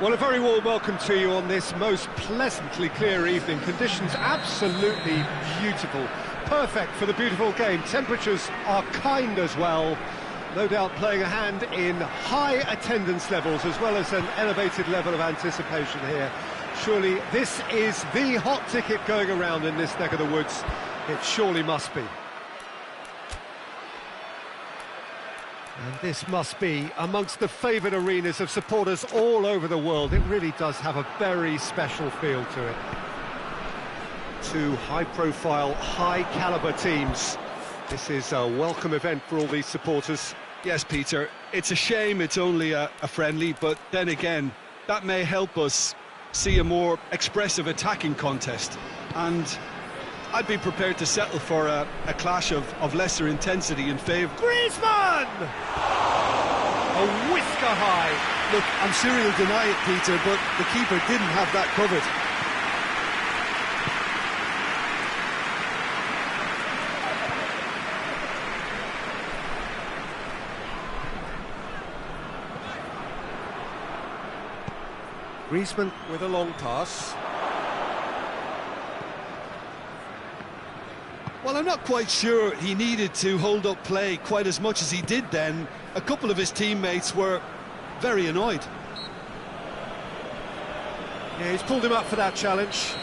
Well, a very warm welcome to you on this most pleasantly clear evening. Conditions absolutely beautiful. Perfect for the beautiful game. Temperatures are kind as well. No doubt playing a hand in high attendance levels as well as an elevated level of anticipation here. Surely this is the hot ticket going around in this neck of the woods. It surely must be. And this must be amongst the favoured arenas of supporters all over the world. It really does have a very special feel to it. Two high-profile, high-caliber teams. This is a welcome event for all these supporters. Yes, Peter, it's a shame it's only a friendly, but then again, that may help us see a more expressive attacking contest. And I'd be prepared to settle for a clash of lesser intensity in favour. Griezmann! A whisker high. Look, I'm sure he'll deny it, Peter, but the keeper didn't have that covered. Griezmann with a long pass. Well, I'm not quite sure he needed to hold up play quite as much as he did then. A couple of his teammates were very annoyed. Yeah, he's pulled him up for that challenge.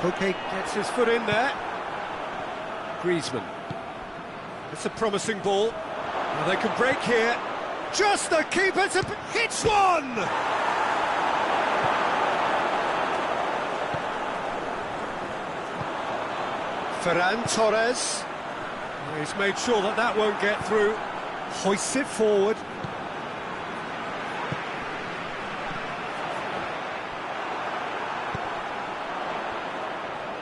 Koke gets his foot in there. Griezmann. It's a promising ball. Now they can break here. Just the keeper to hits one! Ferran Torres. He's made sure that that won't get through. Hoists it forward.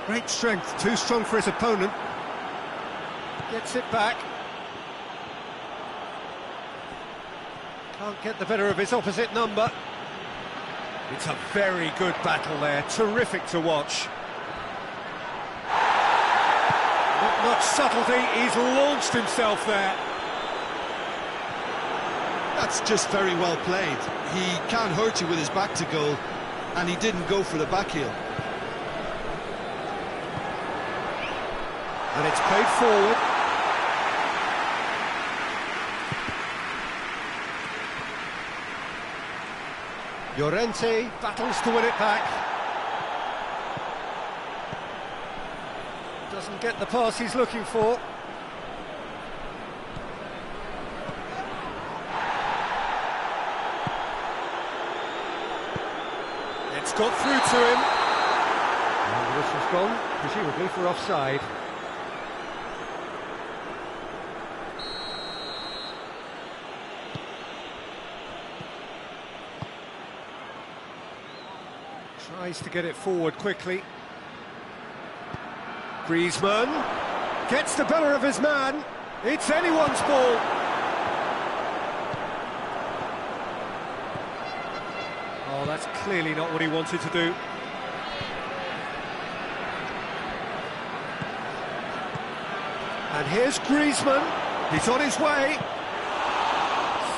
Great strength, too strong for his opponent. Gets it back. Can't get the better of his opposite number. It's a very good battle there, terrific to watch. Not much subtlety, he's launched himself there. That's just very well played. He can't hurt you with his back to goal, and he didn't go for the back heel. And it's played forward. Llorente battles to win it back. Doesn't get the pass he's looking for. It's got through to him. And the whistle's gone, presumably for offside. Tries to get it forward quickly. Griezmann gets the better of his man. It's anyone's ball. Oh, that's clearly not what he wanted to do. And here's Griezmann. He's on his way.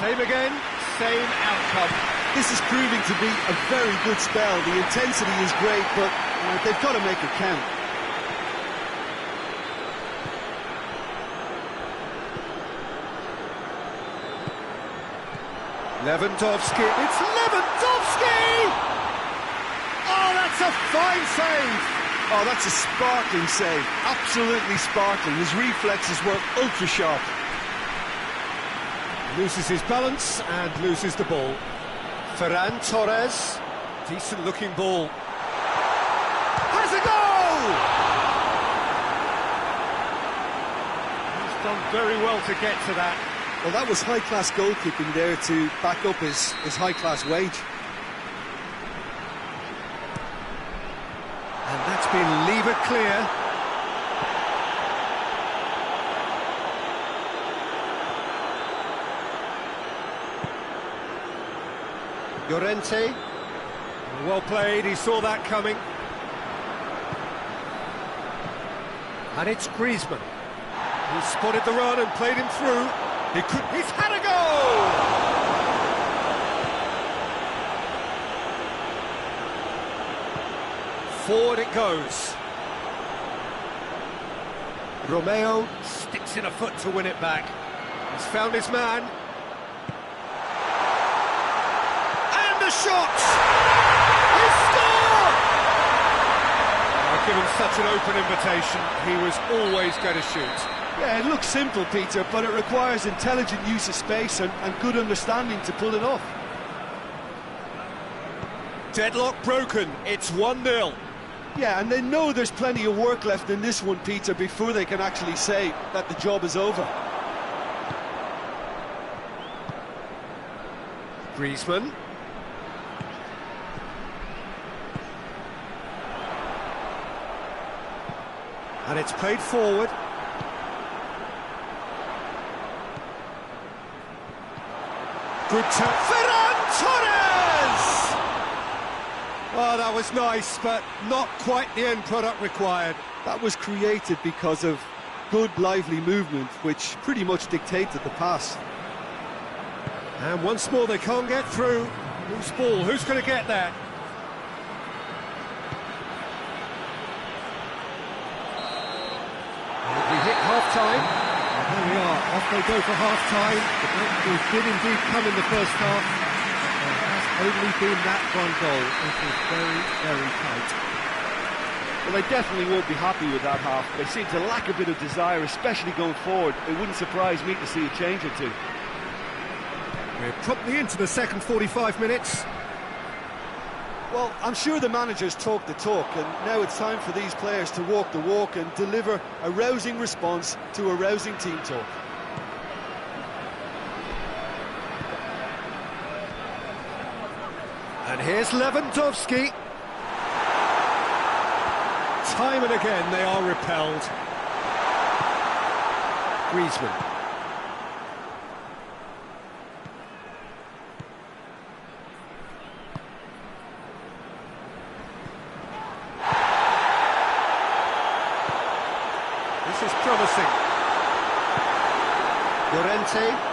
Same again, same outcome. This is proving to be a very good spell. The intensity is great, but they've got to make it count. Lewandowski. It's Lewandowski! Oh, that's a fine save! Oh, that's a sparkling save. Absolutely sparkling. His reflexes were ultra sharp. Loses his balance and loses the ball. Ferran Torres, decent looking ball. Has a goal! He's done very well to get to that. Well, that was high-class goalkeeping there to back up his high-class wage. And that's been levered clear. Llorente, well played, he saw that coming. And it's Griezmann. He spotted the run and played him through. He's had a goal! Forward it goes. Romeo sticks in a foot to win it back. He's found his man. And the shot! He scored! Given such an open invitation, he was always going to shoot. Yeah, it looks simple, Peter, but it requires intelligent use of space and good understanding to pull it off. Deadlock broken, it's 1-0. Yeah, and they know there's plenty of work left in this one, Peter, before they can actually say that the job is over. Griezmann. And it's played forward. Good turn. Ferran Torres! Oh, that was nice, but not quite the end product required. That was created because of good, lively movement, which pretty much dictated the pass. And once more, they can't get through. Loose ball, who's going to get that? We hit half-time. There we are, off they go for half-time. The breakthrough did indeed come in the first half. There has only been that one goal. It was very, very tight. Well, they definitely won't be happy with that half. They seem to lack a bit of desire, especially going forward. It wouldn't surprise me to see a change or two. We're promptly into the second 45 minutes. Well, I'm sure the managers talk the talk, and now it's time for these players to walk the walk and deliver a rousing response to a rousing team talk. And here's Lewandowski. Time and again they are repelled. Griezmann. This is promising. Llorente.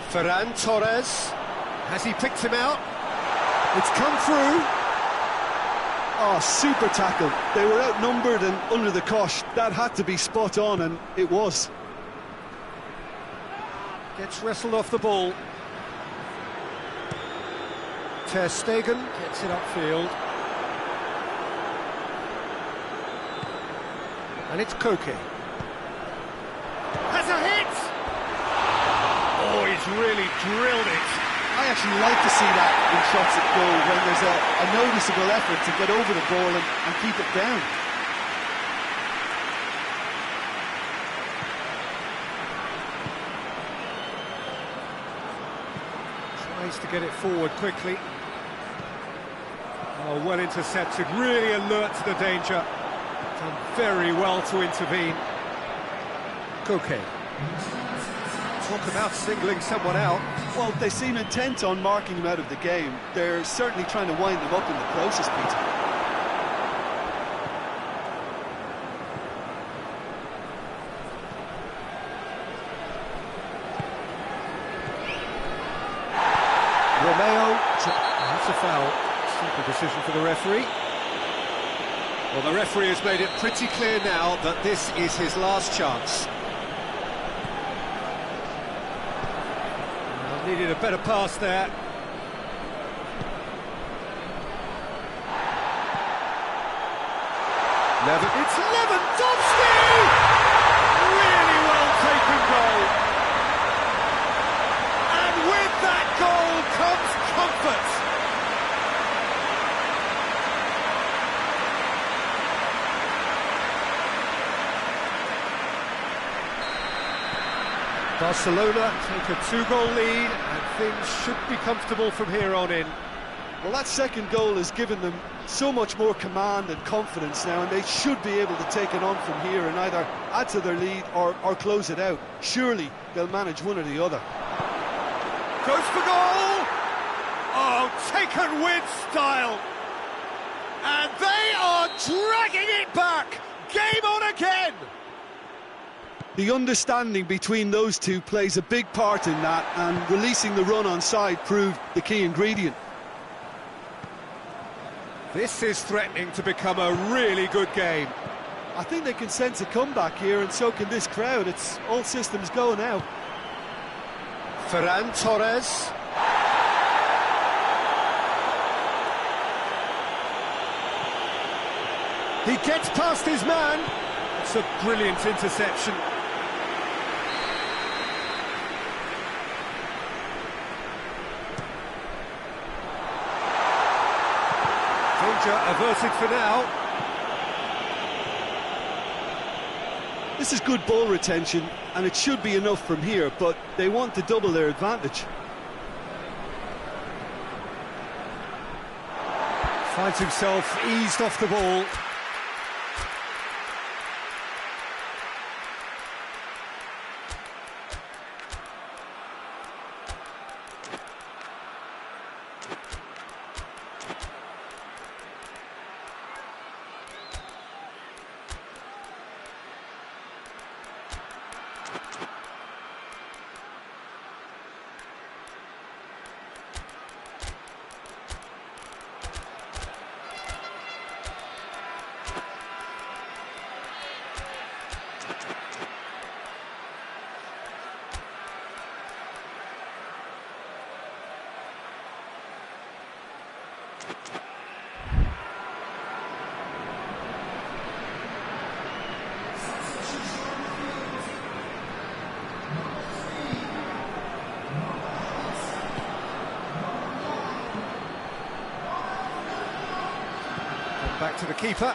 Ferran Torres. Has he picked him out? It's come through. Oh, super tackle. They were outnumbered and under the cosh. That had to be spot on, and it was. Gets wrestled off the ball. Ter Stegen gets it upfield. And it's Koke. Has a hit! Oh, he's really drilled it. I actually like to see that in shots at goal, when there's a noticeable effort to get over the ball and keep it down. Tries to get it forward quickly. Oh, well intercepted, really alert to the danger. Done very well to intervene. Koke. Talk about singling someone out. Well, they seem intent on marking him out of the game. They're certainly trying to wind him up in the process, Peter. Romeo, that's a foul. Simple decision for the referee. Well, the referee has made it pretty clear now that this is his last chance. Needed a better pass there. It's Lewandowski! Really well taken goal. And with that goal comes comfort. Barcelona take a 2-goal lead, and things should be comfortable from here on in. Well, that second goal has given them so much more command and confidence now, and they should be able to take it on from here and either add to their lead or close it out. Surely they'll manage one or the other. Goes for goal! Oh, taken with style. And they are dragging it back. Game on again. The understanding between those two plays a big part in that, and releasing the run on side proved the key ingredient. This is threatening to become a really good game. I think they can sense a comeback here, and so can this crowd. It's all systems go now. Ferran Torres. He gets past his man. It's a brilliant interception. Danger averted for now. This is good ball retention, and it should be enough from here, but they want to double their advantage. Finds himself eased off the ball. Back to the keeper.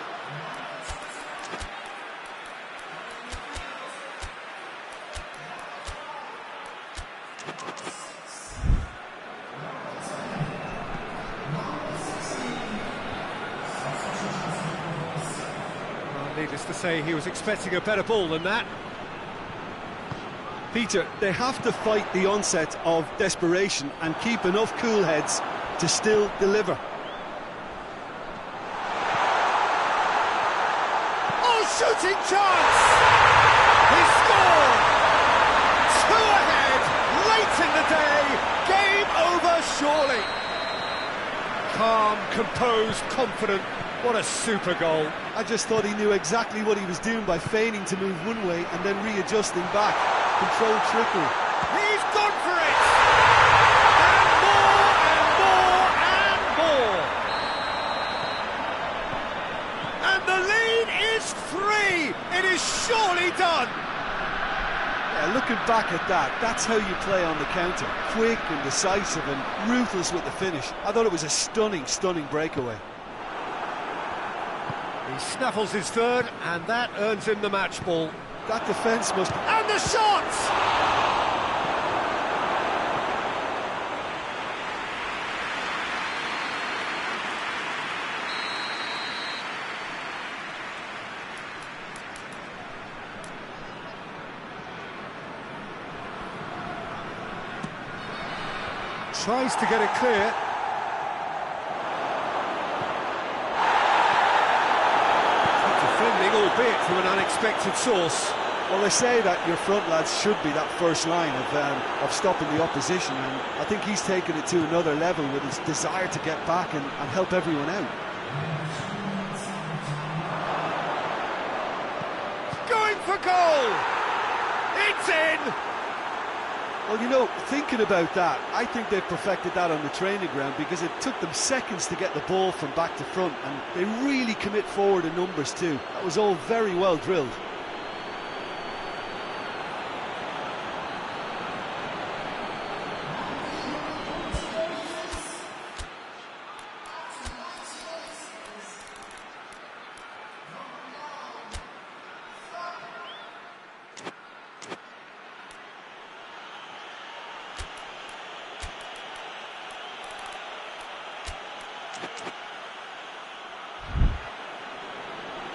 Well, needless to say, he was expecting a better ball than that. Peter, they have to fight the onset of desperation and keep enough cool heads to still deliver. Shooting chance! He scored! 2 ahead, late in the day, game over surely. Calm, composed, confident, what a super goal. I just thought he knew exactly what he was doing by feigning to move one way and then readjusting back. Controlled trickery. He's gone for it! And more, and more, and more! And the lead is 3! It is surely done! Yeah, looking back at that, that's how you play on the counter. Quick and decisive and ruthless with the finish. I thought it was a stunning, stunning breakaway. He snaffles his third, and that earns him the match ball. That defence must... And the shot! Tries to get it clear. Defending, albeit from an unexpected source. Well, they say that your front lads should be that first line of stopping the opposition, and I think he's taken it to another level with his desire to get back and help everyone out. Going for goal! It's in! Well, you know, thinking about that, I think they've perfected that on the training ground because it took them seconds to get the ball from back to front, and they really commit forward in numbers too. That was all very well drilled.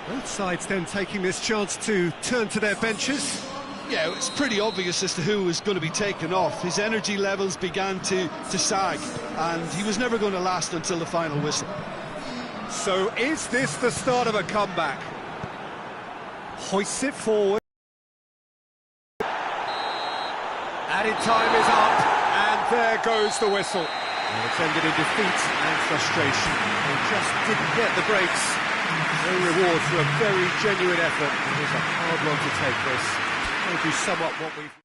Both sides then taking this chance to turn to their benches. Yeah, it's pretty obvious as to who was going to be taken off. His energy levels began to sag. and he was never going to last until the final whistle. So is this the start of a comeback? Hoists it forward. Added time is up, and there goes the whistle. And it's ended in defeat and frustration. They just didn't get the breaks. No reward for a very genuine effort. It was a hard one to take this. Maybe somewhat what we've...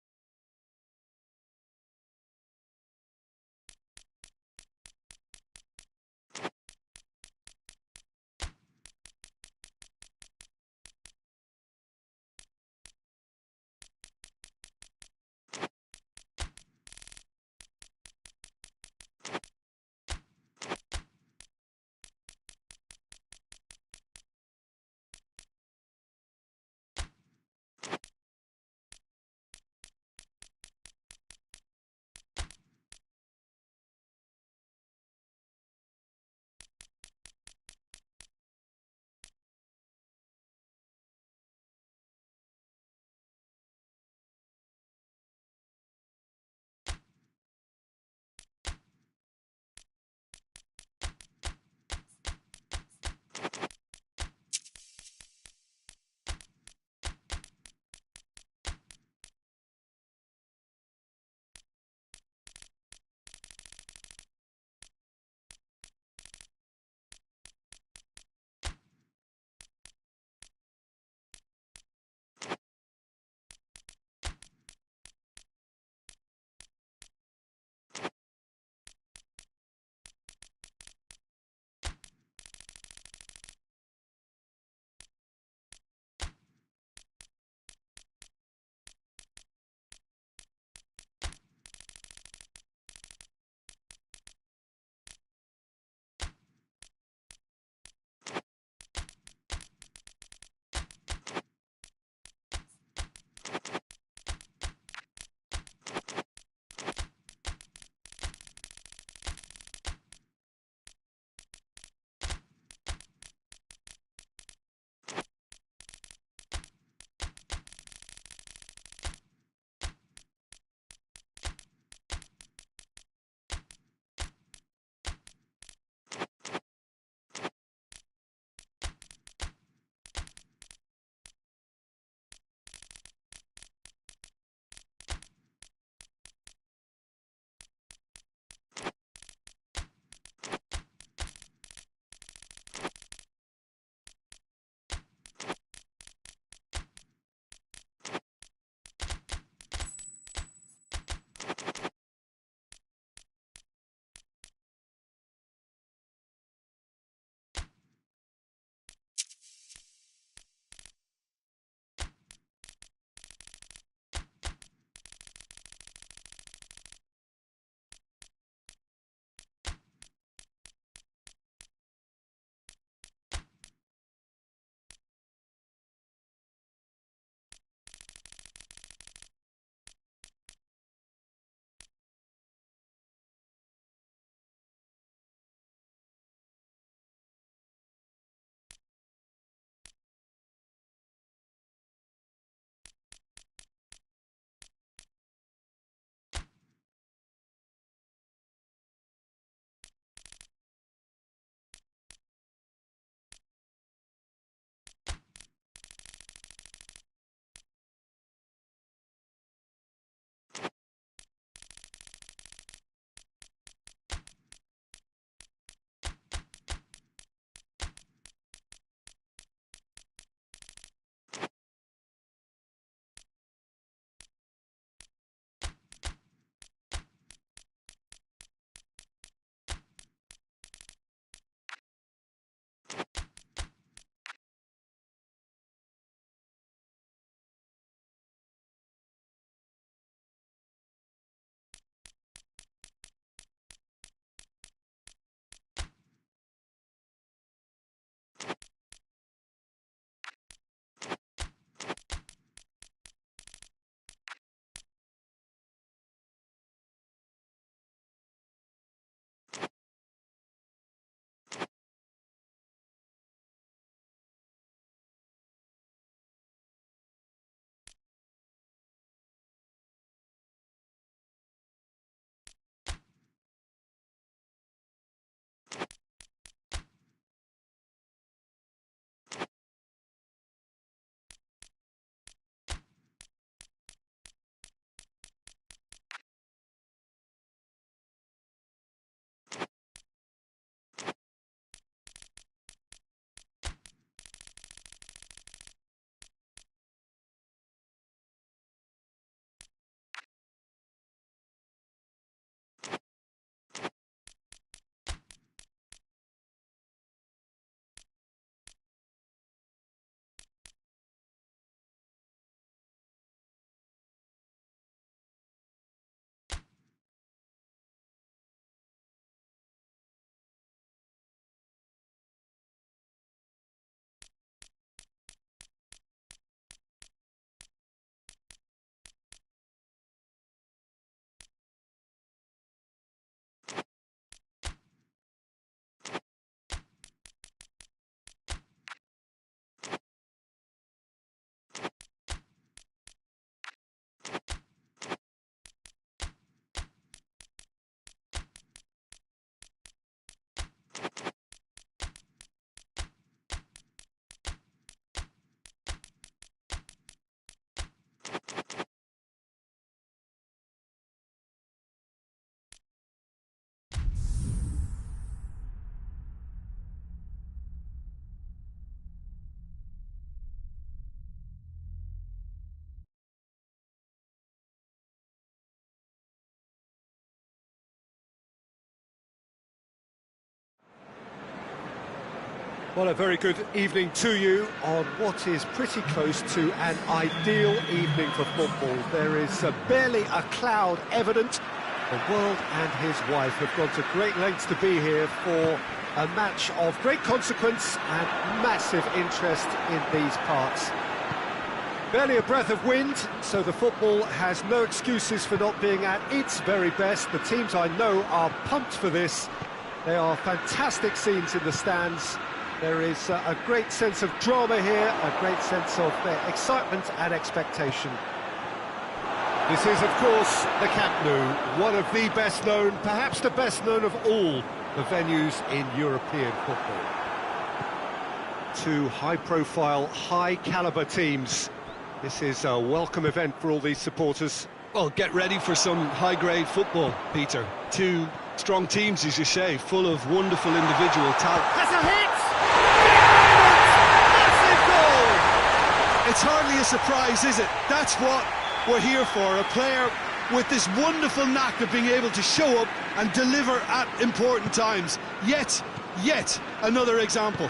Well, a very good evening to you on what is pretty close to an ideal evening for football. There is barely a cloud evident. The world and his wife have gone to great lengths to be here for a match of great consequence and massive interest in these parts. Barely a breath of wind, so the football has no excuses for not being at its very best. The teams I know are pumped for this. They are fantastic scenes in the stands. There is a great sense of drama here, a great sense of excitement and expectation. This is, of course, the Camp Nou, one of the best known, perhaps the best known of all the venues in European football. Two high-profile, high-caliber teams. This is a welcome event for all these supporters. Well, get ready for some high-grade football, Peter. Two strong teams, as you say, full of wonderful individual talent. That's a hit! Massive goal! It's hardly a surprise, is it? That's what we're here for, a player with this wonderful knack of being able to show up and deliver at important times. Yet another example.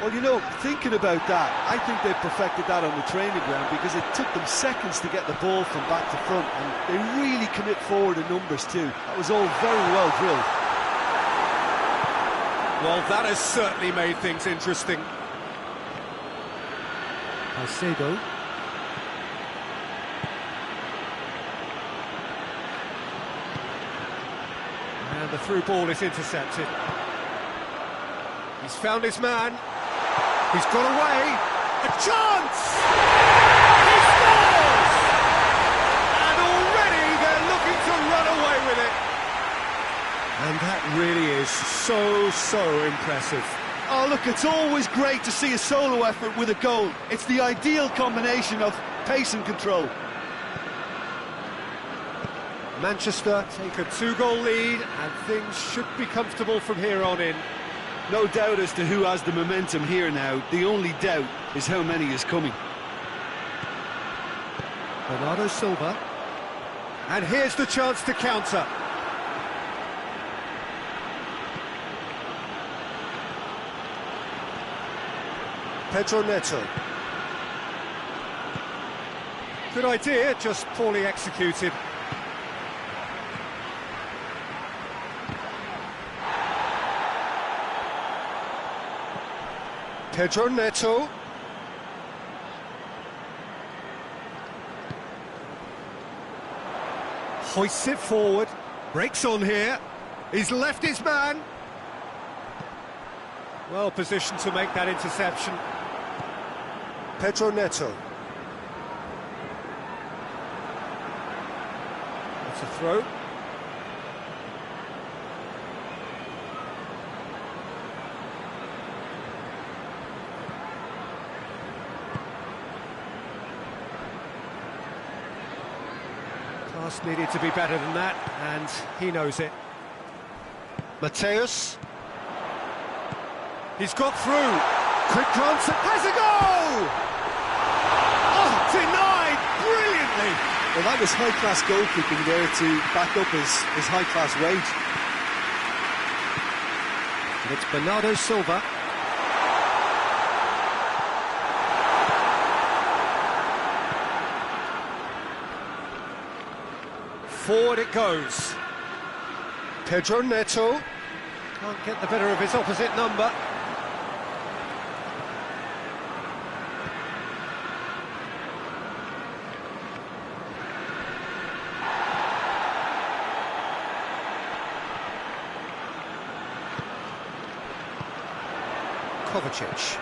Well, you know, thinking about that, I think they perfected that on the training ground because it took them seconds to get the ball from back to front, and they really commit forward in numbers too. That was all very well drilled. Well, that has certainly made things interesting. Caicedo. And the through ball is intercepted. He's found his man. He's got away. A chance! He scores! And already they're looking to run away with it. And that really is so impressive. Oh, look, it's always great to see a solo effort with a goal. It's the ideal combination of pace and control. Manchester take a 2-goal lead, and things should be comfortable from here on in. No doubt as to who has the momentum here now. The only doubt is how many is coming. Bernardo Silva. And here's the chance to counter. Pedro Neto. Good idea, just poorly executed. Pedro Neto. Hoists it forward. Breaks on here. He's left his man. Well positioned to make that interception. Pedro Neto. That's a throw. Pass needed to be better than that, and he knows it. Mateus. He's got through. Quick glance and has a goal! Oh, denied brilliantly! Well, that was high-class goalkeeping there to back up his high-class wage. And it's Bernardo Silva. Forward it goes. Pedro Neto can't get the better of his opposite number. Kovacic.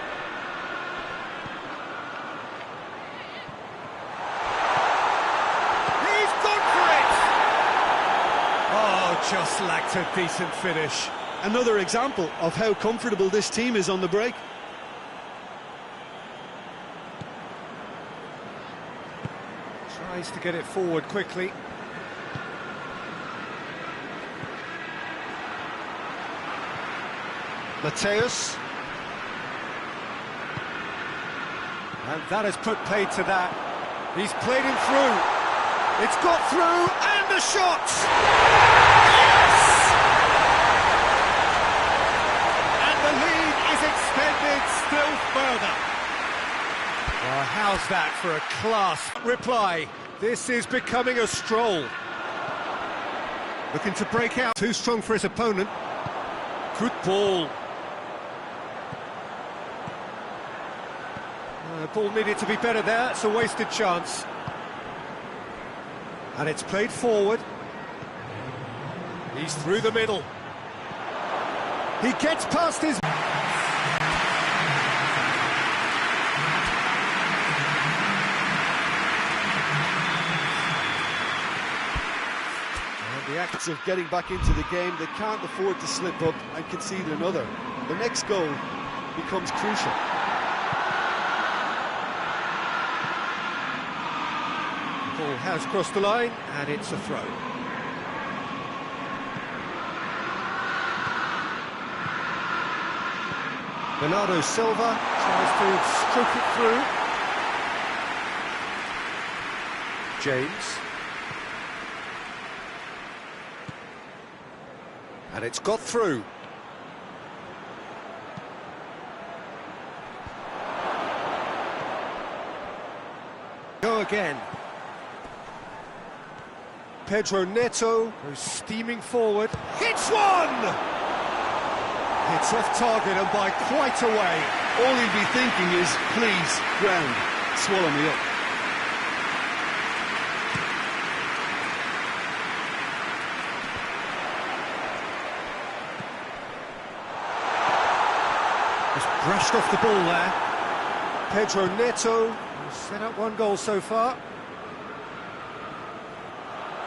Just lacked a decent finish. Another example of how comfortable this team is on the break. Tries to get it forward quickly. Mateus. And that has put paid to that. He's played him through. It's got through, and the shot! Yes! And the lead is that for a class reply. This is becoming a stroll. Looking to break out. Too strong for his opponent. Good ball. Ball needed to be better there. It's a wasted chance. And it's played forward. He's through the middle. He gets past his... The acts of getting back into the game, they can't afford to slip up and concede another. The next goal becomes crucial. The ball has crossed the line, and it's a throw. Bernardo Silva tries to stroke it through. James. And it's got through. Go again. Pedro Neto goes steaming forward. Hits one! It's off target and by quite a way. All he'll be thinking is, please, ground, swallow me up. Brushed off the ball there. Pedro Neto has set up one goal so far.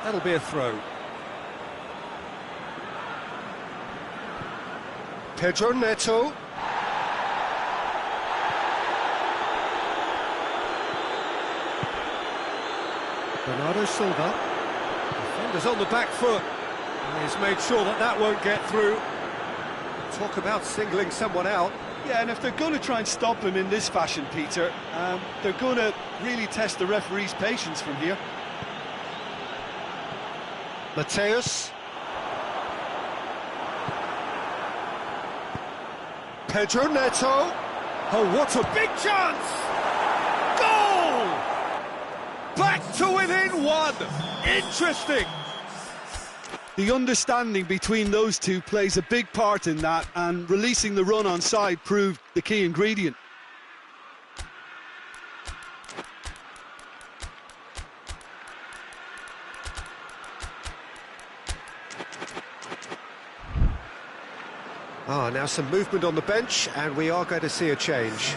That'll be a throw. Pedro Neto. Bernardo Silva. Defenders on the back foot. And he's made sure that that won't get through. Talk about singling someone out. Yeah, and if they're going to try and stop him in this fashion, Peter, they're going to really test the referee's patience from here. Mateus. Pedro Neto. Oh, what a big chance! Goal! Back to within one. Interesting. The understanding between those two plays a big part in that, and releasing the run on side proved the key ingredient. Now some movement on the bench, and we are going to see a change.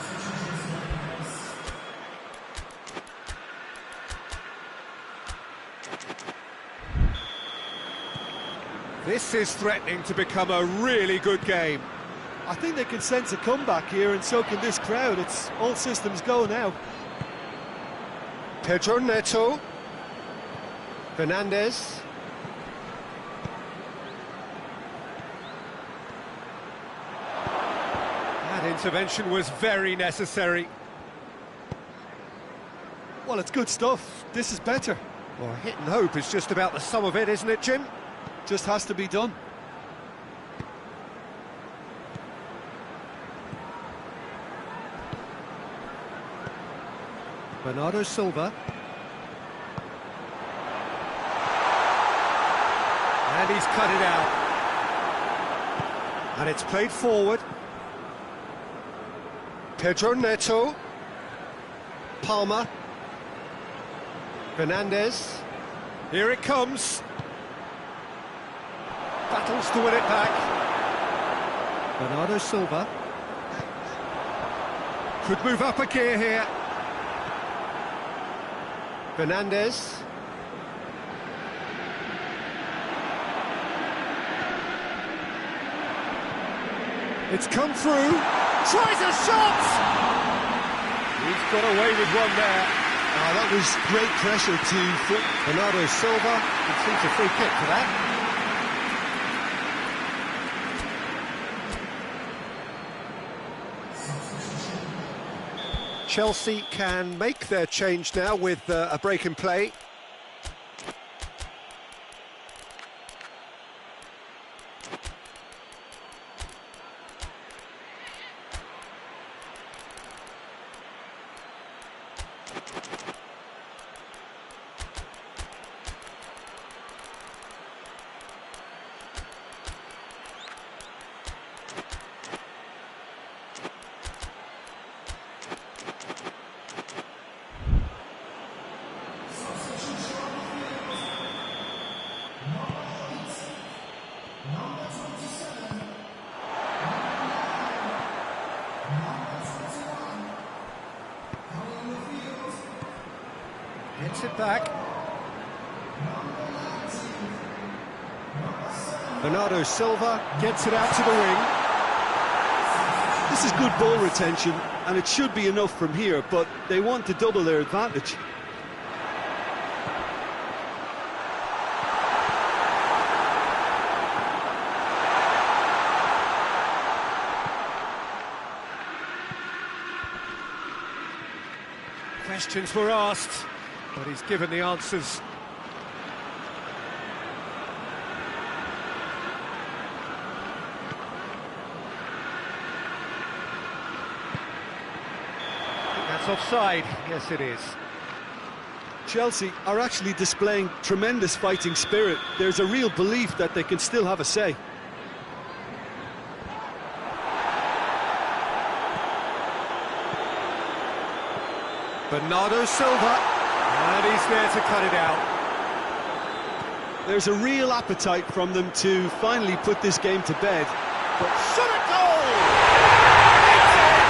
This is threatening to become a really good game. I think they can sense a comeback here, and so can this crowd. It's all systems go now. Pedro Neto. Fernandez. That intervention was very necessary. Well, it's good stuff. This is better. Well, hit and hope is just about the sum of it, isn't it, Jim? Just has to be done. Bernardo Silva. And he's cut it out. And it's played forward. Pedro Neto. Palmer. Fernandez. Here it comes. Battles to win it back. Bernardo Silva. Could move up a gear here. Fernandez. It's come through. Tries a shot! He's got away with one there. That was great pressure to Bernardo Silva conceives a free kick for that. Chelsea can make their change now with a break in play. Gets it back. Bernardo Silva gets it out to the wing. This is good ball retention, and it should be enough from here, but they want to double their advantage. Questions were asked, but he's given the answers. That's offside. Yes, it is. Chelsea are actually displaying tremendous fighting spirit. There's a real belief that they can still have a say. Bernardo Silva, and he's there to cut it out. There's a real appetite from them to finally put this game to bed. But shot a goal! It's in!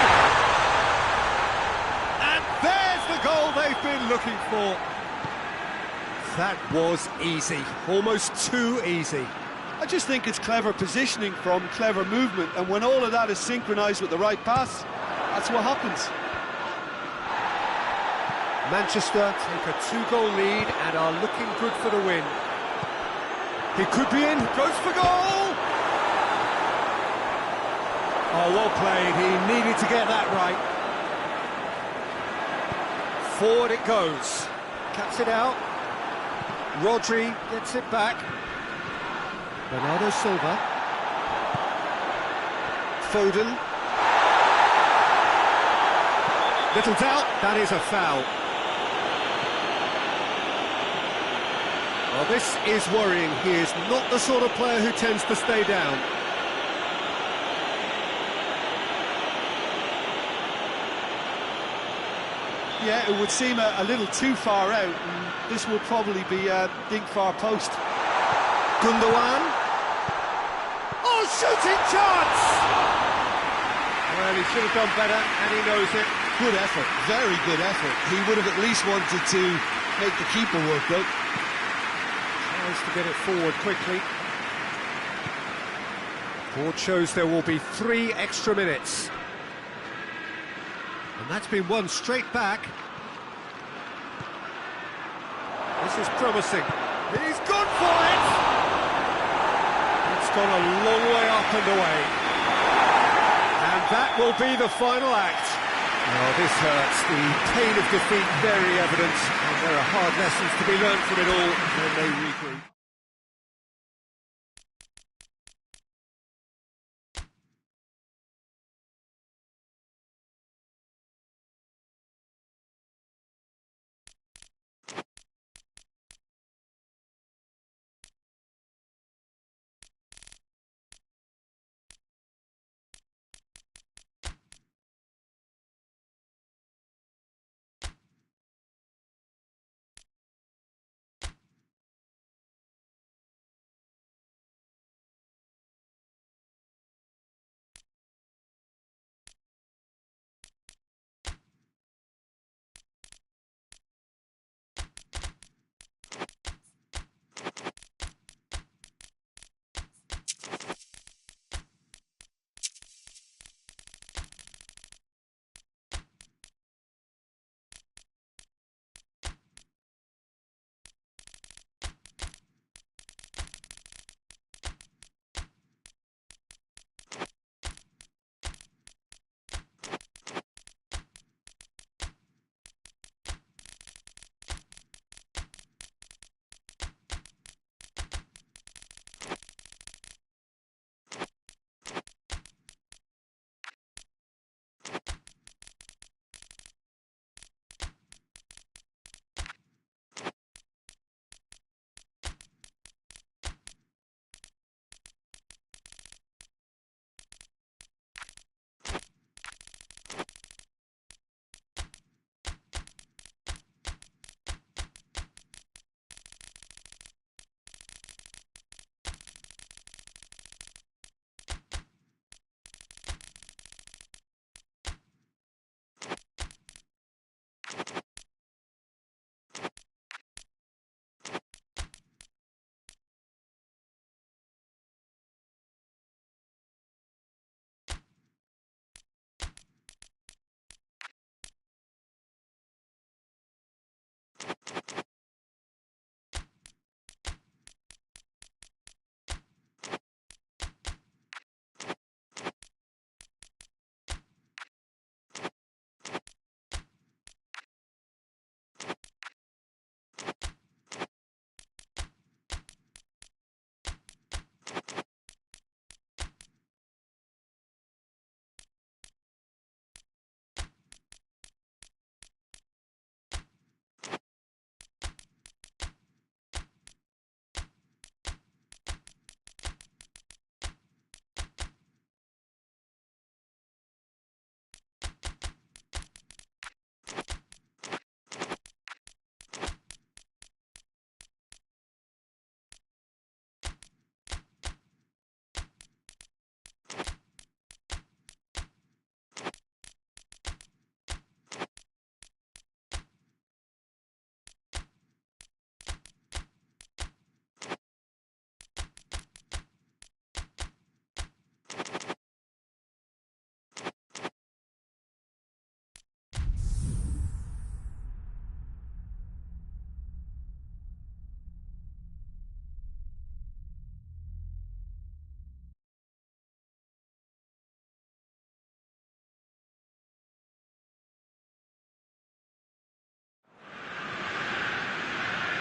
And there's the goal they've been looking for. That was easy, almost too easy. I just think it's clever positioning from clever movement, and when all of that is synchronised with the right pass, that's what happens. Manchester take a 2-goal lead and are looking good for the win. He could be in, goes for goal! Oh, well played, he needed to get that right. Forward it goes, cuts it out. Rodri gets it back. Bernardo Silva. Foden. Little doubt, that is a foul. Well, this is worrying. He is not the sort of player who tends to stay down. Yeah, it would seem a little too far out, and this will probably be a dink far post. Gundogan. Oh, shooting chance! Well, he should have done better, and he knows it. Good effort, very good effort. He would have at least wanted to make the keeper work though. Tries to get it forward quickly. Board shows there will be 3 extra minutes. And that's been won straight back. This is promising. He's gone for it! It's gone a long way up and away. And that will be the final act. Oh, this hurts. The pain of defeat very evident. And there are hard lessons to be learned from it all when they regroup.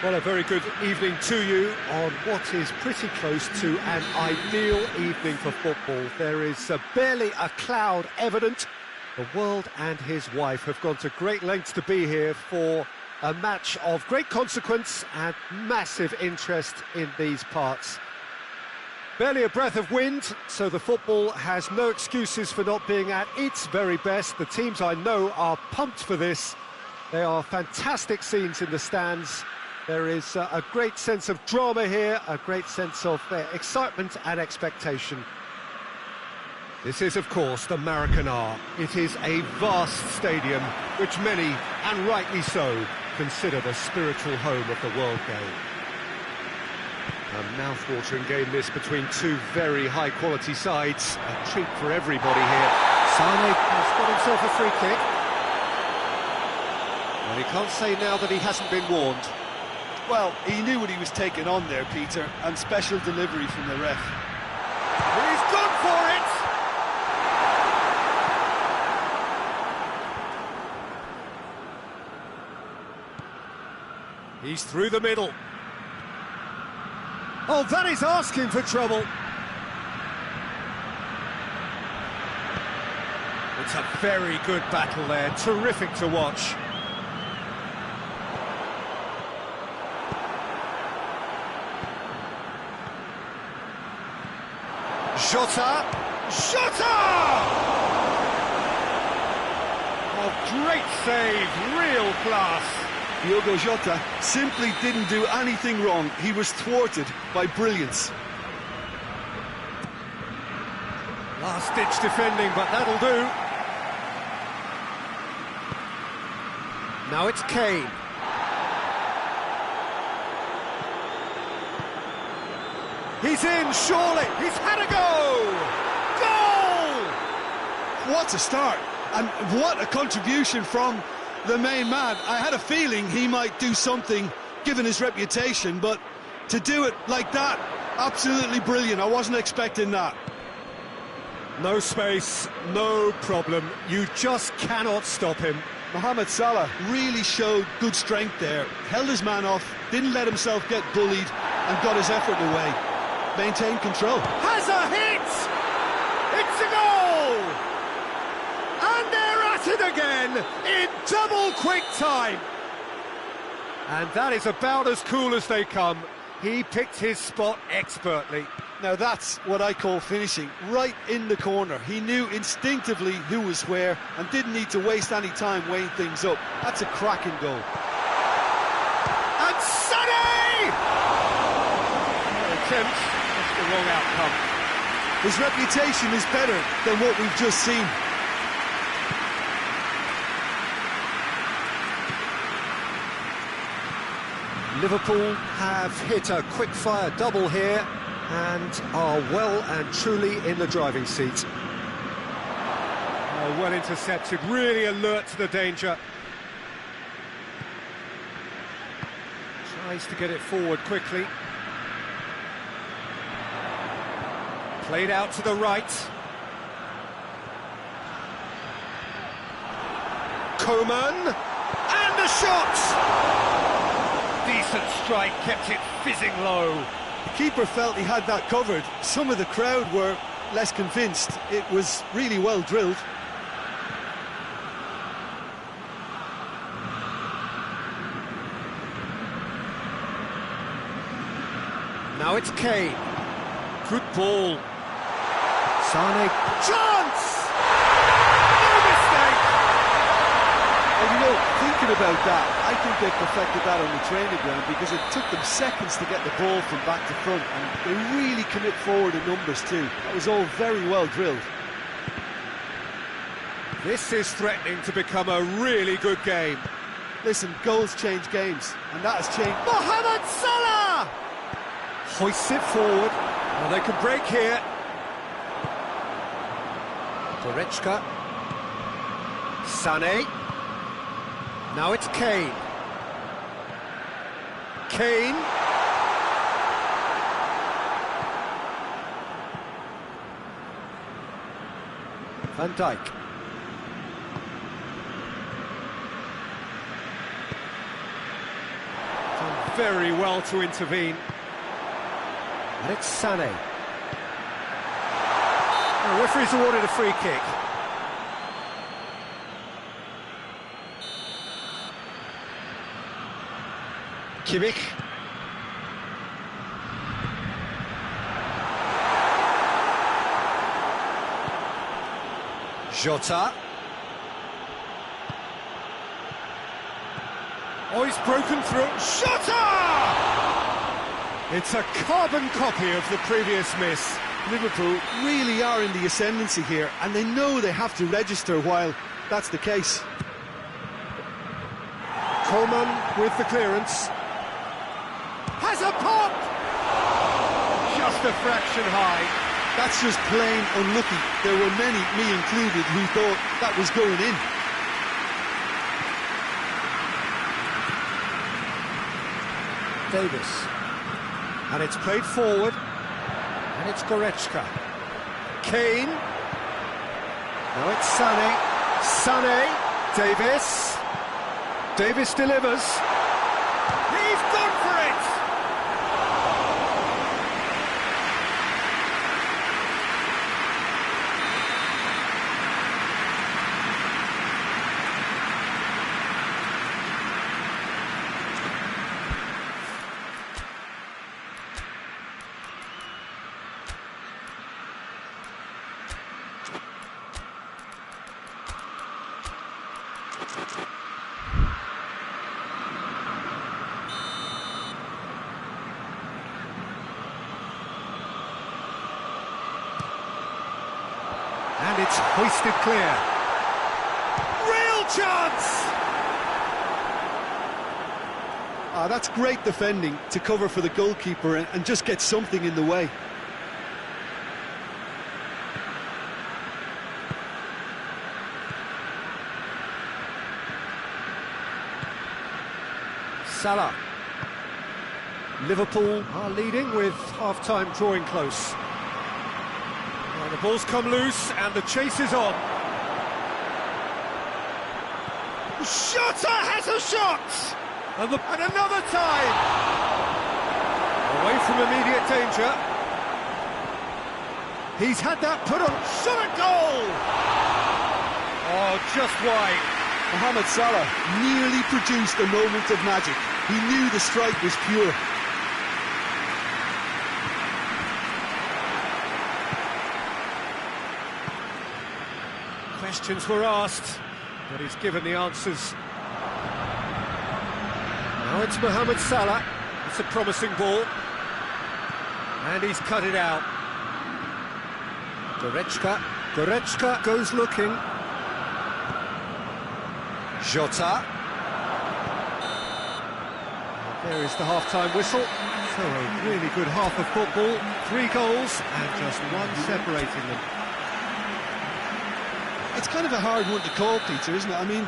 Well, a very good evening to you on what is pretty close to an ideal evening for football. There is barely a cloud evident. The world and his wife have gone to great lengths to be here for a match of great consequence and massive interest in these parts. Barely a breath of wind, so the football has no excuses for not being at its very best. The teams I know are pumped for this. They are fantastic scenes in the stands. There is a great sense of drama here, a great sense of excitement and expectation. This is, of course, the Maracanã. It is a vast stadium, which many, and rightly so, consider the spiritual home of the world game. A mouth-watering game this between two very high-quality sides. A treat for everybody here. Sane has got himself a free kick. Well, he can't say now that he hasn't been warned. Well, he knew what he was taking on there, Peter, and special delivery from the ref. He's gone for it! He's through the middle. Oh, that is asking for trouble. It's a very good battle there, terrific to watch. Jota! Jota! Oh, great save, real class. Diogo Jota simply didn't do anything wrong. He was thwarted by brilliance. Last-ditch defending, but that'll do. Now it's Kane. He's in, surely! He's had a go! Goal! What a start, and what a contribution from the main man. I had a feeling he might do something, given his reputation, but to do it like that, absolutely brilliant. I wasn't expecting that. No space, no problem. You just cannot stop him. Mohamed Salah really showed good strength there, held his man off, didn't let himself get bullied, and got his effort away. Maintained control. Has a hit! It's a goal! And they're at it again in double quick time. And that is about as cool as they come. He picked his spot expertly. Now that's what I call finishing, right in the corner. He knew instinctively who was where and didn't need to waste any time weighing things up. That's a cracking goal. And Sané! Attempts, just the wrong outcome. His reputation is better than what we've just seen. Liverpool have hit a quick-fire double here and are well and truly in the driving seat. Oh, well intercepted, really alert to the danger. Tries to get it forward quickly. Played out to the right. Coman! And the shot! Decent strike, kept it fizzing low. The keeper felt he had that covered. Some of the crowd were less convinced. It was really well drilled. Now it's Kane. Good ball. Sane. Chance! No mistake! And you know, thinking about that, I think they perfected that on the training ground because it took them seconds to get the ball from back to front, and they really commit forward in numbers too. That was all very well drilled. This is threatening to become a really good game. Listen, goals change games, and that has changed. Mohamed Salah! Hoists it forward. Well, they can break here. Goretzka. Sané. Now it's Kane. Kane. Van Dijk. Done very well to intervene. And it's Sané. The referee's awarded a free kick. Kimmich. Jota. Oh, he's broken through. Jota! It's a carbon copy of the previous miss. Liverpool really are in the ascendancy here, and they know they have to register while that's the case. Coleman with the clearance. Has a pop! Just a fraction high. That's just plain unlucky. There were many, me included, who thought that was going in. Davis. And it's played forward. And it's Goretzka. Kane. Now it's Sané. Sané. Davis. Davis delivers. He's gone for it! And it's hoisted clear. Real chance! That's great defending to cover for the goalkeeper and just get something in the way. Salah. Liverpool are leading with half-time drawing close. Well, the ball's come loose and the chase is on. Jota has a shot! And another time! Away from immediate danger. He's had that put on. Shot a goal! Oh, just wide. Mohamed Salah nearly produced a moment of magic. He knew the strike was pure. Questions were asked, but he's given the answers. Now it's Mohamed Salah. It's a promising ball. And he's cut it out. Goretzka. Goretzka goes looking. Jota. There is the half-time whistle. So a really good half of football. 3 goals and just one separating them. It's kind of a hard one to call, Peter, isn't it? I mean,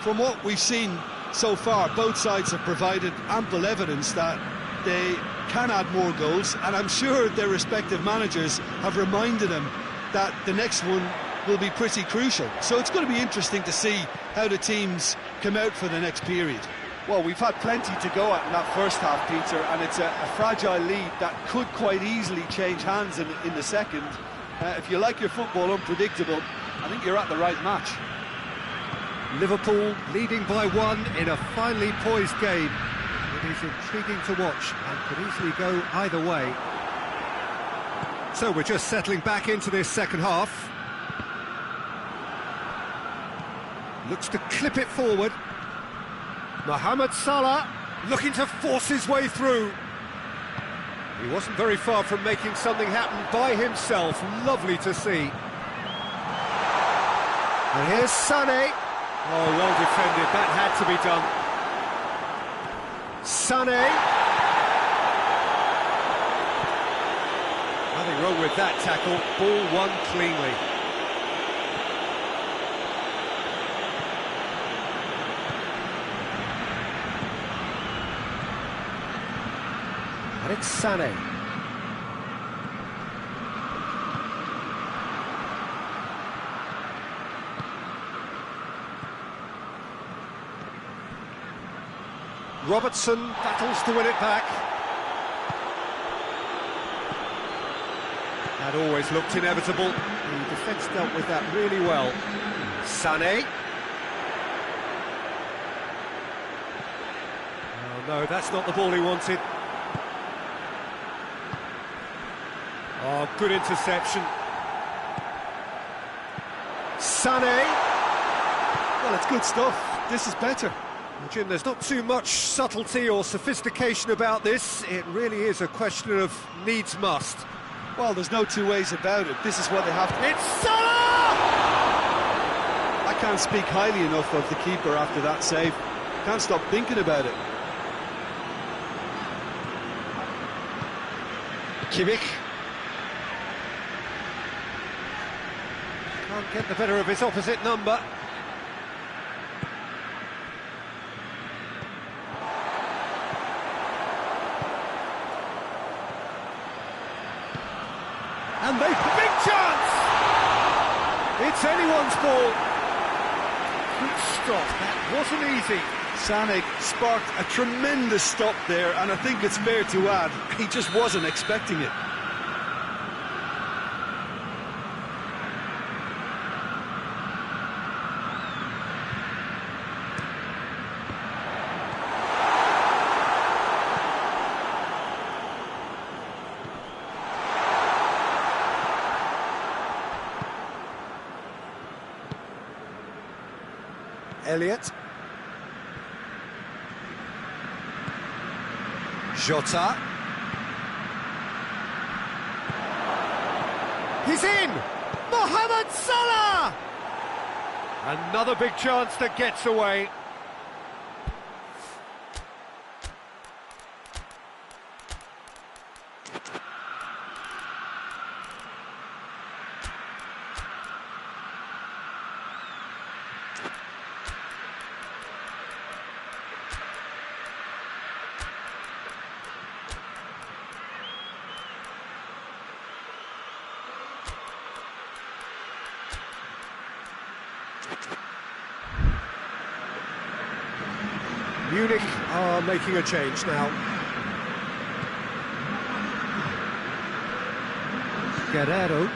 from what we've seen so far, both sides have provided ample evidence that they can add more goals, and I'm sure their respective managers have reminded them that the next one will be pretty crucial. So it's going to be interesting to see how the teams come out for the next period. Well, we've had plenty to go at in that first half, Peter, and it's a fragile lead that could quite easily change hands in the second. If you like your football unpredictable, I think you're at the right match. Liverpool leading by 1 in a finely poised game. It is intriguing to watch and could easily go either way. So we're just settling back into this second half. Looks to clip it forward. Mohamed Salah looking to force his way through. He wasn't very far from making something happen by himself. Lovely to see. And here's Sané. Oh, well defended. That had to be done. Sané. Nothing wrong with that tackle. Ball won cleanly. And it's Sané. Robertson battles to win it back. That always looked inevitable. The defence dealt with that really well. Sané. Oh no, that's not the ball he wanted. Oh, good interception. Sané. Well, it's good stuff. This is better. Well, Jim, there's not too much subtlety or sophistication about this. It really is a question of needs must. Well, there's no two ways about it. This is what they have to... It's Salah! I can't speak highly enough of the keeper after that save. Can't stop thinking about it. Kimmich. Can't get the better of his opposite number. And they big chance! It's anyone's ball. Good stop, that wasn't easy. Sané sparked a tremendous stop there, and I think it's fair to add, he just wasn't expecting it. Elliott. Jota. He's in! Mohamed Salah! Another big chance that gets away. Munich are making a change now. Guerrero.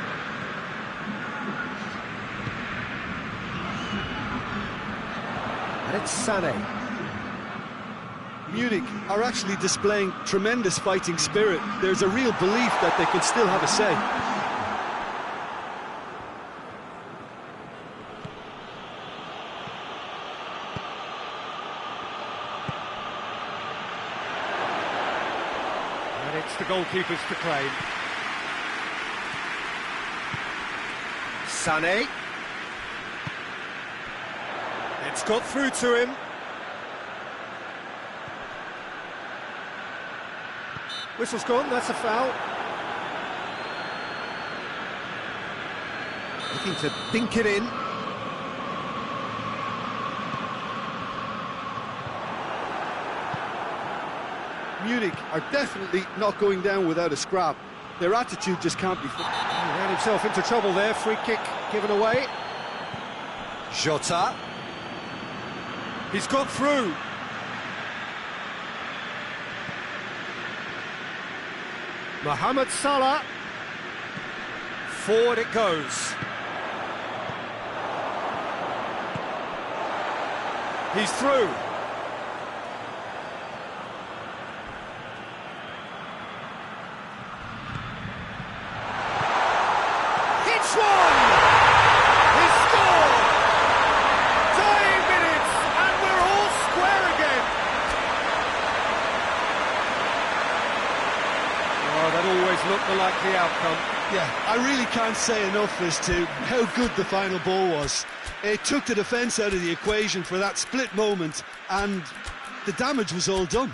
And it's Sané. Munich are actually displaying tremendous fighting spirit. There's a real belief that they can still have a say. And it's the goalkeepers to claim. Sané. It's got through to him. Whistle's gone, that's a foul. Looking to dink it in. Munich are definitely not going down without a scrap. Their attitude just can't be... He ran himself into trouble there, free kick given away. Jota. He's got through. Mohamed Salah. Forward it goes. He's through. Hits one! He scored! Dying minutes, and we're all square again. Oh, that always looked the likely outcome. Yeah, I really can't say enough as to how good the final ball was. It took the defence out of the equation for that split moment, and the damage was all done.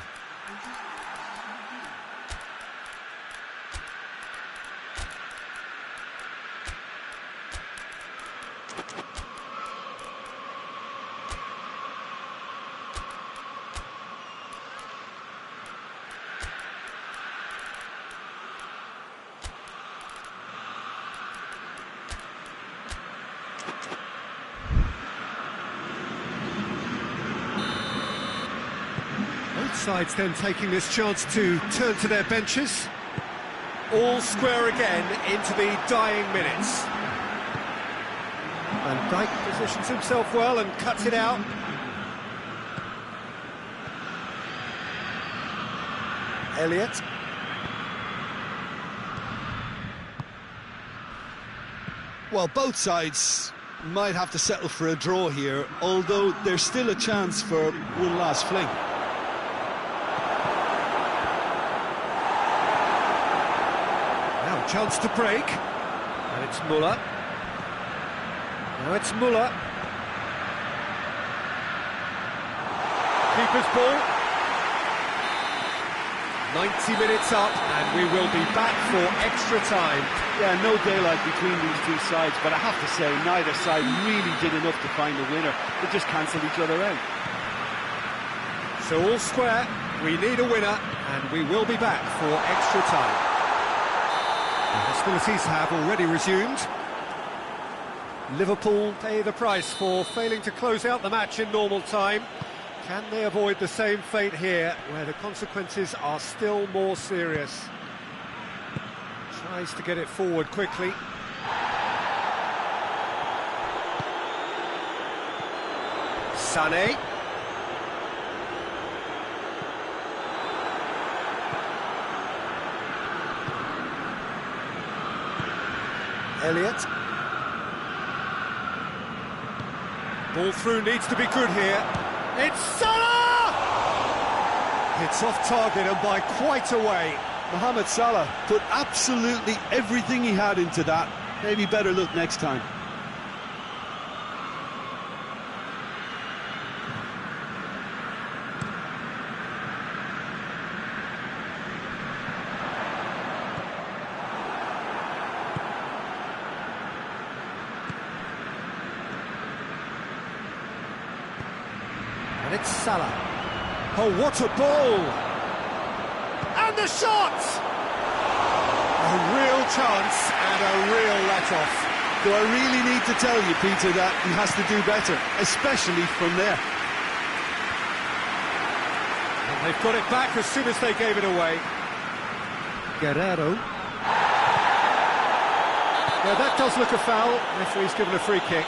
sides then taking this chance to turn to their benches. All square again into the dying minutes. Van Dijk positions himself well and cuts it out. Elliott. Well, both sides might have to settle for a draw here, although there's still a chance for one last fling. Now a chance to break. And it's Muller. Now it's Muller. Keeper's ball. 90 minutes up, and we will be back for extra time. Yeah, no daylight between these two sides, but I have to say, neither side really did enough to find a winner. They just cancelled each other out. So all square, we need a winner, and we will be back for extra time. The hostilities have already resumed. Liverpool pay the price for failing to close out the match in normal time. Can they avoid the same fate here, where the consequences are still more serious? Tries to get it forward quickly. Sané. Elliott. Ball through needs to be good here. It's Salah! It's off target and by quite a way. Mohamed Salah put absolutely everything he had into that. Maybe better look next time. And it's Salah. Oh, what a ball! And the shot! A real chance and a real let-off. Do I really need to tell you, Peter, that he has to do better, especially from there? And they've got it back as soon as they gave it away. Guerrero. Yeah, that does look a foul. Referee's given a free kick.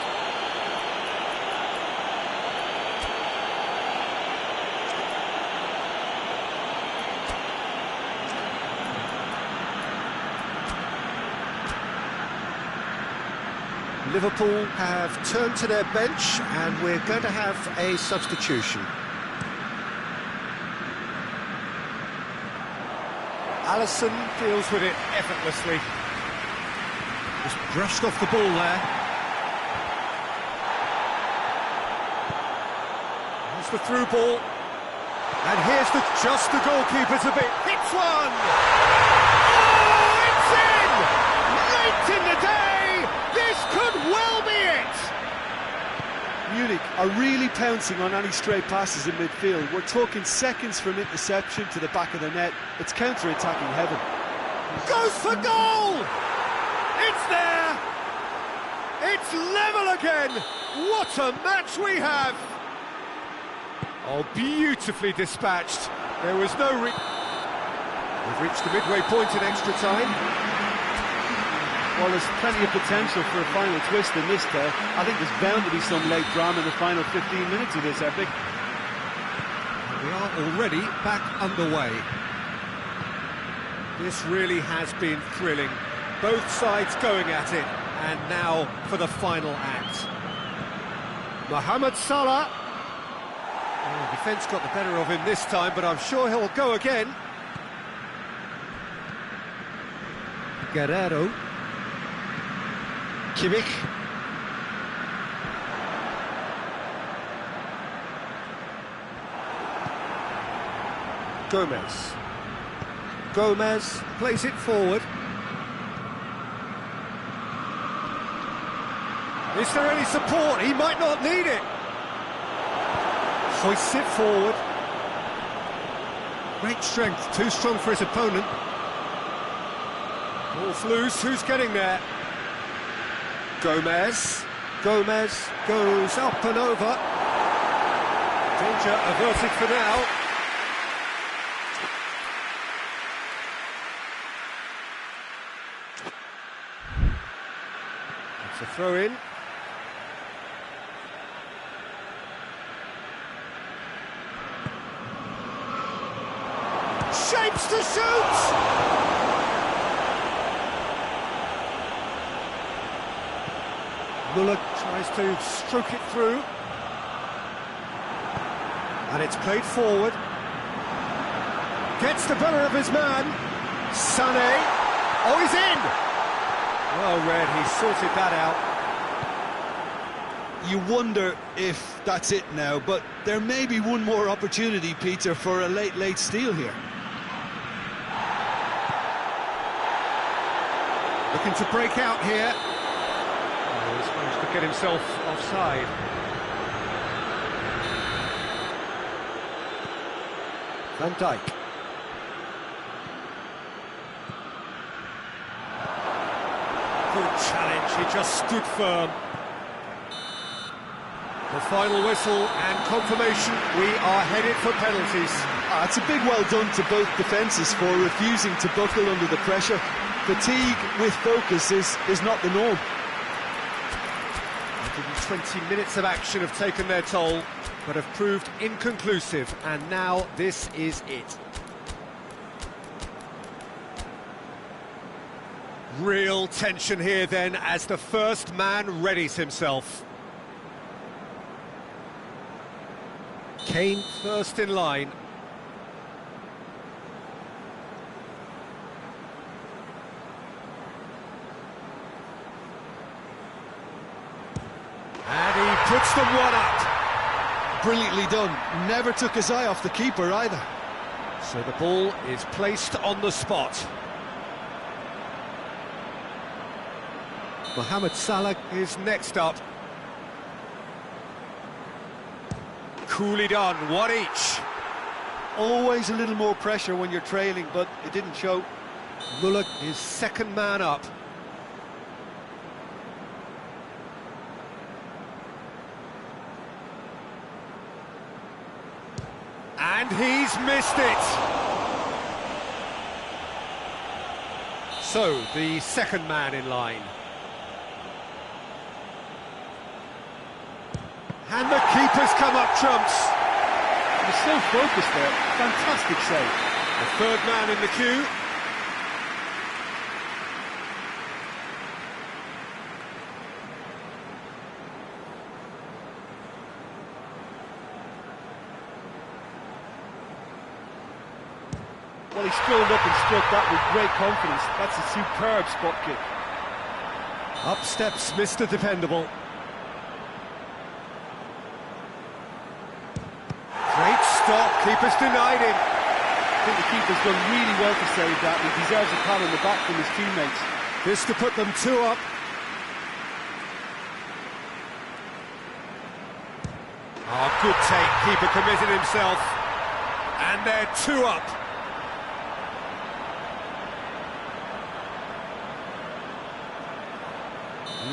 Liverpool have turned to their bench and we're going to have a substitution. Alisson deals with it effortlessly. Just brushed off the ball there. Here's the through ball. And here's just the goalkeeper's a bit. Hits one! Oh, it's in! Late in the day! This could well be it! Munich are really pouncing on any stray passes in midfield. We're talking seconds from interception to the back of the net. It's counter-attacking heaven. Goes for goal! It's there! It's level again! What a match we have! Oh, beautifully dispatched. There was no We've reached the midway point in extra time. Well, there's plenty of potential for a final twist in this tale. I think there's bound to be some late drama in the final 15 minutes of this epic. We are already back underway. This really has been thrilling. Both sides going at it, and now for the final act. Mohamed Salah. Oh, defence got the better of him this time, but I'm sure he'll go again. Guerrero. Kimmich. Gomez. Gomez plays it forward. Is there any support? He might not need it. Hoists it forward. Great strength, too strong for his opponent. Ball's loose, who's getting there? Gomez. Gomez goes up and over. Danger averted for now. It's a throw-in. Shapes to shoot! Muller tries to stroke it through. And it's played forward. Gets the better of his man. Sané. Oh, he's in! Well read, he sorted that out. You wonder if that's it now, but there may be one more opportunity, Peter, for a late steal here. Looking to break out here. Oh, he's managed to get himself offside. Van Dijk. Good challenge, he just stood firm. The final whistle and confirmation, we are headed for penalties. It's a big well done to both defences for refusing to buckle under the pressure. Fatigue with focus is not the norm. 120 minutes of action have taken their toll, but have proved inconclusive, and now this is it. Real tension here then as the first man readies himself. Kane first in line. And he puts them one up. Brilliantly done. Never took his eye off the keeper either. So the ball is placed on the spot. Mohamed Salah is next up. Coolly done, one each. Always a little more pressure when you're trailing, but it didn't show. Muller is second man up. And he's missed it. So, the second man in line. And the keeper's come up trumps. He's so focused there. Fantastic save. The third man in the queue. Well, he strolled up and struck that with great confidence. That's a superb spot kick. Up steps Mr. Dependable. Great stop, keeper's denied him. I think the keeper's done really well to save that. He deserves a pat on the back from his teammates. This to put them 2 up. Oh, good take, keeper committed himself. And they're 2 up.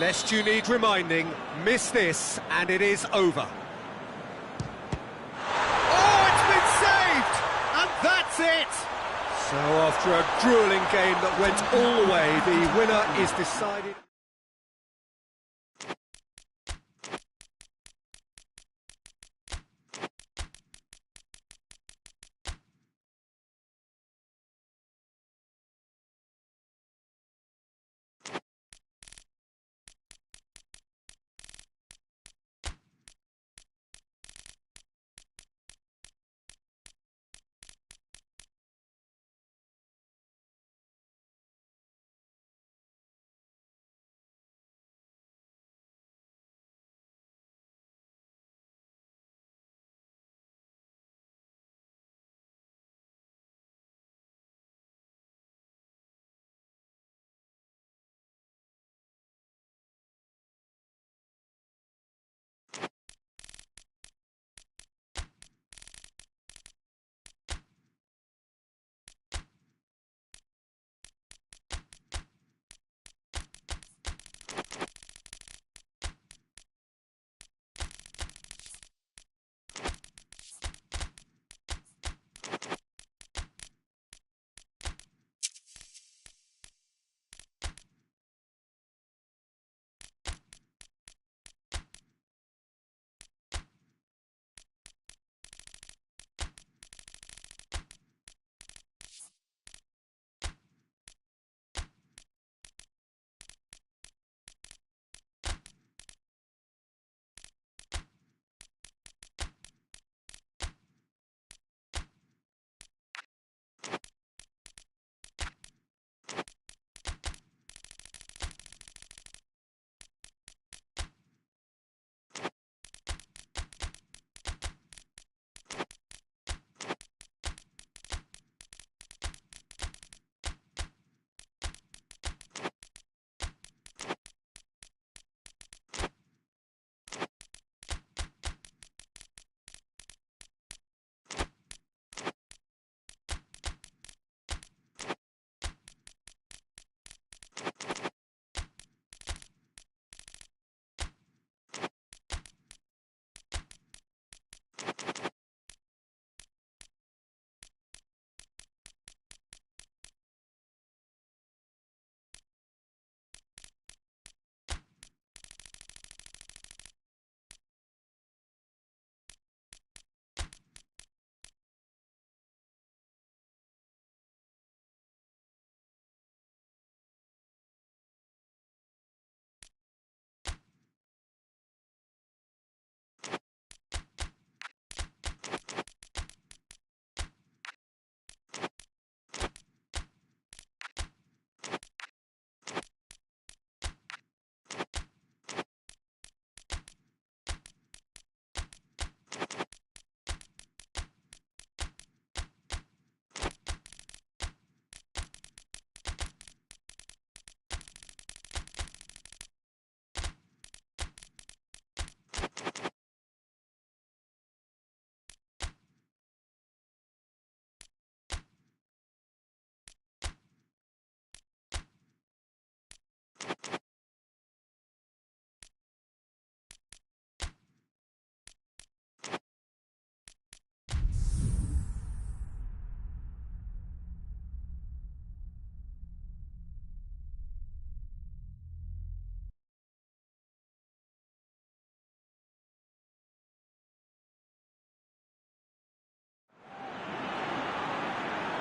Lest you need reminding, miss this and it is over. Oh, it's been saved! And that's it! So after a drooling game that went all the way, the winner is decided.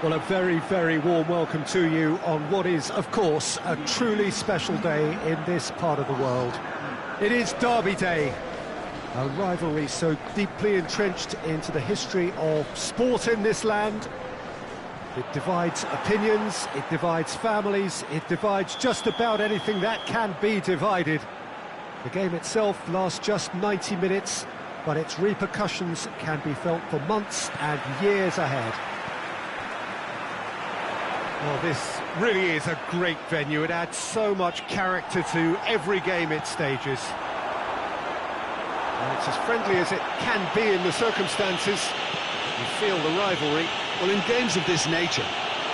Well, a very, very warm welcome to you on what is, of course, a truly special day in this part of the world. It is Derby Day, a rivalry so deeply entrenched into the history of sport in this land. It divides opinions, it divides families, it divides just about anything that can be divided. The game itself lasts just 90 minutes, but its repercussions can be felt for months and years ahead. Well, this really is a great venue. It adds so much character to every game it stages. And it's as friendly as it can be in the circumstances. You feel the rivalry. Well, in games of this nature,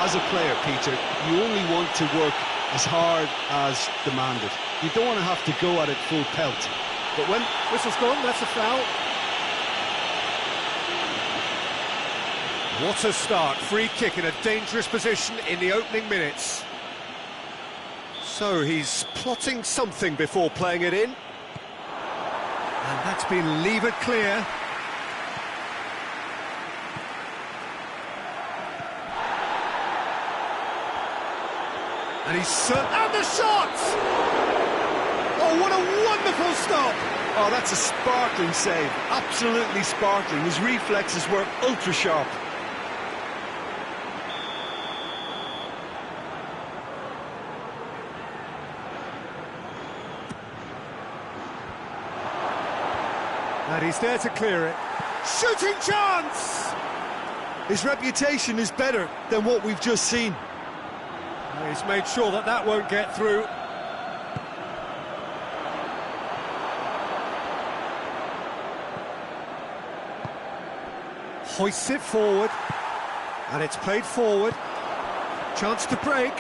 as a player, Peter, you only want to work as hard as demanded. You don't want to have to go at it full pelt. But when... Whistle's gone, that's a foul. What a start, free kick in a dangerous position in the opening minutes. So he's plotting something before playing it in. And that's been levered clear. And he's... and the shot! Oh, what a wonderful stop! Oh, that's a sparkling save, absolutely sparkling. His reflexes were ultra-sharp. And he's there to clear it. Shooting chance! His reputation is better than what we've just seen. He's made sure that that won't get through. Hoists it forward. And it's played forward. Chance to break.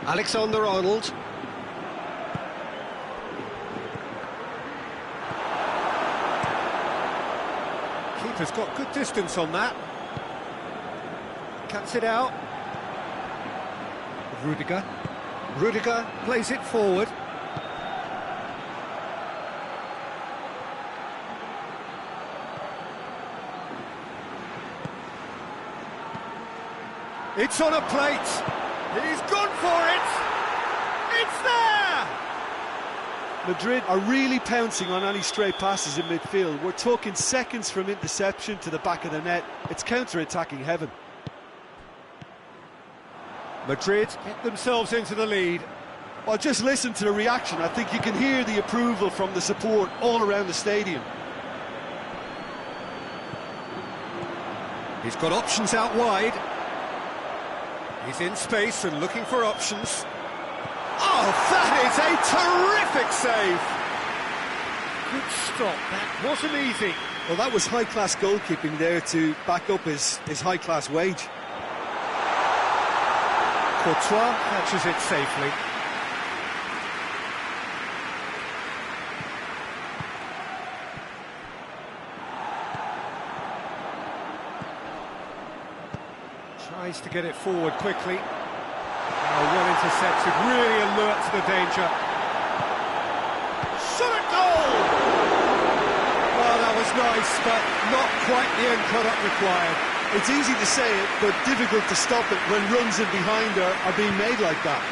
Alexander-Arnold. Keeper's got good distance on that. Cuts it out. Rudiger. Rudiger plays it forward. It's on a plate. He's gone for it! It's there! Madrid are really pouncing on any stray passes in midfield. We're talking seconds from interception to the back of the net. It's counter-attacking heaven. Madrid get themselves into the lead. Well, just listen to the reaction. I think you can hear the approval from the support all around the stadium. He's got options out wide. He's in space and looking for options. Oh, that is a terrific save! Good stop, that wasn't easy. Well, that was high-class goalkeeping there to back up his high-class wage. Courtois catches it safely. Tries to get it forward quickly. Oh, well intercepted, really alert to the danger. Shot at goal! Well, that was nice, but not quite the end product required. It's easy to say it, but difficult to stop it when runs in behind are being made like that.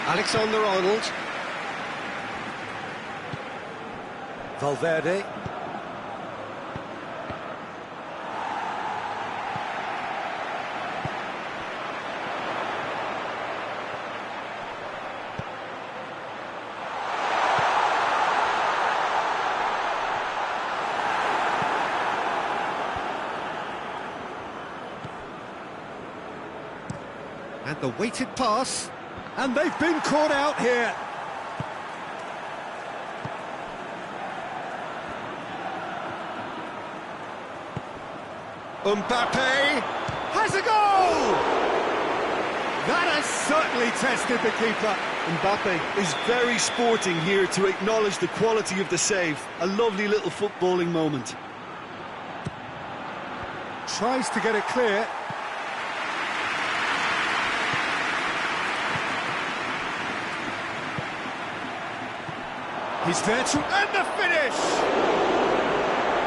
Alexander-Arnold. Valverde. And the weighted pass, and they've been caught out here. Mbappe has a goal! That has certainly tested the keeper. Mbappe is very sporting here to acknowledge the quality of the save. A lovely little footballing moment. Tries to get it clear. He's there to end the finish!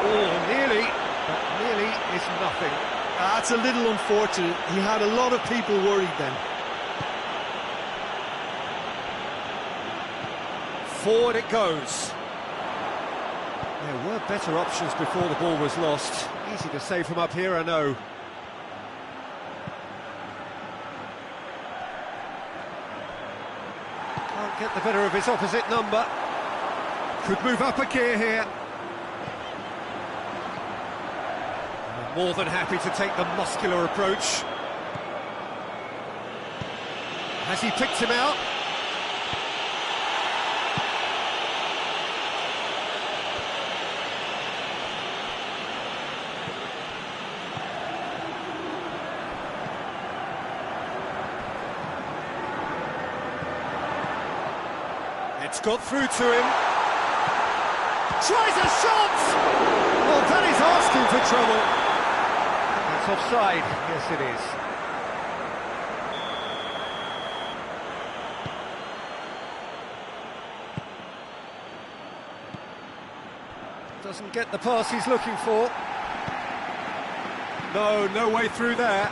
Oh, nearly, but nearly is nothing. That's a little unfortunate. He had a lot of people worried then. Forward it goes. There were better options before the ball was lost. Easy to say from up here, I know. Can't get the better of his opposite number. Could move up a gear here. More than happy to take the muscular approach. Has he picked him out? It's got through to him. Tries a shot! Well, that is asking for trouble. It's offside. Yes, it is. Doesn't get the pass he's looking for. No way through there.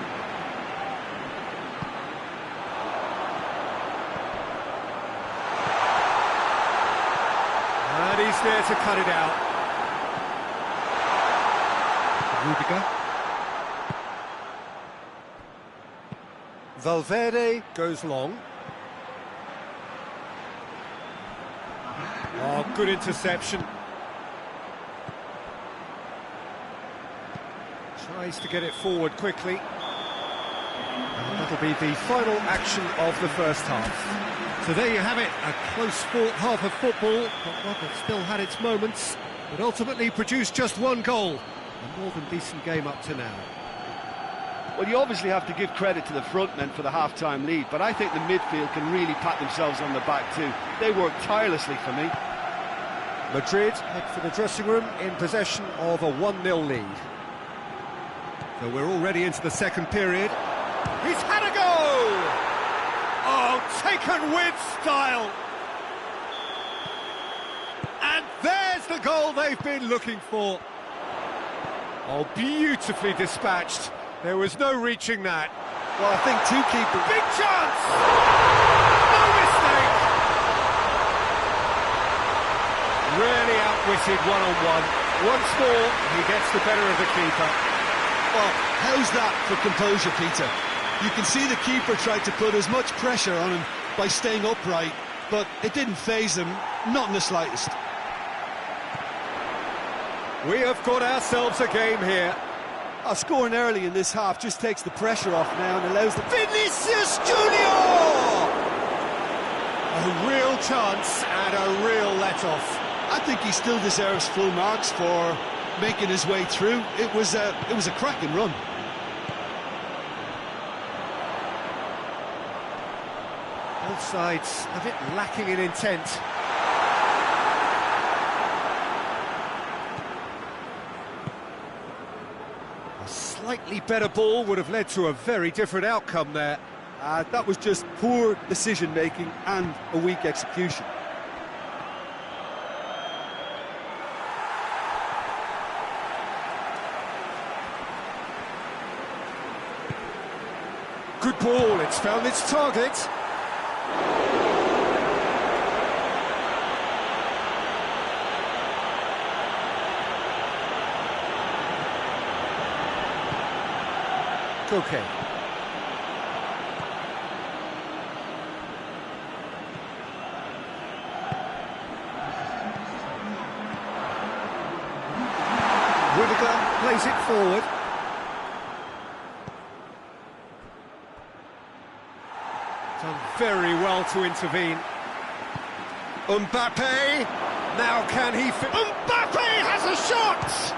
And he's there to cut it out. Rudiger. Valverde goes long. Oh, good interception. Tries to get it forward quickly. And that'll be the final action of the first half. So there you have it, a close-fought half of football, but one that still had its moments, but ultimately produced just one goal. A more than decent game up to now. Well, you obviously have to give credit to the front men for the half-time lead, but I think the midfield can really pat themselves on the back too. They worked tirelessly for me. Madrid head for the dressing room in possession of a 1-0 lead. So we're already into the second period. He's had a go! Oh, taken with style! And there's the goal they've been looking for. Oh, beautifully dispatched. There was no reaching that. Well, I think two keepers... Big chance! No mistake! Really outwitted one-on-one. Once more, he gets the better of the keeper. Well, how's that for composure, Peter? You can see the keeper tried to put as much pressure on him by staying upright, but it didn't faze him, not in the slightest. We have got ourselves a game here. Scoring early in this half just takes the pressure off now and allows the... Vinicius Junior! A real chance and a real let-off. I think he still deserves full marks for making his way through. It was a cracking run. Both sides a bit lacking in intent. A slightly better ball would have led to a very different outcome there. That was just poor decision-making and a weak execution. Good ball, it's found its target. Okay. Rudiger plays it forward. Done very well to intervene. Mbappe, now can he fit? Mbappe has a shot!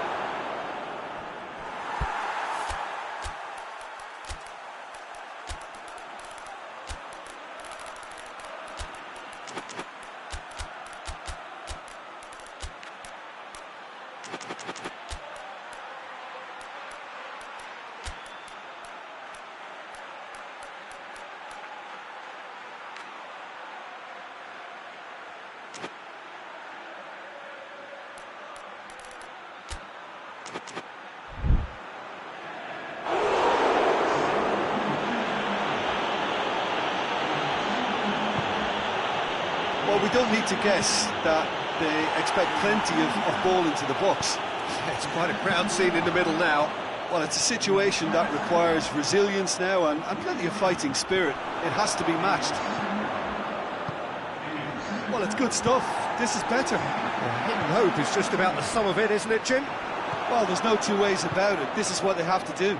don't need to guess that they expect plenty of ball into the box. It's quite a crowd scene in the middle now. Well, it's a situation that requires resilience now and plenty of fighting spirit. It has to be matched. Well, it's good stuff. This is better. Hit and hope is just about the sum of it, isn't it, Jim? Well, there's no two ways about it. This is what they have to do.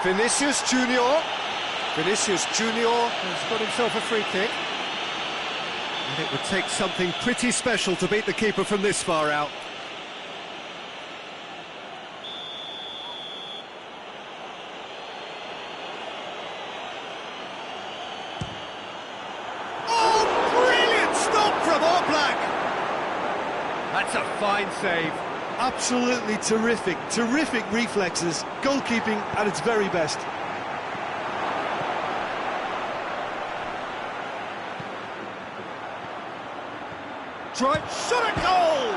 Vinicius Junior. Vinicius Junior has got himself a free kick. And it would take something pretty special to beat the keeper from this far out. Oh, brilliant stop from Oblak! That's a fine save. Absolutely terrific, terrific reflexes, goalkeeping at its very best. Drive, shot a goal!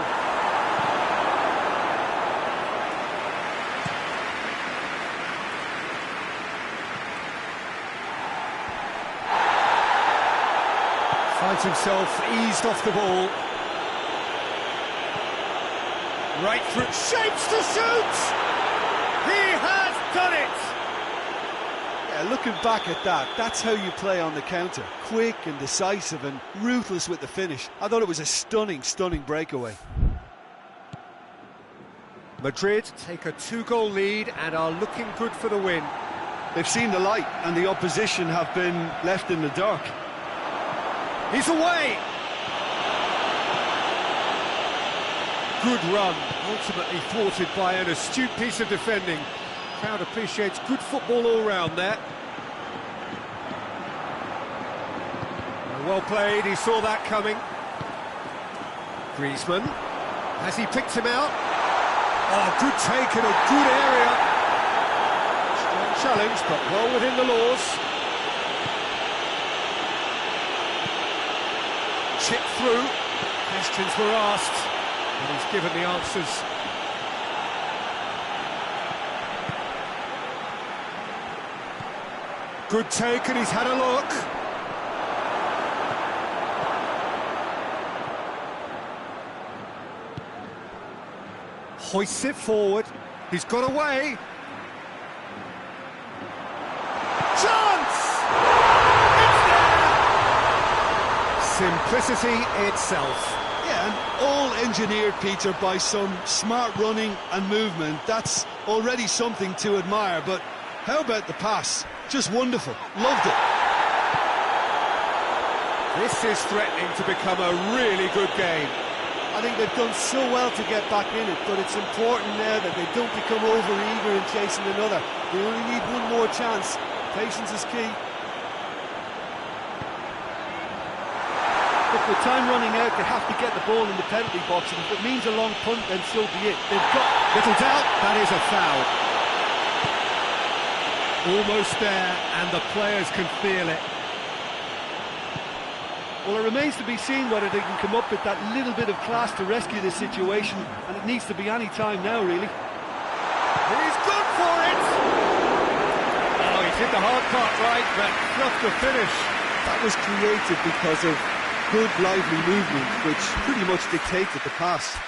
Finds himself eased off the ball. Right through, shapes to shoot! He has done it! Yeah, looking back at that, that's how you play on the counter. Quick and decisive and ruthless with the finish. I thought it was a stunning, stunning breakaway. Madrid take a 2-goal lead and are looking good for the win. They've seen the light and the opposition have been left in the dark. He's away! Good run, ultimately thwarted by an astute piece of defending. Crowd appreciates good football all round there. Well played, he saw that coming. Griezmann, has he picked him out? Oh, good take in a good area. Strong challenge, but well within the laws. Chip through, questions were asked. And he's given the answers. Good take, and he's had a look. Hoists it forward. He's got away. Chance! It's there! Simplicity itself. Yeah, and all engineered, Peter, by some smart running and movement. That's already something to admire, but how about the pass? Just wonderful. Loved it. This is threatening to become a really good game. I think they've done so well to get back in it, but it's important now that they don't become over-eager in chasing another. They only need one more chance. Patience is key. With time running out, they have to get the ball in the penalty box, and if it means a long punt, then so be it. They've got... Little doubt, that is a foul. Almost there, and the players can feel it. Well, it remains to be seen whether they can come up with that little bit of class to rescue this situation, and it needs to be any time now, really. He's gone for it! Oh, he did the hard part right, but not the finish. That was created because of good, lively movement, which pretty much dictated the pass.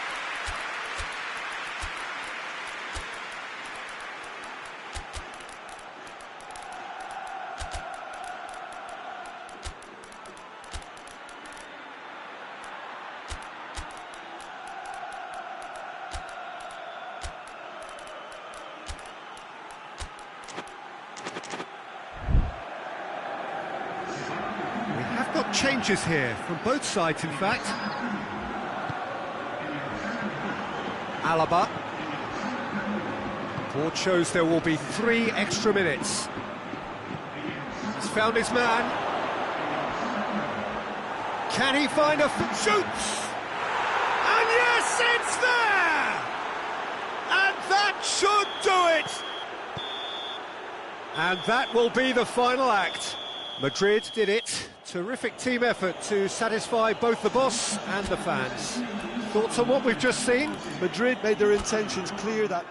Changes here from both sides, in fact. Alaba. Board shows there will be 3 extra minutes. He's found his man. Can he find a shoots? And yes, it's there! And that should do it! And that will be the final act. Madrid did it. Terrific team effort to satisfy both the boss and the fans. Thoughts on what we've just seen? Madrid made their intentions clear that...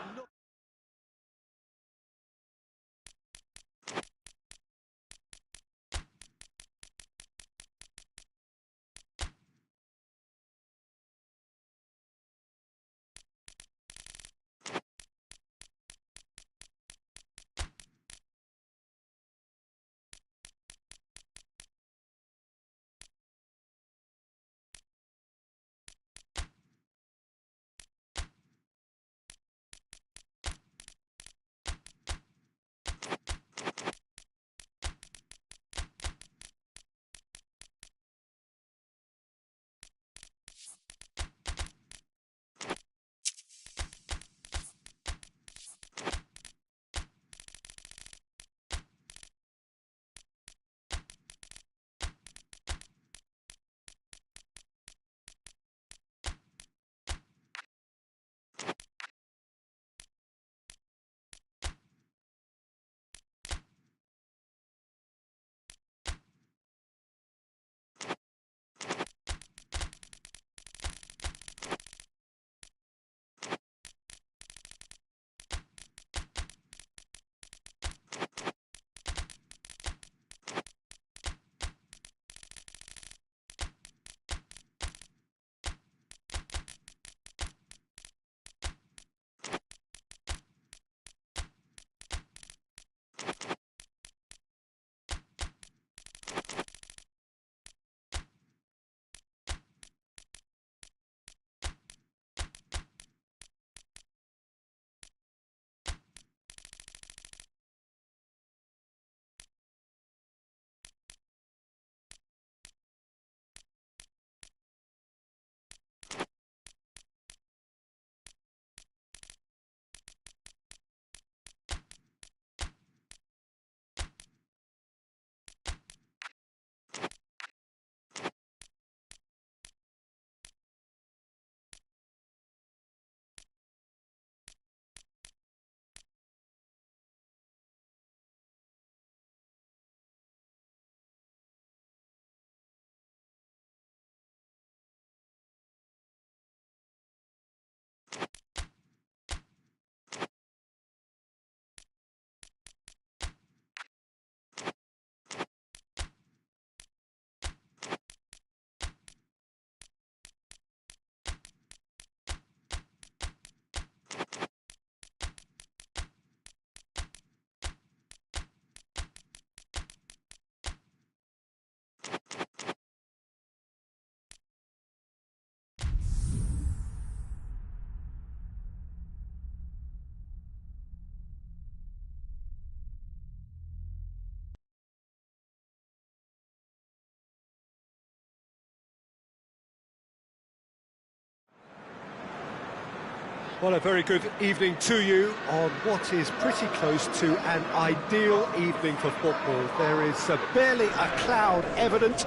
Well, a very good evening to you on what is pretty close to an ideal evening for football. There is barely a cloud evident.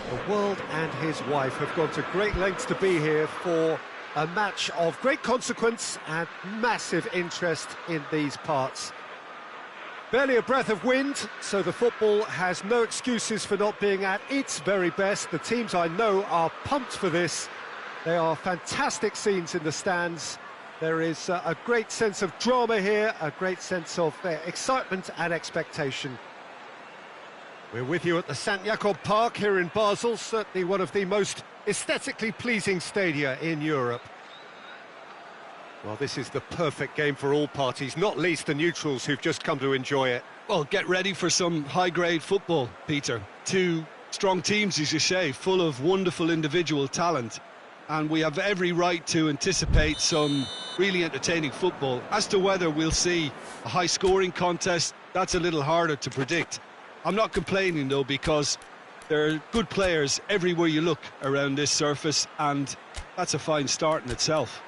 The world and his wife have gone to great lengths to be here for a match of great consequence and massive interest in these parts. Barely a breath of wind, so the football has no excuses for not being at its very best. The teams I know are pumped for this. There are fantastic scenes in the stands. There is a great sense of drama here, a great sense of excitement and expectation. We're with you at the St Jakob Park here in Basel, certainly one of the most aesthetically pleasing stadia in Europe. Well, this is the perfect game for all parties, not least the neutrals who've just come to enjoy it. Well, get ready for some high-grade football, Peter. Two strong teams, as you say, full of wonderful individual talent. And we have every right to anticipate some really entertaining football. As to whether we'll see a high-scoring contest, that's a little harder to predict. I'm not complaining, though, because there are good players everywhere you look around this surface, and that's a fine start in itself.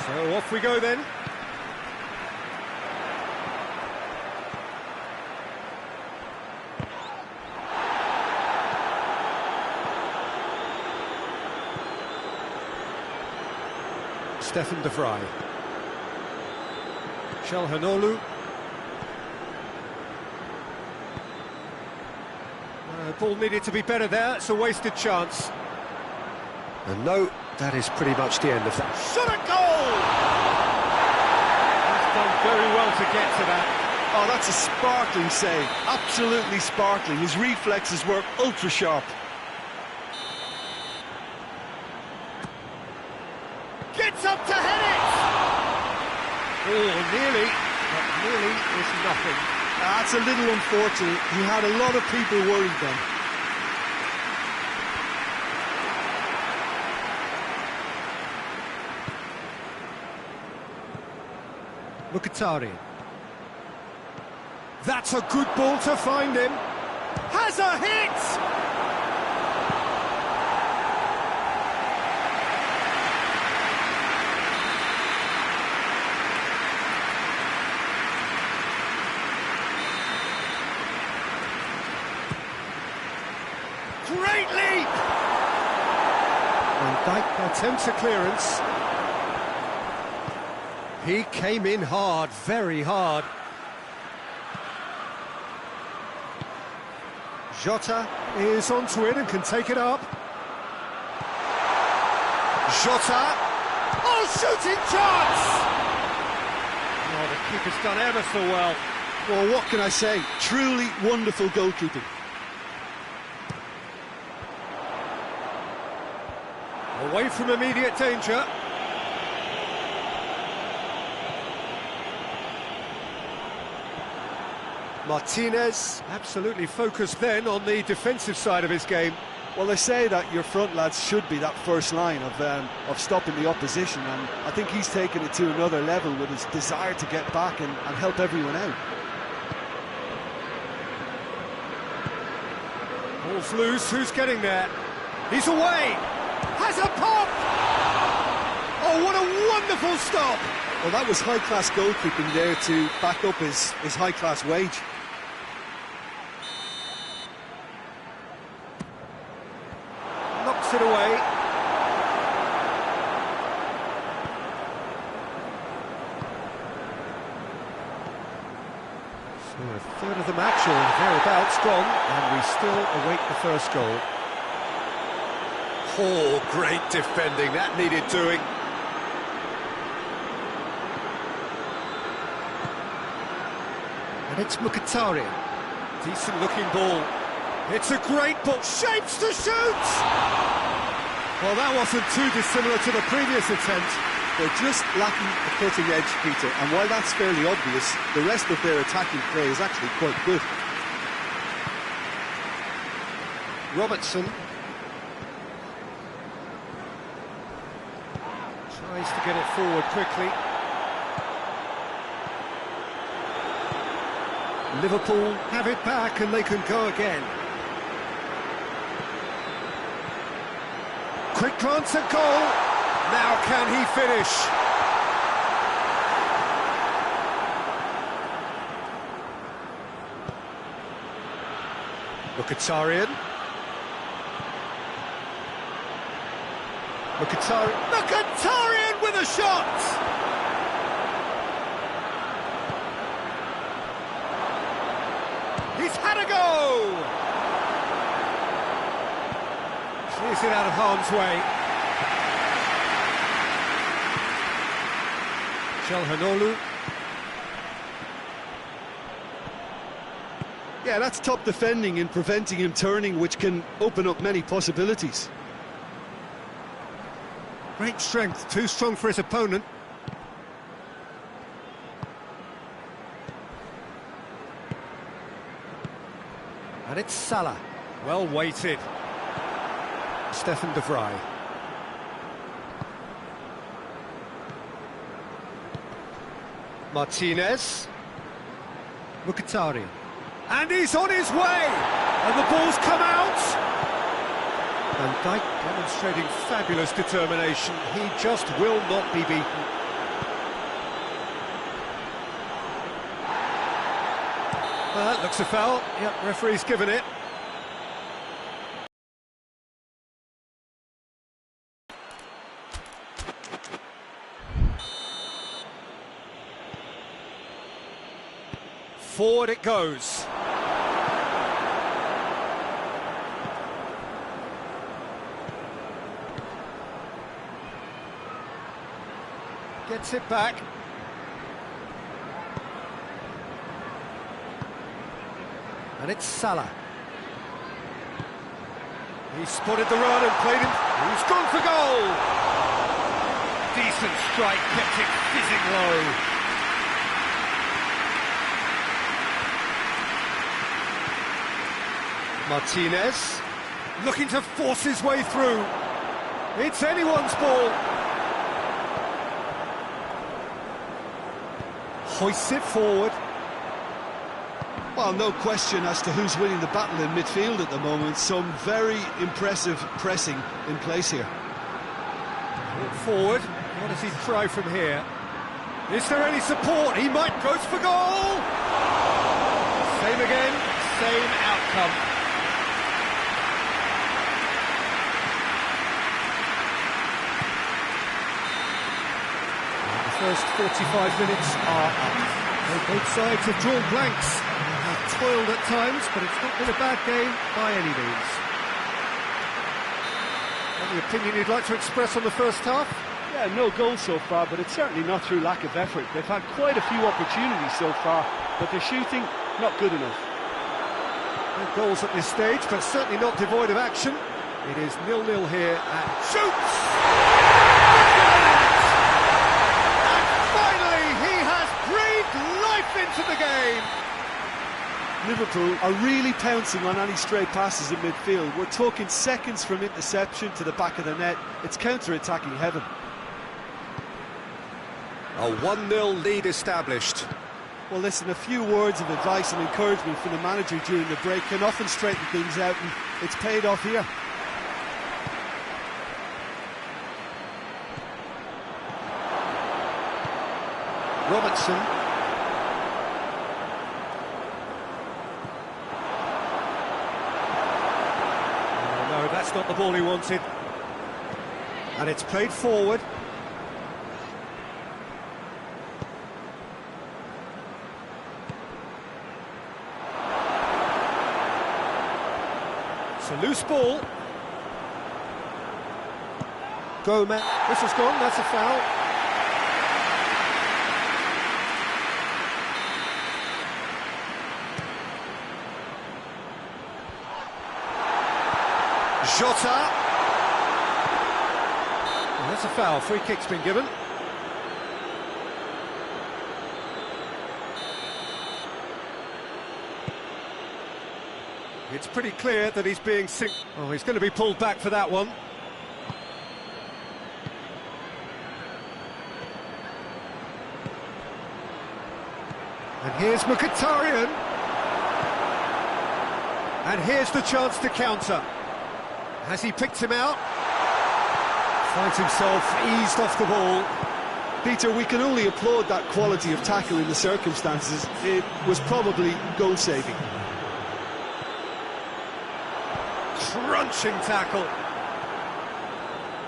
So off we go then. Stefan de Vrij. Çalhanoğlu. Ball needed to be better there, it's a wasted chance. And no, that is pretty much the end of that. Shot at goal! He's done very well to get to that. Oh, that's a sparkling save, absolutely sparkling. His reflexes were ultra-sharp. Gets up to head it! Oh, nearly, but nearly is nothing. That's a little unfortunate. He had a lot of people worried then. Mkhitaryan. That's a good ball to find him. Has a hit! Great leap! Van Dijk attempts a clearance. He came in hard, very hard. Jota is onto it and can take it up. Jota! Oh, shooting chance! Oh, the keeper's done ever so well. Well, what can I say? Truly wonderful goalkeeping. Away from immediate danger. Martinez absolutely focused then on the defensive side of his game. Well, they say that your front lads should be that first line of stopping the opposition, and I think he's taken it to another level with his desire to get back and help everyone out. Ball's loose, who's getting there? He's away! Has a pop! Oh, what a wonderful stop! Well, that was high-class goalkeeping there to back up his high-class wage. Knocks it away. So a third of the match, or thereabouts, gone, and we still await the first goal. Oh, great defending, that needed doing. And it's Mkhitaryan. Decent looking ball. It's a great ball. Shapes to shoot! Well, that wasn't too dissimilar to the previous attempt. They're just lacking the cutting edge, Peter, and while that's fairly obvious, the rest of their attacking play is actually quite good. Robertson. Tries to get it forward quickly. Liverpool have it back and they can go again. Quick glance at goal. Now can he finish? Mkhitaryan. Mkhitaryan with a shot! He's had a go! Clears it out of harm's way. Calhanoglu. Yeah, that's top defending and preventing him turning, which can open up many possibilities. Great strength, too strong for his opponent. And it's Salah. Well weighted. Stefan de Vrij. Martinez. Mkhitaryan. And he's on his way! And the ball's come out! Van Dijk demonstrating fabulous determination. He just will not be beaten. That looks a foul. Yep, referee's given it. Forward it goes. Gets it back. And it's Salah. He spotted the run and played him. He's gone for goal. Decent strike, kept it fizzing low. Martinez, looking to force his way through. It's anyone's ball. Hoists it forward. Well, no question as to who's winning the battle in midfield at the moment. Some very impressive pressing in place here. Forward. What does he try from here? Is there any support? He might go for goal. Same again, same outcome. First 45 minutes are up. Both sides have drawn blanks, have toiled at times, but it's not been a bad game by any means. Any opinion you'd like to express on the first half? Yeah, no goals so far, but it's certainly not through lack of effort. They've had quite a few opportunities so far, but their shooting, not good enough. No goals at this stage, but certainly not devoid of action. It is 0-0 here, and shoots! Into the game. Liverpool are really pouncing on any stray passes in midfield. We're talking seconds from interception to the back of the net. It's counter-attacking heaven. A 1-0 lead established. Well, listen, a few words of advice and encouragement from the manager during the break can often straighten things out, and it's paid off here. Robertson. That's not the ball he wanted. And it's played forward. It's a loose ball. Gomez. This has gone, that's a foul. Jota. Well, that's a foul. Free kick's been given. It's pretty clear that he's being Oh, he's going to be pulled back for that one. And here's Mkhitaryan. And here's the chance to counter. Has he picked him out? Finds himself eased off the ball. Peter, we can only applaud that quality of tackle in the circumstances. It was probably goal-saving. Crunching tackle.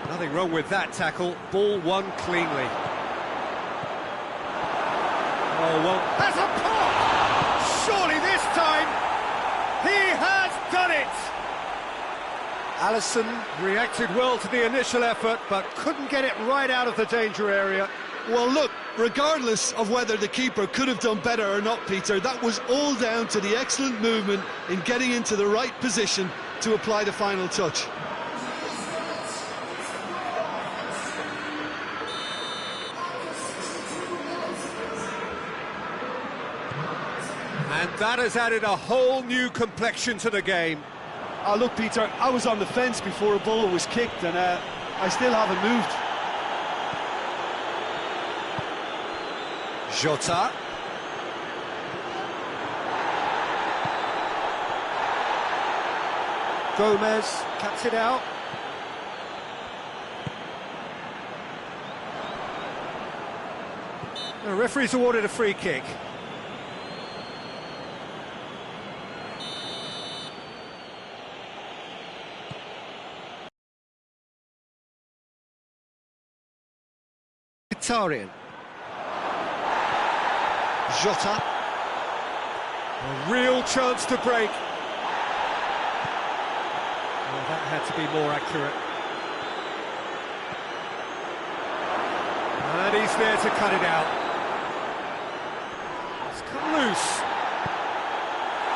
Nothing wrong with that tackle. Ball won cleanly. Oh, well, that's a pop! Surely this time, he has done it! Alisson reacted well to the initial effort, but couldn't get it right out of the danger area. Well, look, regardless of whether the keeper could have done better or not, Peter, that was all down to the excellent movement in getting into the right position to apply the final touch. And that has added a whole new complexion to the game. Oh, look, Peter, I was on the fence before a ball was kicked, and I still haven't moved. Jota. Gomez cuts it out. The referee's awarded a free kick. Mkhitaryan. Jota. A real chance to break. Well, that had to be more accurate. And he's there to cut it out. It's come loose.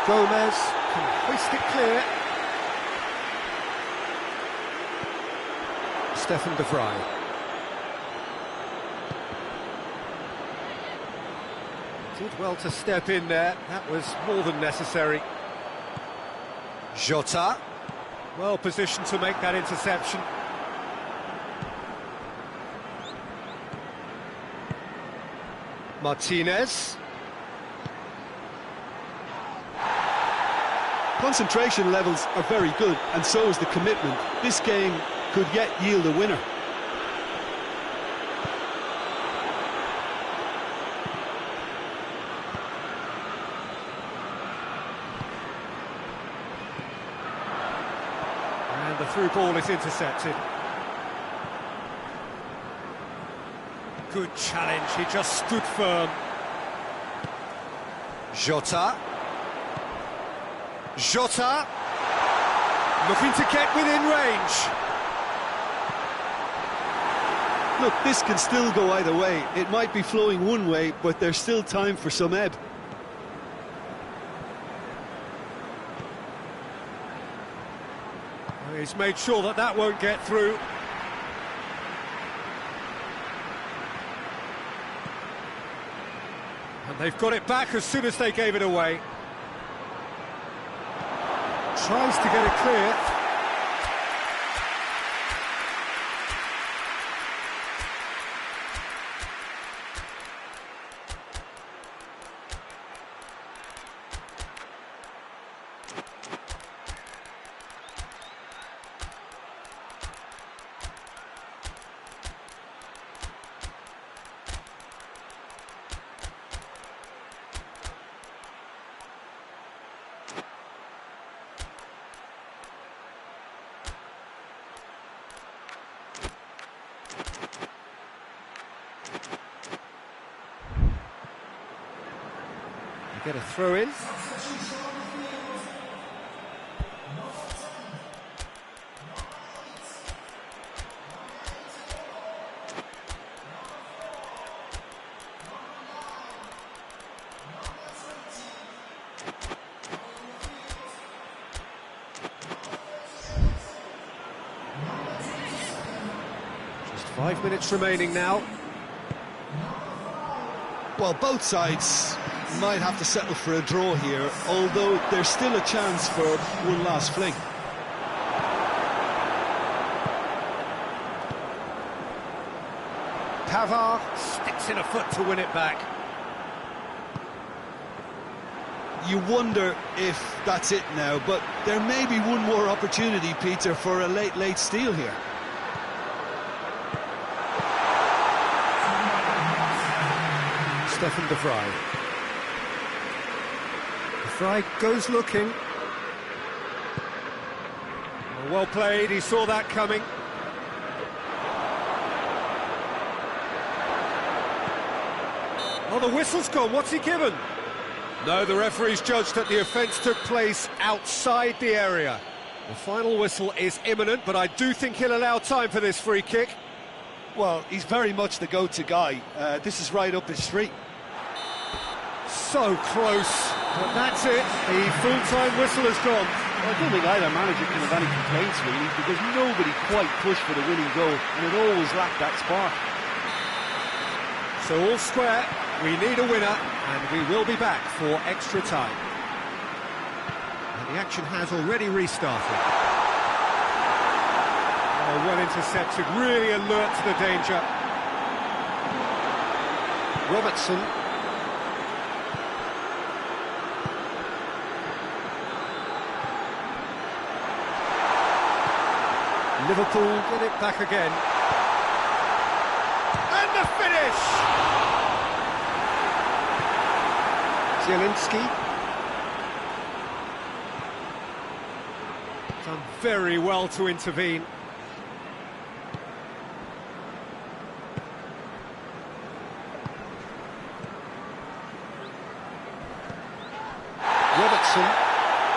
Gomez can hoist it clear. Stefan de Vrij. Did well to step in there, that was more than necessary. Jota, well positioned to make that interception. Martinez. Concentration levels are very good, and so is the commitment. This game could yet yield a winner. And the through ball is intercepted. Good challenge, he just stood firm. Jota. Jota. Looking to get within range. Look, this can still go either way. It might be flowing one way, but there's still time for some ebb. He's made sure that that won't get through. And they've got it back as soon as they gave it away. Tries to get it clear. Get a throw in. Just 5 minutes remaining now. Well, both sides might have to settle for a draw here, although there's still a chance for one last fling. Pavard sticks in a foot to win it back. You wonder if that's it now, but there may be one more opportunity, Peter, for a late steal here. Stefan de Vrij. De Vrij goes looking. Well played, he saw that coming. Oh, the whistle's gone, what's he given? No, the referee's judged that the offence took place outside the area. The final whistle is imminent, but I do think he'll allow time for this free kick. Well, he's very much the go-to guy. This is right up his street. So close, but that's it. The full-time whistle has gone. Well, I don't think either manager can have any complaints, really, because nobody quite pushed for the winning goal, and it always lacked that spark. So all square, we need a winner, and we will be back for extra time. And the action has already restarted. Oh, well intercepted, really alert to the danger. Robertson. Liverpool get it back again. And the finish! Zielinski. Done very well to intervene. Robertson.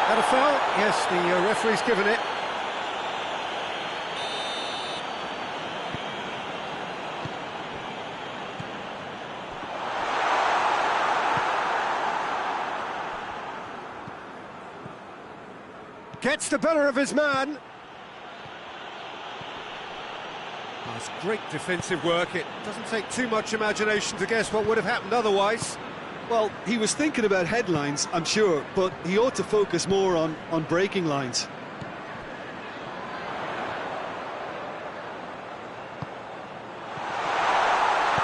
Had a foul? Yes, the referee's given it. Gets the better of his man. That's great defensive work. It doesn't take too much imagination to guess what would have happened otherwise. Well, he was thinking about headlines, I'm sure, but he ought to focus more on breaking lines.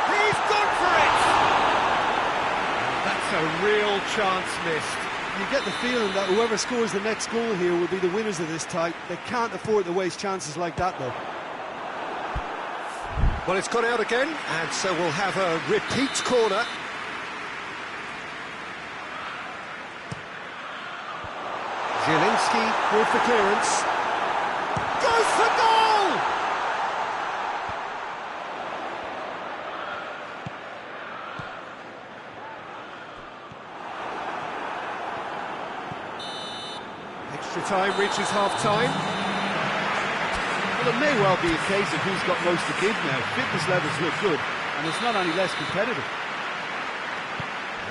He's gone for it! That's a real chance missed. You get the feeling that whoever scores the next goal here will be the winners of this tie. They can't afford to waste chances like that, though. Well, it's gone out again, and so we'll have a repeat corner. Zielinski with the clearance. Goes for goal! Extra time reaches half-time. Well, it may well be a case of who's got most to give now. Fitness levels look good, and it's not any less competitive.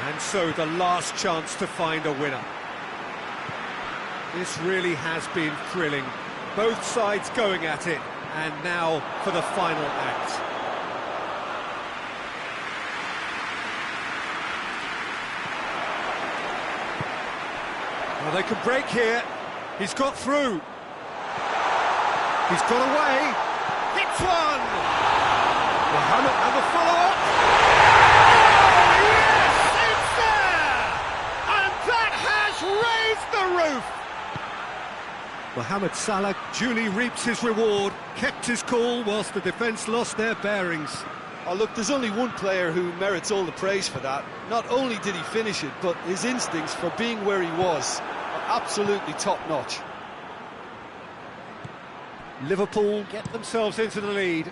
And so the last chance to find a winner. This really has been thrilling. Both sides going at it, and now for the final act. Well, they can break here. He's got through. He's got away. Hits one! Mohamed and the follow-up. Oh, yes! It's there! And that has raised the roof! Mohamed Salah duly reaps his reward, kept his cool whilst the defence lost their bearings. Oh, look, there's only one player who merits all the praise for that. Not only did he finish it, but his instincts for being where he was are absolutely top-notch. Liverpool get themselves into the lead.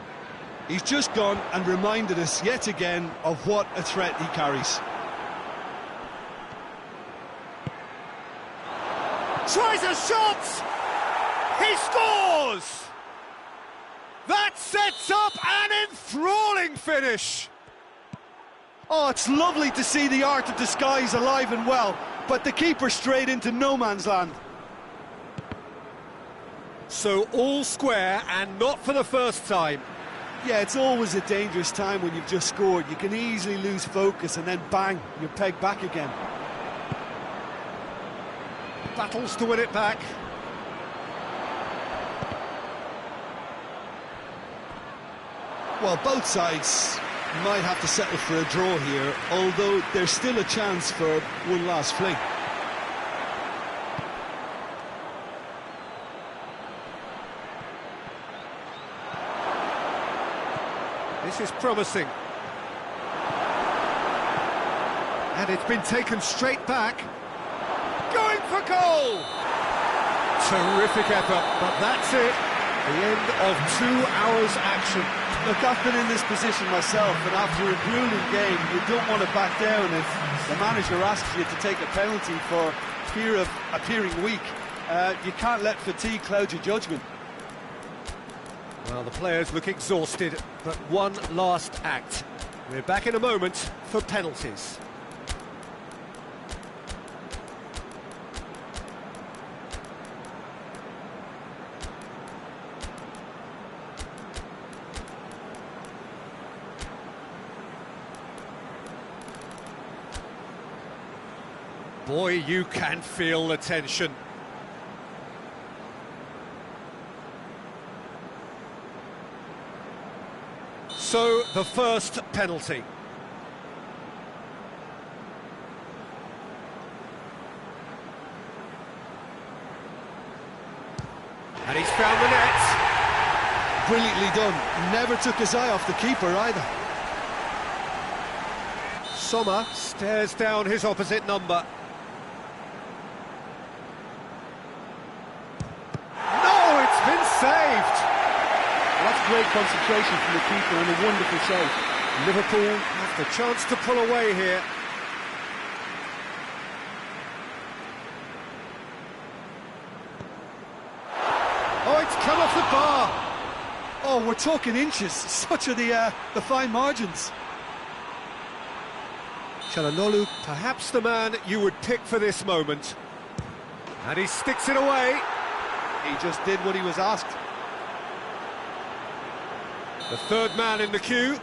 He's just gone and reminded us yet again of what a threat he carries. Tries a shot! He scores! That sets up an enthralling finish! Oh, it's lovely to see the art of disguise alive and well, but the keeper straight into no man's land. So all square, and not for the first time. Yeah, it's always a dangerous time when you've just scored. You can easily lose focus and then bang, you're pegged back again. Battles to win it back. Well, both sides might have to settle for a draw here, although there's still a chance for one last fling. This is promising. And it's been taken straight back. Going for goal! Terrific effort, but that's it. The end of 2 hours action. Look, I've been in this position myself, and after a grueling game, you don't want to back down if the manager asks you to take a penalty for fear of appearing weak. You can't let fatigue cloud your judgment. Well, the players look exhausted, but one last act. We're back in a moment for penalties. Boy, you can feel the tension. So, the first penalty. And he's found the net. Brilliantly done. Never took his eye off the keeper either. Sommer stares down his opposite number. No, it's been saved. That's great concentration from the keeper and a wonderful save. Liverpool have the chance to pull away here. Oh, it's come off the bar. Oh, we're talking inches. Such are the fine margins. Çalhanoğlu, perhaps the man you would pick for this moment. And he sticks it away. He just did what he was asked. The third man in the queue.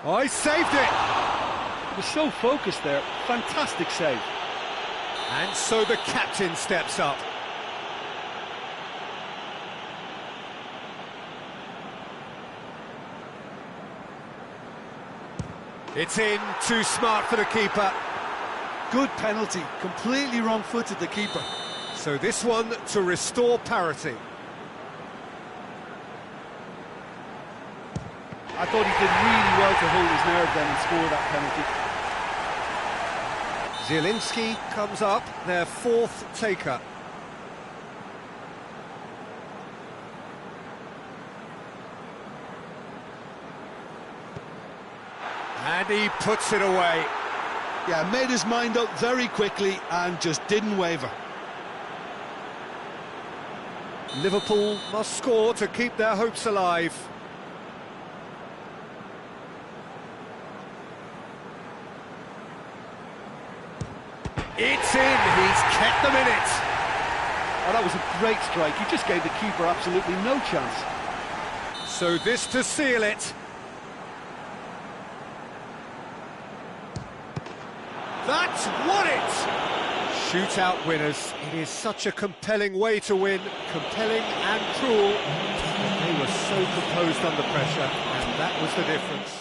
Oh, he saved it! He was so focused there. Fantastic save. And so the captain steps up. It's in, too smart for the keeper. Good penalty, completely wrong-footed the keeper. So this one to restore parity. I thought he did really well to hold his nerve then and score that penalty. Zielinski comes up, their fourth taker. And he puts it away. Yeah, made his mind up very quickly and just didn't waver. Liverpool must score to keep their hopes alive. It's in, he's kept them in it. Oh, that was a great strike. He just gave the keeper absolutely no chance. So this to seal it. That's won it! Shootout winners. It is such a compelling way to win, compelling and cruel. They were so composed under pressure, and that was the difference.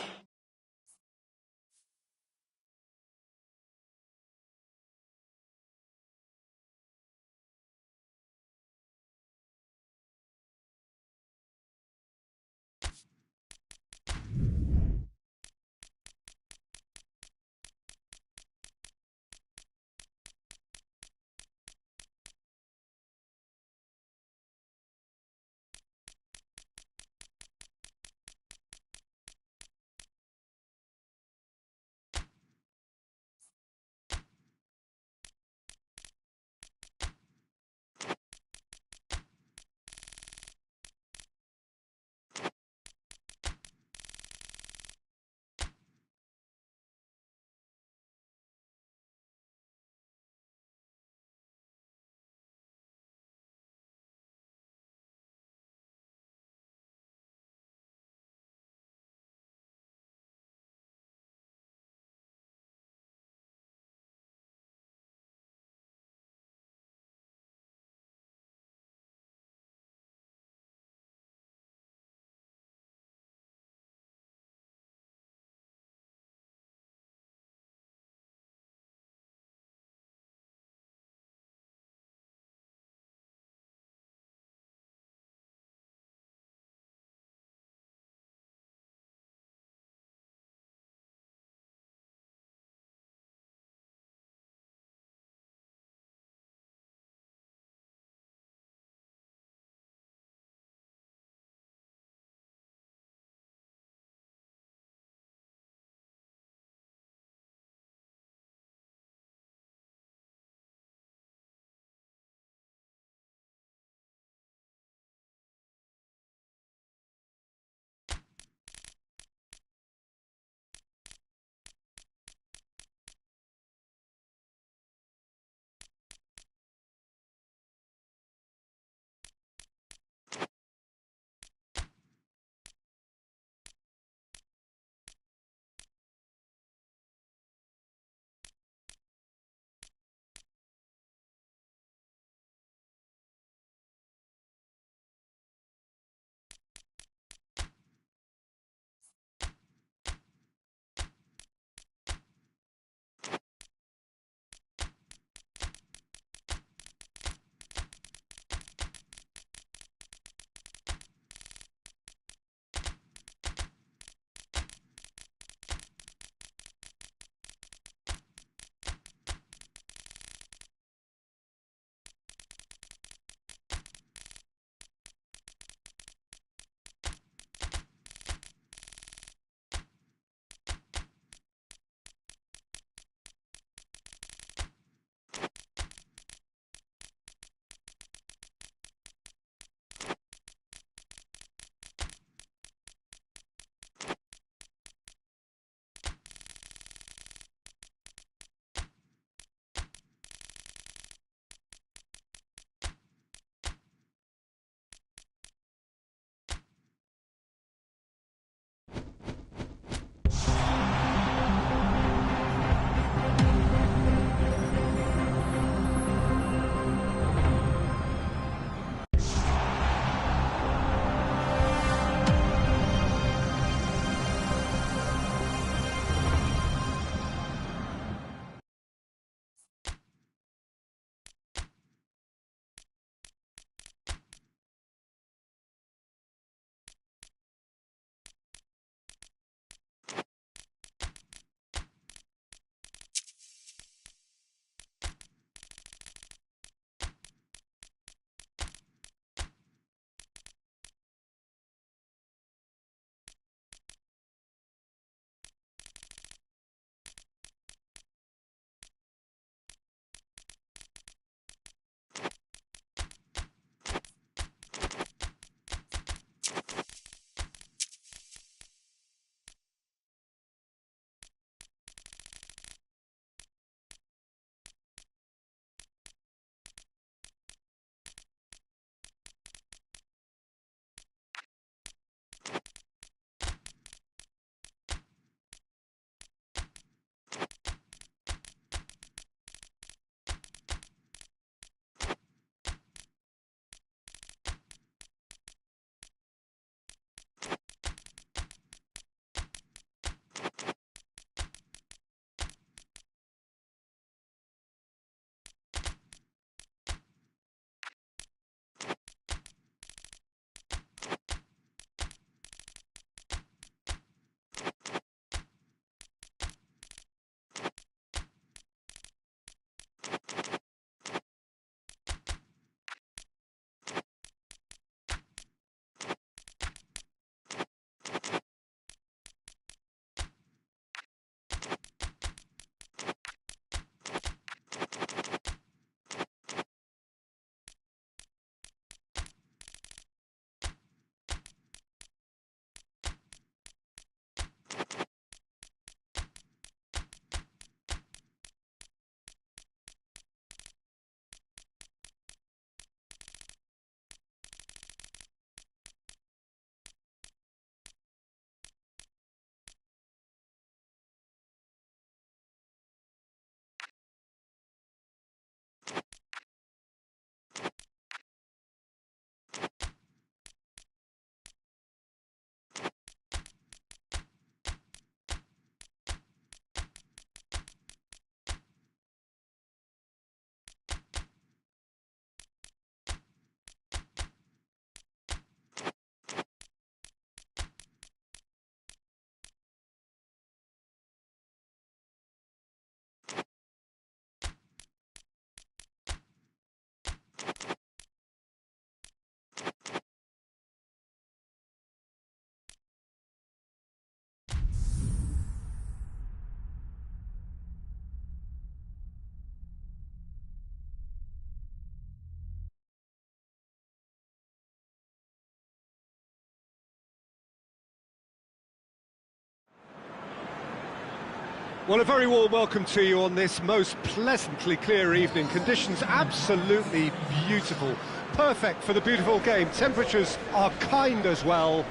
Well, a very warm welcome to you on this most pleasantly clear evening. Conditions absolutely beautiful. Perfect for the beautiful game. Temperatures are kind as well.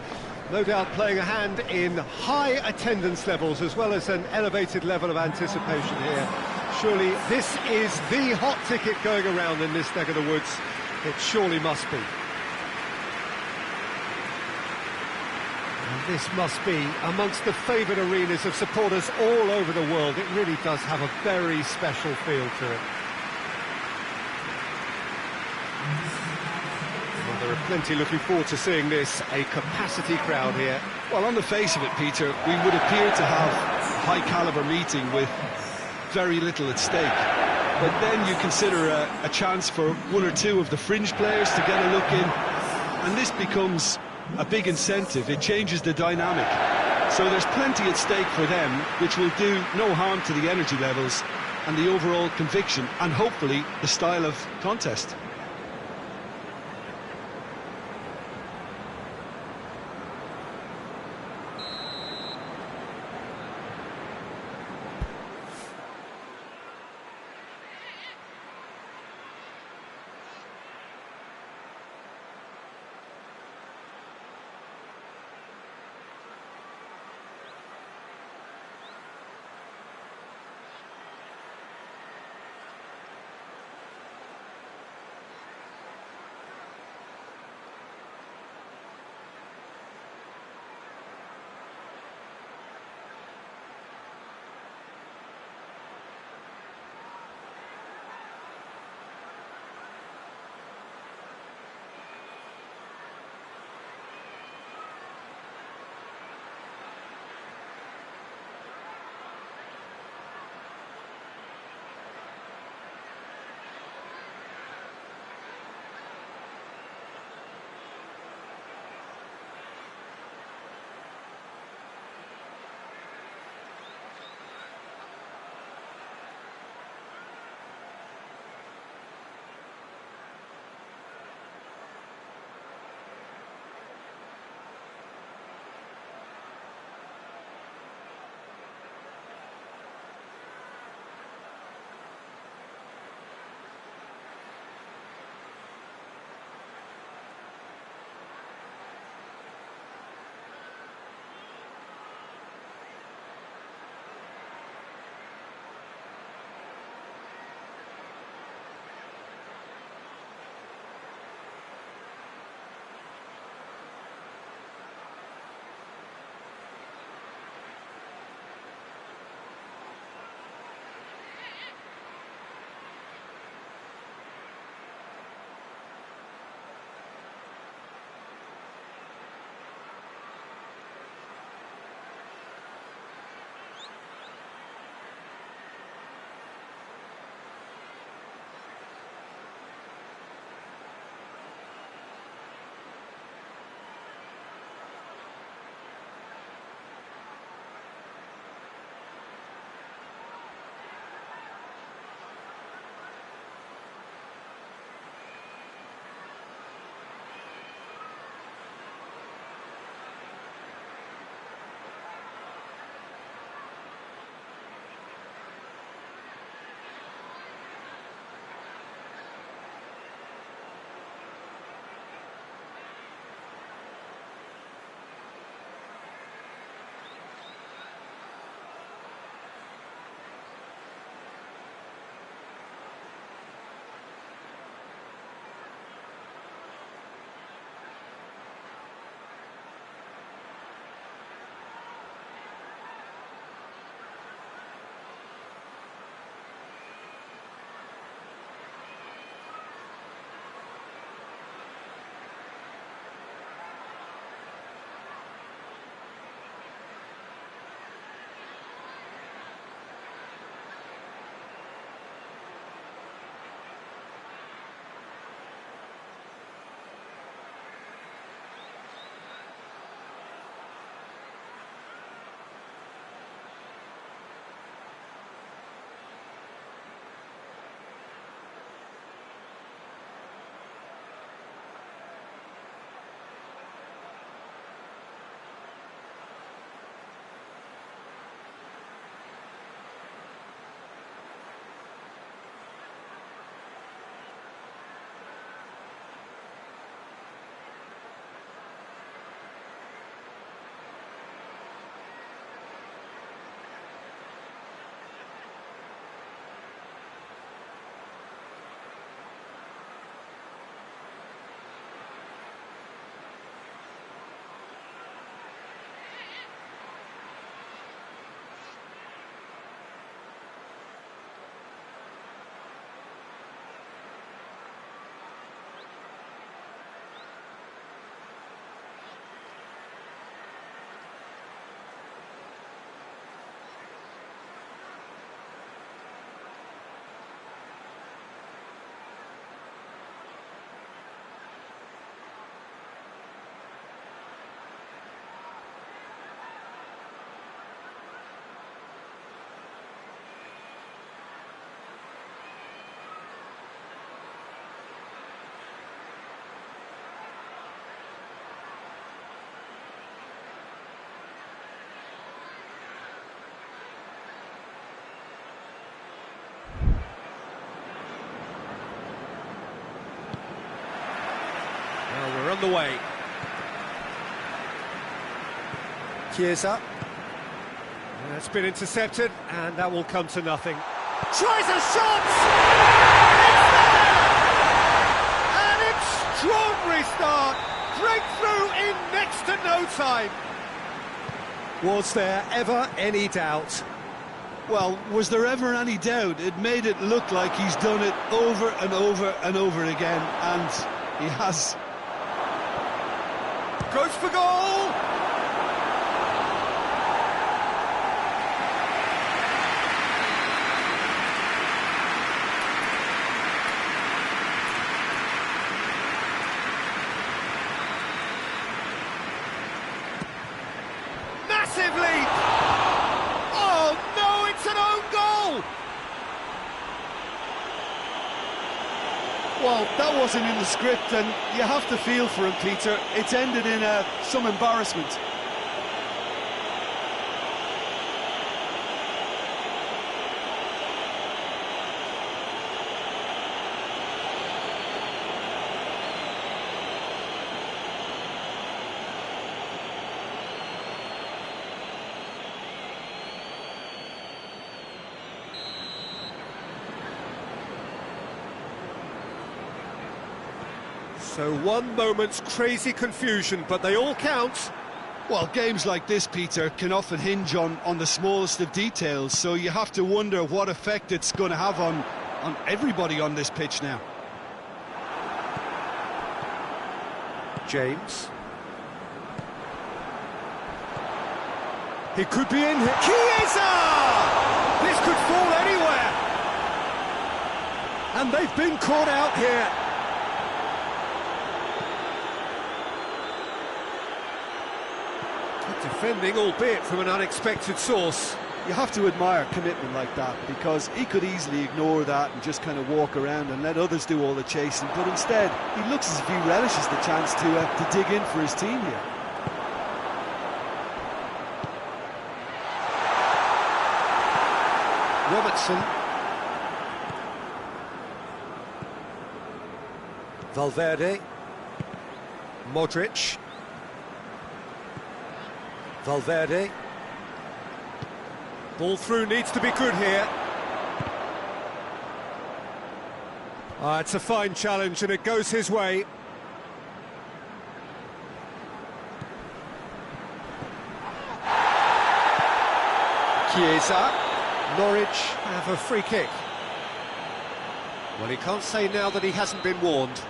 No doubt playing a hand in high attendance levels as well as an elevated level of anticipation here. Surely this is the hot ticket going around in this neck of the woods. It surely must be. And this must be amongst the favoured arenas of supporters all over the world. It really does have a very special feel to it. Well, there are plenty looking forward to seeing this. A capacity crowd here. Well, on the face of it, Peter, we would appear to have a high-caliber meeting with very little at stake. But then you consider a chance for one or two of the fringe players to get a look in, and this becomes a big incentive. It changes the dynamic. So there's plenty at stake for them, which will do no harm to the energy levels and the overall conviction, and hopefully the style of contest. on the way. Chiesa. That's been intercepted, and that will come to nothing. Tries a shot! It's there! An extraordinary start! Breakthrough in next to no time! Was there ever any doubt? Well, was there ever any doubt? It made it look like he's done it over and over and over again, and he has. Goes for goal! Massive lead! Oh no, it's an own goal! Well, that wasn't in the script, and you have to feel for him, Peter. It's ended in some embarrassment. So one moment's crazy confusion, but they all count. Well, games like this, Peter, can often hinge on the smallest of details, so you have to wonder what effect it's going to have on everybody on this pitch now. James. He could be in here. Chiesa! This could fall anywhere. And they've been caught out here. Defending, albeit from an unexpected source. You have to admire commitment like that, because he could easily ignore that and just kind of walk around and let others do all the chasing, but instead he looks as if he relishes the chance to dig in for his team here. Robertson. Valverde. Modric. Valverde. Ball through needs to be good here. It's a fine challenge and it goes his way. Chiesa. Norwich have a free kick. Well, he can't say now that he hasn't been warned.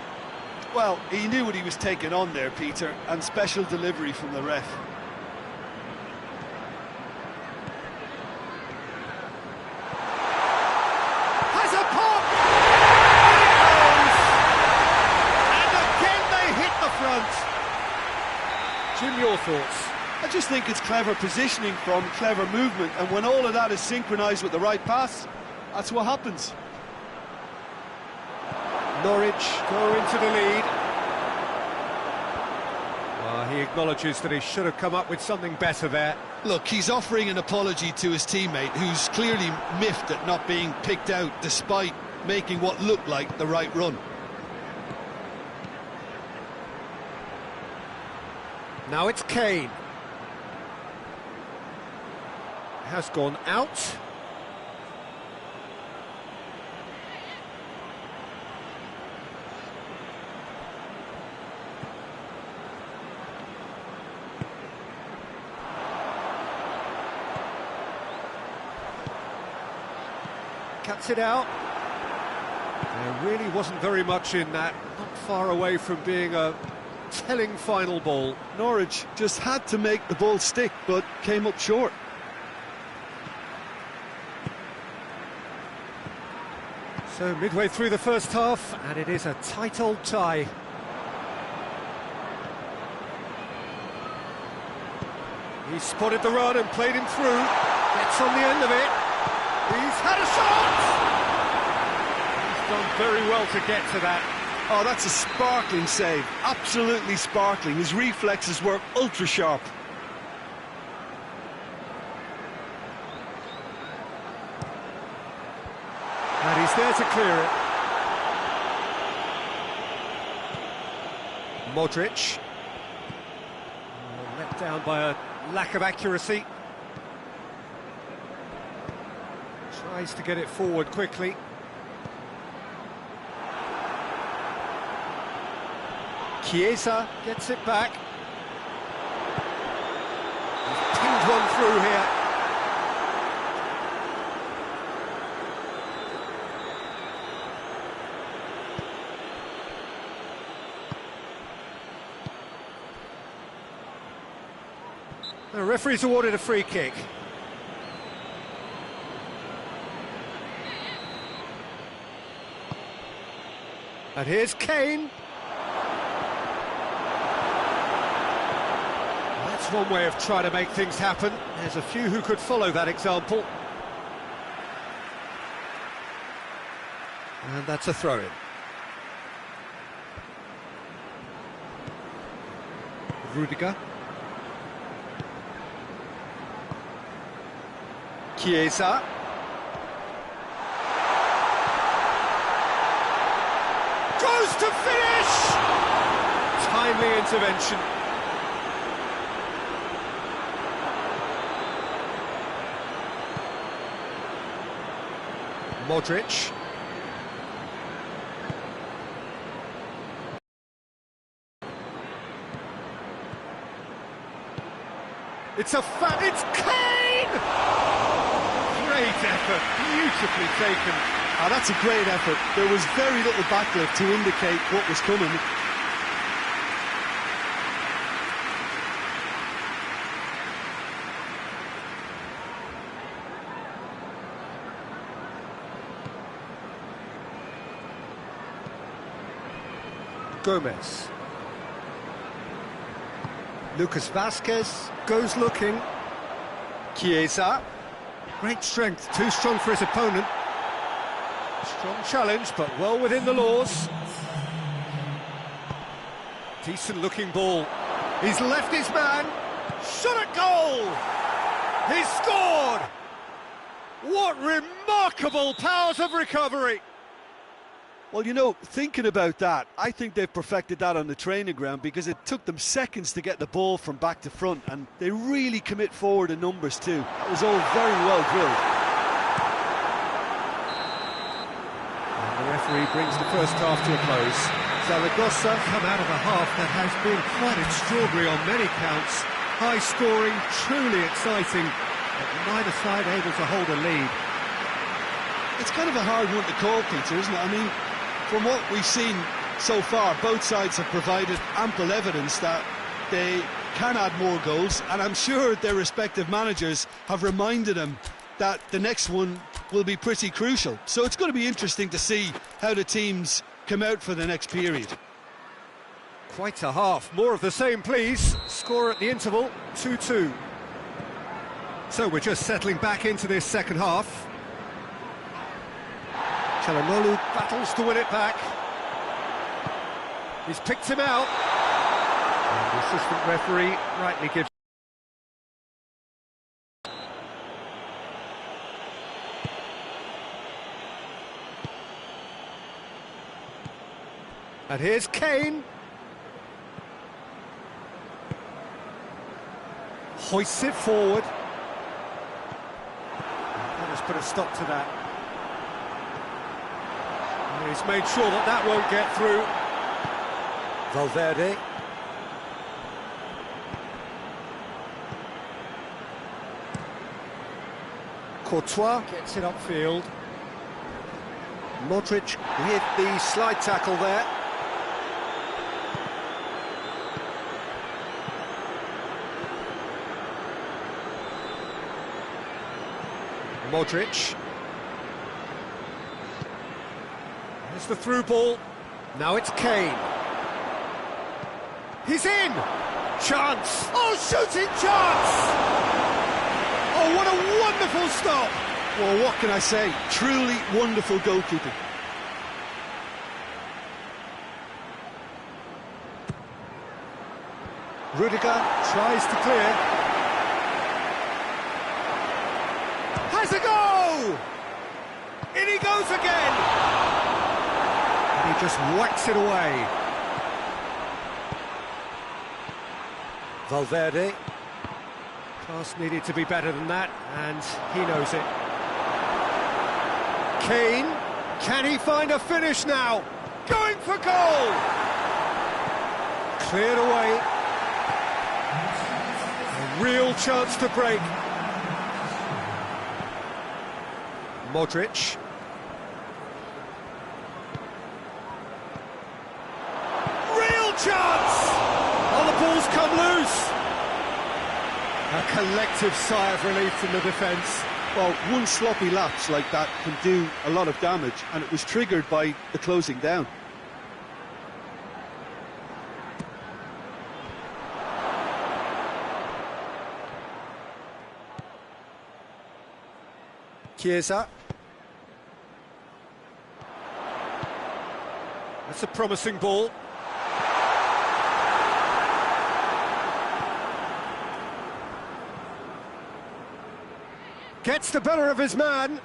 Well, he knew what he was taking on there, Peter, and special delivery from the ref. Jim, your thoughts? I just think it's clever positioning from clever movement, and when all of that is synchronised with the right pass, that's what happens. Norwich go into the lead. He acknowledges that he should have come up with something better there. Look, he's offering an apology to his teammate, who's clearly miffed at not being picked out despite making what looked like the right run. Now it's Kane. Has gone out. Cuts it out. There really wasn't very much in that. Not far away from being a telling final ball. Norwich just had to make the ball stick, but came up short. So midway through the first half, and it is a tight old tie. He spotted the run and played him through. Gets on the end of it. He's had a shot! He's done very well to get to that. Oh, that's a sparkling save. Absolutely sparkling. His reflexes were ultra sharp. And he's there to clear it. Modric. Let down by a lack of accuracy. Tries to get it forward quickly. Chiesa gets it back. He's pinged one through here. The referee's awarded a free kick. And here's Kane. That's one way of trying to make things happen. There's a few who could follow that example. And that's a throw-in. Rudiger. Chiesa. Goes to finish! Timely intervention. Modric. It's Kane! Great effort, beautifully taken. Oh, that's a great effort. There was very little backlift to indicate what was coming. Gomez. Lucas Vazquez goes looking. Chiesa. Great strength, too strong for his opponent. Strong challenge, but well within the laws. Decent looking ball. He's left his man. Shot at goal! He's scored! What remarkable powers of recovery! Well, you know, thinking about that, I think they've perfected that on the training ground because it took them seconds to get the ball from back to front, and they really commit forward in numbers too. That was all very well drilled. And the referee brings the first half to a close. Zaragoza come out of a half that has been quite extraordinary on many counts. High scoring, truly exciting, but neither side able to hold a lead. It's kind of a hard one to call, Peter, isn't it? I mean, from what we've seen so far, both sides have provided ample evidence that they can add more goals, and I'm sure their respective managers have reminded them that the next one will be pretty crucial. So it's going to be interesting to see how the teams come out for the next period. Quite a half. More of the same, please. Score at the interval, 2-2. So we're just settling back into this second half. Çalhanoğlu battles to win it back. He's picked him out. And the assistant referee rightly gives... And here's Kane. Hoists it forward. Let us put a stop to that. He's made sure that that won't get through. Valverde. Courtois gets it upfield. Modric with the slide tackle there. Modric. There's the through ball. Now it's Kane. He's in! Chance! Oh, shooting chance! Oh, what a wonderful stop! Well, what can I say? Truly wonderful goalkeeping. Rudiger tries to clear. Has a go! In he goes again! And he just whacks it away. Valverde. Pass needed to be better than that, and he knows it. Kane, can he find a finish now? Going for goal! Cleared away. A real chance to break. Modric. Real chance! Oh, the ball's come loose. A collective sigh of relief from the defence. Well, one sloppy lapse like that can do a lot of damage, and it was triggered by the closing down. Chiesa. That's a promising ball. Gets the better of his man.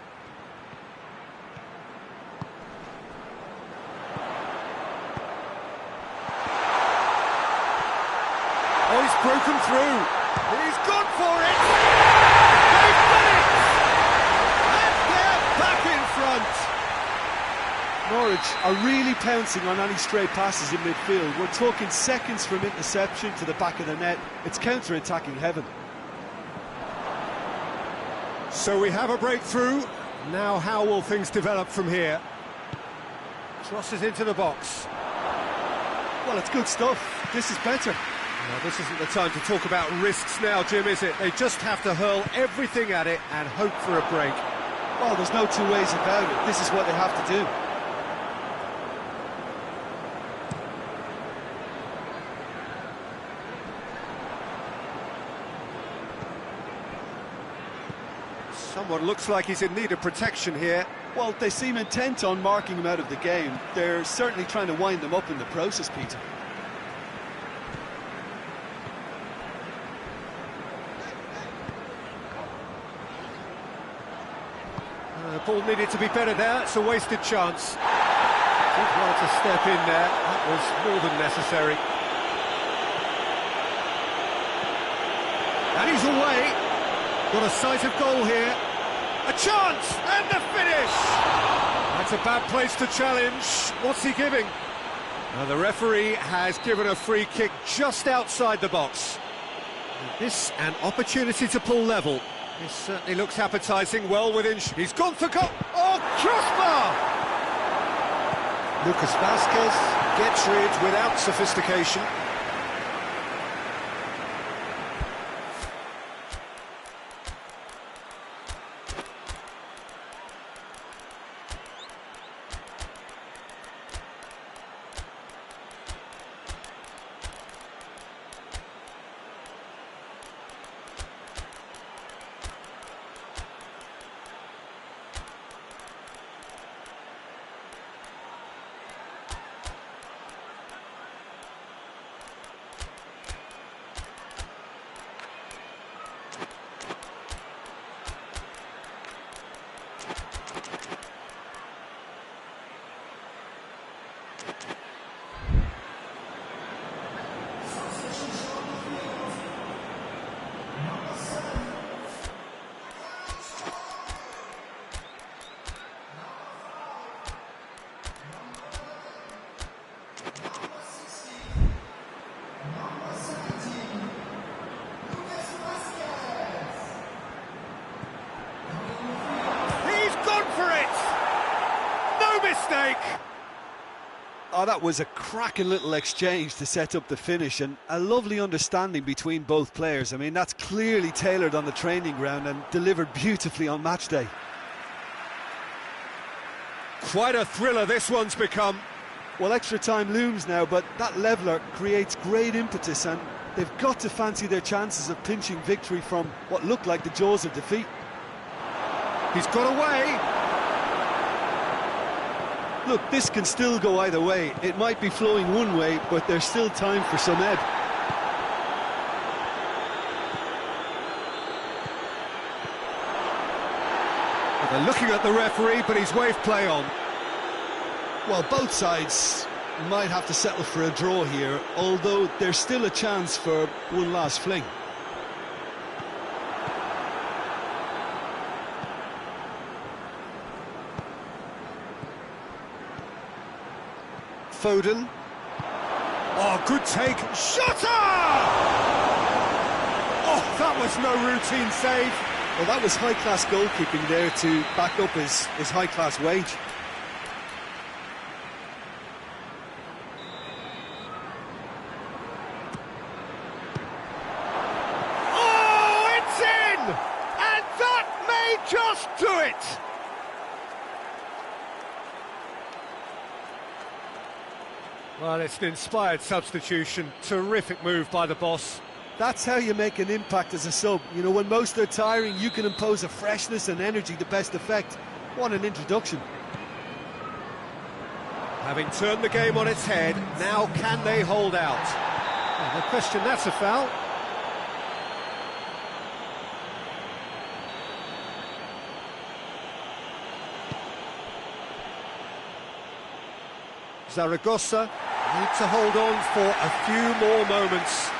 Oh, he's broken through. He's gone for it. They've done it. And they're back in front. Norwich are really pouncing on any stray passes in midfield. We're talking seconds from interception to the back of the net. It's counter-attacking heaven. So we have a breakthrough. Now how will things develop from here? Crosses into the box. Well, it's good stuff. This is better. Now, this isn't the time to talk about risks now, Jim, is it? They just have to hurl everything at it and hope for a break. Well, there's no two ways about it. This is what they have to do. Someone looks like he's in need of protection here. Well, they seem intent on marking him out of the game. They're certainly trying to wind them up in the process, Peter. The ball needed to be better there. It's a wasted chance. Did well to step in there. That was more than necessary. And he's away. Got a sight of goal here. A chance! And the finish! That's a bad place to challenge. What's he giving? Now the referee has given a free kick just outside the box. And this an opportunity to pull level. This certainly looks appetising, well within... He's gone for goal! Oh, crossbar! Lucas Vazquez gets rid without sophistication. Mistake. Oh, that was a cracking little exchange to set up the finish, and a lovely understanding between both players. I mean, that's clearly tailored on the training ground and delivered beautifully on match day. Quite a thriller this one's become. Well, extra time looms now, but that leveller creates great impetus, and they've got to fancy their chances of pinching victory from what looked like the jaws of defeat. He's got away. Look, this can still go either way. It might be flowing one way, but there's still time for some ebb. Well, they're looking at the referee, but he's waved play on. Well, both sides might have to settle for a draw here, although there's still a chance for one last fling. Foden. Oh, good take. Shutter! Oh, that was no routine save. Well, that was high-class goalkeeping there to back up his high-class wage. Oh, it's in! And that may just do it! Well, it's an inspired substitution. Terrific move by the boss. That's how you make an impact as a sub. You know, when most are tiring, you can impose a freshness and energy to best effect. What an introduction. Having turned the game on its head, now can they hold out? Well, no question, that's a foul. Zaragoza need to hold on for a few more moments.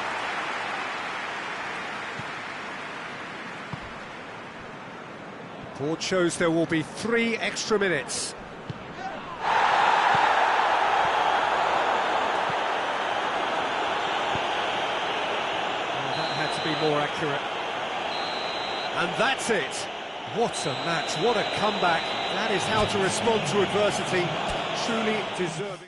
Board shows there will be 3 extra minutes. That had to be more accurate. And that's it. What a match, what a comeback. That is how to respond to adversity. Truly deserving.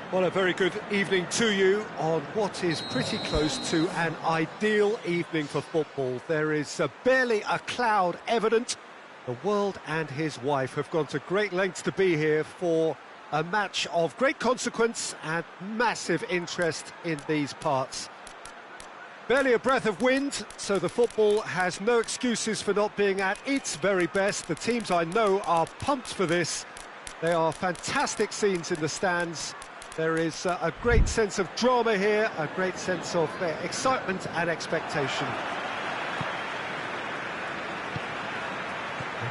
Well, a very good evening to you on what is pretty close to an ideal evening for football. There is barely a cloud evident. The world and his wife have gone to great lengths to be here for a match of great consequence and massive interest in these parts. Barely a breath of wind, so the football has no excuses for not being at its very best. The teams I know are pumped for this. They are fantastic scenes in the stands. There is a great sense of drama here, a great sense of excitement and expectation.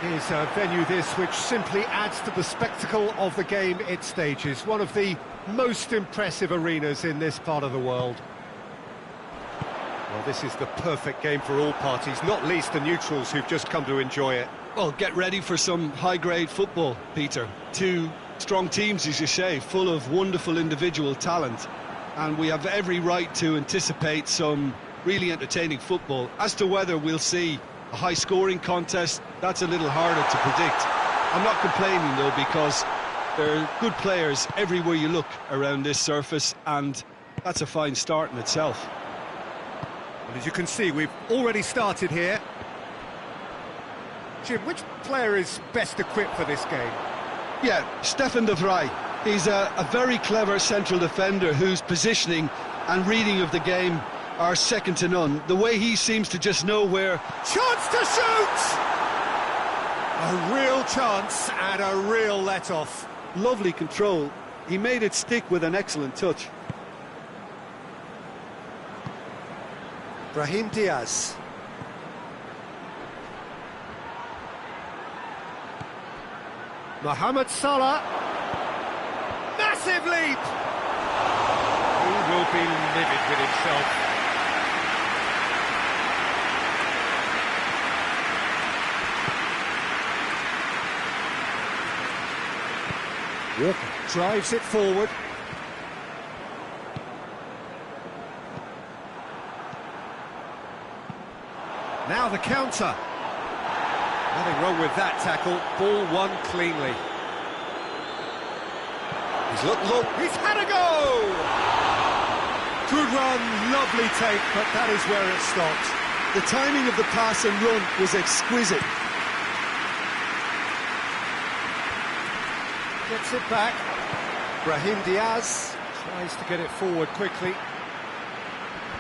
It is a venue this which simply adds to the spectacle of the game it stages. One of the most impressive arenas in this part of the world. Well, this is the perfect game for all parties, not least the neutrals who've just come to enjoy it. Well, get ready for some high-grade football, Peter. Two strong teams, as you say, full of wonderful individual talent. And we have every right to anticipate some really entertaining football. As to whether we'll see a high-scoring contest, that's a little harder to predict. I'm not complaining, though, because there are good players everywhere you look around this surface, and that's a fine start in itself. And as you can see, we've already started here. Jim, which player is best equipped for this game? Yeah, Stefan de Vrij. He's a very clever central defender whose positioning and reading of the game are second to none. The way he seems to just know where... Chance to shoot! A real chance and a real let-off. Lovely control. He made it stick with an excellent touch. Brahim Diaz. Mohamed Salah. Massive leap! He will be livid with himself. Walker drives it forward. Now the counter. Nothing wrong with that tackle. Ball won cleanly. He's look, he's had a go! Good run, lovely take, but that is where it stopped. The timing of the pass and run was exquisite. Gets it back. Brahim Diaz tries to get it forward quickly.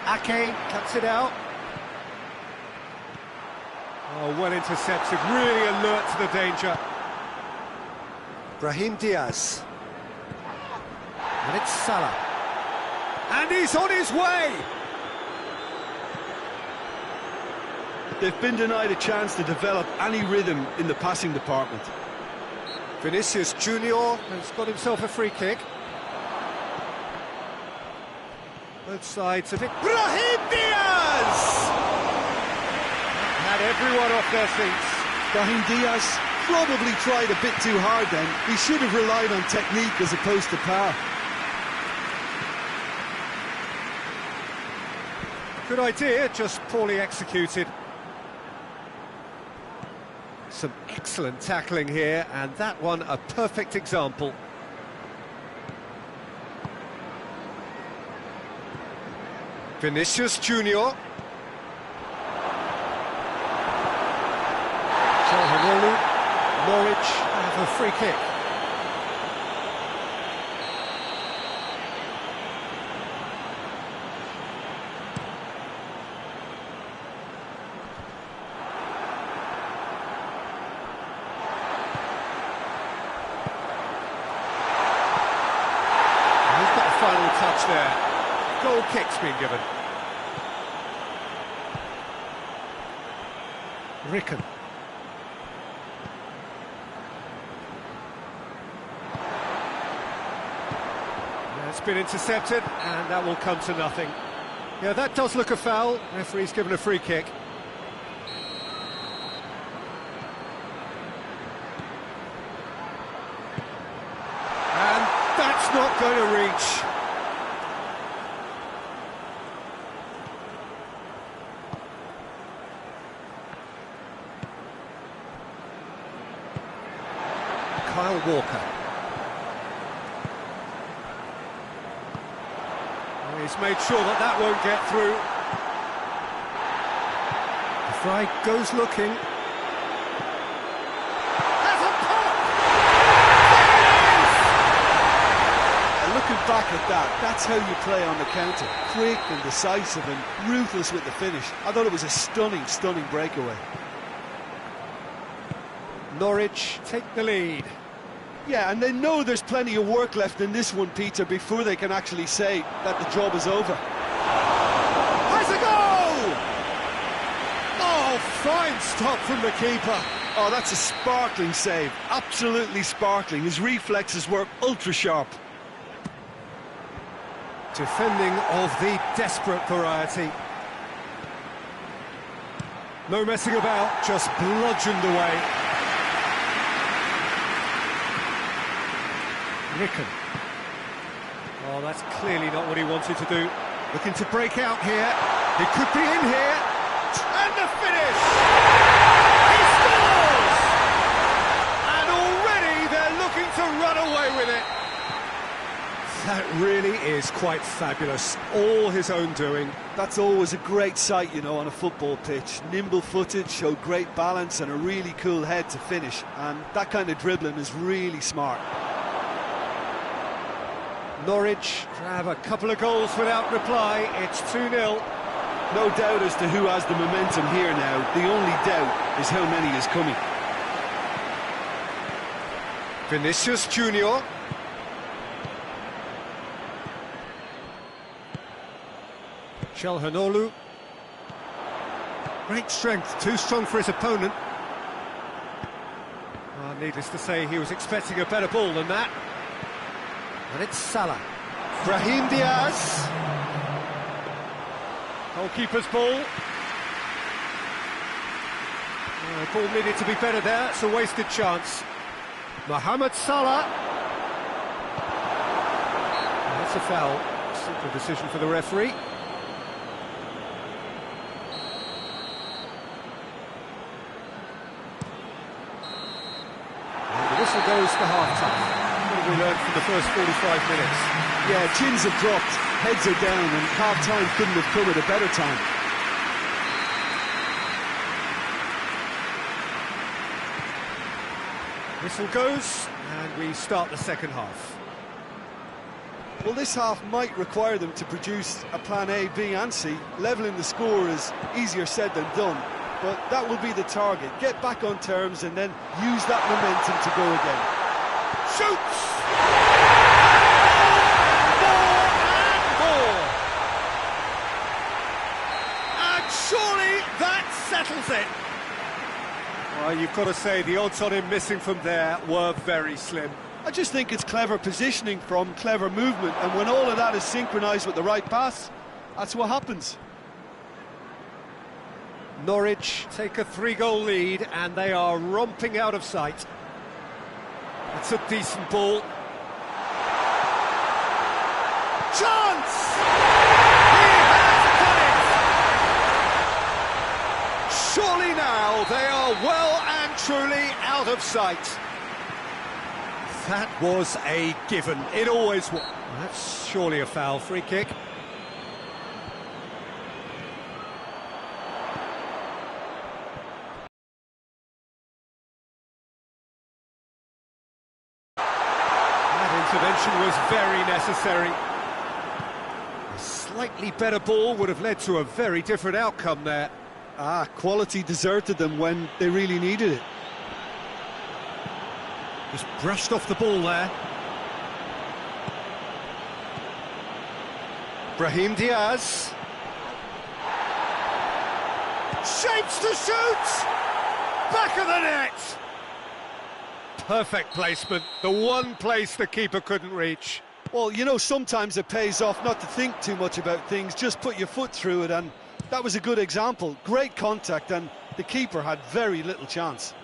Ake cuts it out. Oh, well intercepted, really alert to the danger. Brahim Diaz. And it's Salah. And he's on his way! They've been denied a chance to develop any rhythm in the passing department. Vinicius Junior has got himself a free kick. Both sides of it. Brahim Diaz! Had everyone off their seats. Brahim Diaz probably tried a bit too hard then. He should have relied on technique as opposed to power. Good idea, just poorly executed. Some excellent tackling here, and that one a perfect example. Vinicius Junior. Norwich have a free kick. He's got a final touch there. Goal kick's been given. Ricken. It's been intercepted, and that will come to nothing. Yeah, that does look a foul. Referee's given a free kick. And that's not going to reach. Kyle Walker. He's made sure that that won't get through. Fry goes looking. Has a pop! And looking back at that, that's how you play on the counter. Quick and decisive and ruthless with the finish. I thought it was a stunning, stunning breakaway. Norwich take the lead. Yeah, and they know there's plenty of work left in this one, Peter, before they can actually say that the job is over. Has a goal! Oh, fine stop from the keeper. Oh, that's a sparkling save. Absolutely sparkling. His reflexes were ultra sharp. Defending of the desperate variety. No messing about, just bludgeoned away. Ricken. Oh, that's clearly not what he wanted to do. Looking to break out here. He could be in here. And the finish! He scores! And already they're looking to run away with it. That really is quite fabulous. All his own doing. That's always a great sight, you know, on a football pitch. Nimble-footed, showed great balance and a really cool head to finish. And that kind of dribbling is really smart. Norwich grab a couple of goals without reply. It's 2-0. No doubt as to who has the momentum here now. The only doubt is how many is coming. Vinicius Junior. Çalhanoğlu. Great strength, too strong for his opponent. Needless to say, he was expecting a better ball than that. And it's Salah. Brahim Diaz. Goalkeeper's ball. The ball needed to be better there. It's a wasted chance. Mohamed Salah. That's a foul. Simple decision for the referee. And the whistle goes to half-time. What have we learned from the first 45 minutes? Yeah, chins have dropped, heads are down, and half-time couldn't have come at a better time. Whistle goes, and we start the second half. Well, this half might require them to produce a plan A, B and C. Levelling the score is easier said than done, but that will be the target. Get back on terms and then use that momentum to go again. Shoots! And surely that settles it. Well, you've got to say the odds on him missing from there were very slim. I just think it's clever positioning from clever movement, and when all of that is synchronised with the right pass, that's what happens. Norwich take a 3-goal lead and they are romping out of sight. It's a decent ball. Chance! He has done it! Surely now they are well and truly out of sight. That was a given. It always was. That's surely a foul. Free kick. Intervention was very necessary. A slightly better ball would have led to a very different outcome there. Quality deserted them when they really needed it. Just brushed off the ball there. Brahim Diaz. Shapes to shoot! Back of the net! Perfect placement, the one place the keeper couldn't reach. Well, you know, sometimes it pays off not to think too much about things, just put your foot through it, and that was a good example. Great contact, and the keeper had very little chance.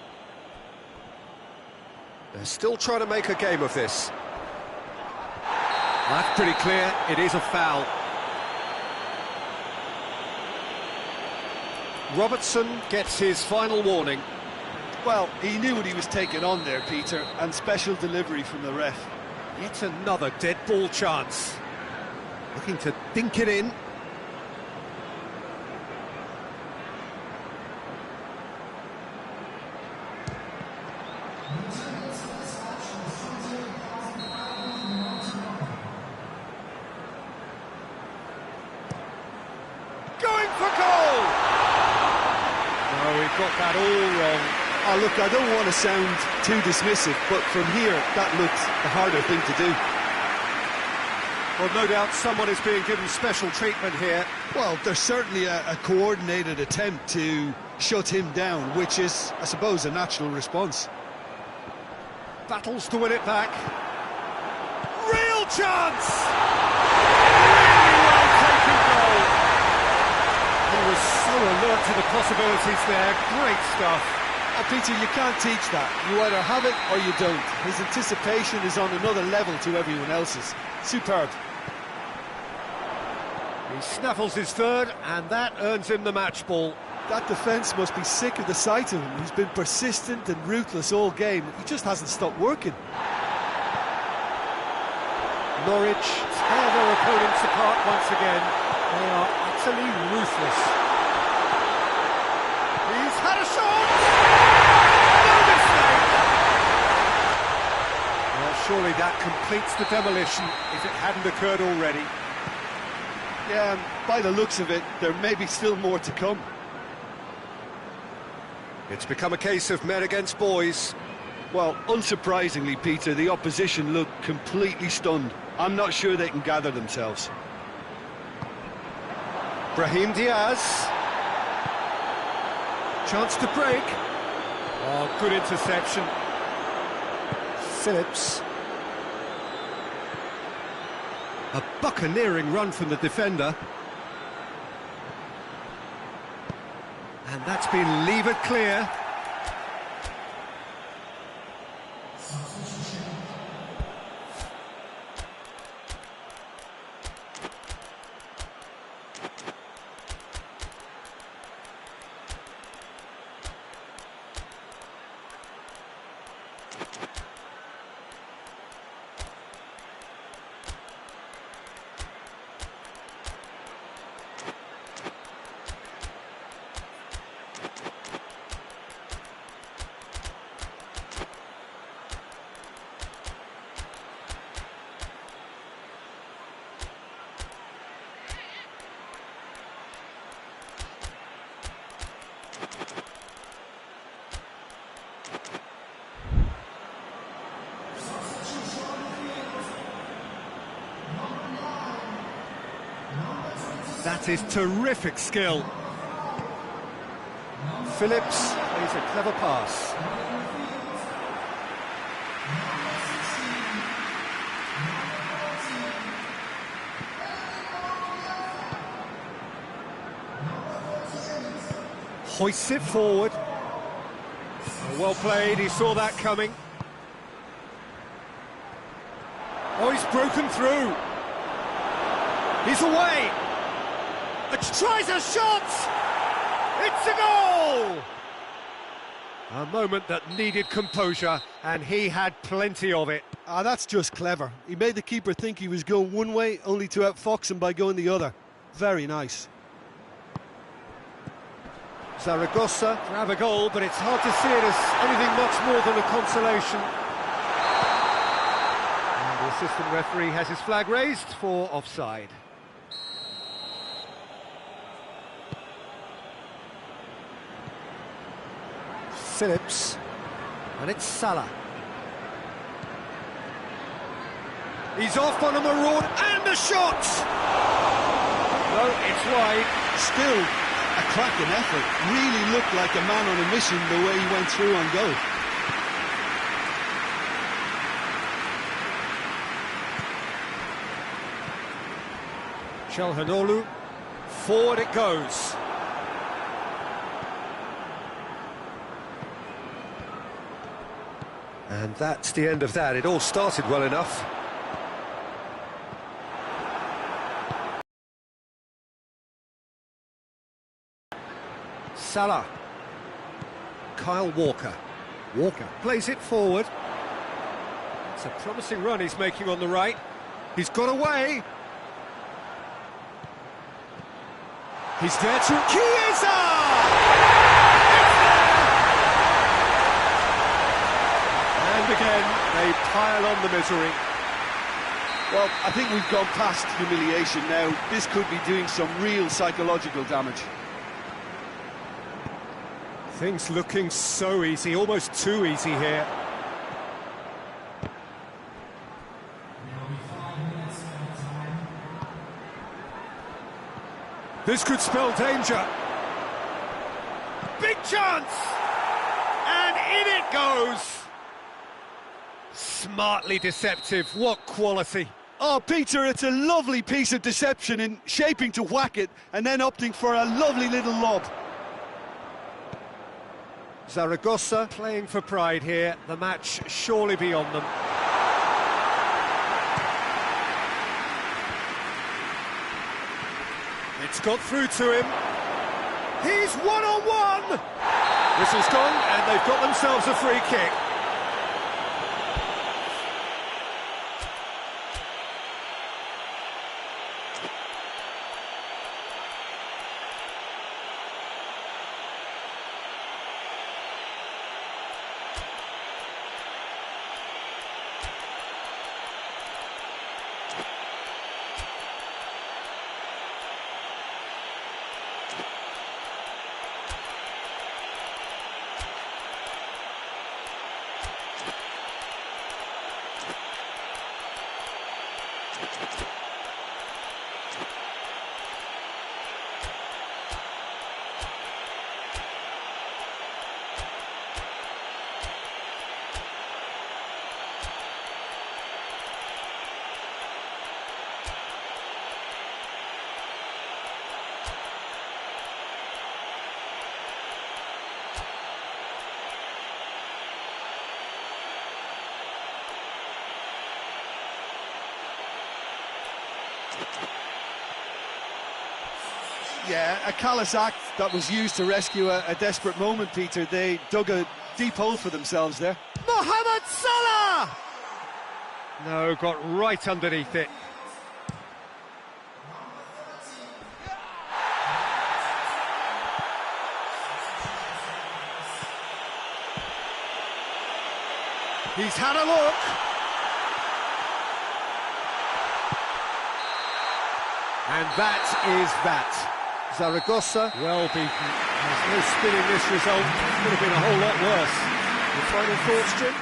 They're still trying to make a game of this. That's pretty clear, it is a foul. Robertson gets his final warning. Well, he knew what he was taking on there, Peter, and special delivery from the ref. Yet another dead ball chance. Looking to dink it in. Going for goal! No, he got that all wrong. Oh, look, I don't want to sound too dismissive, but from here, that looked the harder thing to do. Well, no doubt someone is being given special treatment here. Well, there's certainly a coordinated attempt to shut him down, which is, I suppose, a natural response. Battles to win it back. Real chance! Really well-taken goal. He was so alert to the possibilities there. Great stuff. Oh, Peter, you can't teach that. You either have it or you don't. His anticipation is on another level to everyone else's. Superb. He snaffles his third, and that earns him the match ball. That defence must be sick of the sight of him. He's been persistent and ruthless all game. He just hasn't stopped working. Norwich tear their opponents apart once again. They are utterly ruthless. He's had a shot! No mistake! Well, surely that completes the demolition if it hadn't occurred already. Yeah, and by the looks of it, there may be still more to come. It's become a case of men against boys. Well, unsurprisingly, Peter, the opposition look completely stunned. I'm not sure they can gather themselves. Brahim Diaz. Chance to break. Oh, good interception. Phillips. A buccaneering run from the defender. And that's been levered clear. That is terrific skill. Phillips plays a clever pass. Hoists it forward. Well played, he saw that coming. Oh, he's broken through. He's away. Tries a shot! It's a goal! A moment that needed composure, and he had plenty of it. Ah, that's just clever. He made the keeper think he was going one way, only to outfox him by going the other. Very nice. Zaragoza grab a goal, but it's hard to see it as anything much more than a consolation. And the assistant referee has his flag raised for offside. Phillips, and it's Salah. He's off on a maraud, and a shot! No, it's wide. Still a cracking effort. Really looked like a man on a mission the way he went through on goal. Calhanoglu, forward it goes. And that's the end of that. It all started well enough. Salah. Kyle Walker. Walker plays it forward. It's a promising run he's making on the right. He's got away. He's there to... Chiesa! And again, they pile on the misery. Well, I think we've gone past humiliation now. This could be doing some real psychological damage. Things looking so easy, almost too easy here. This could spell danger. Big chance! And in it goes! Smartly deceptive, what quality. Oh, Peter, it's a lovely piece of deception in shaping to whack it and then opting for a lovely little lob. Zaragoza playing for pride here, the match surely beyond them. It's got through to him. He's one-on-one! Whistle's gone, and they've got themselves a free kick. Yeah, a callous act that was used to rescue a desperate moment, Peter. They dug a deep hole for themselves there. Mohamed Salah! No, got right underneath it. He's had a look. And that is that. Zaragoza, well beaten. There's no spinning this result. Could have been a whole lot worse. Your final thoughts, Jim?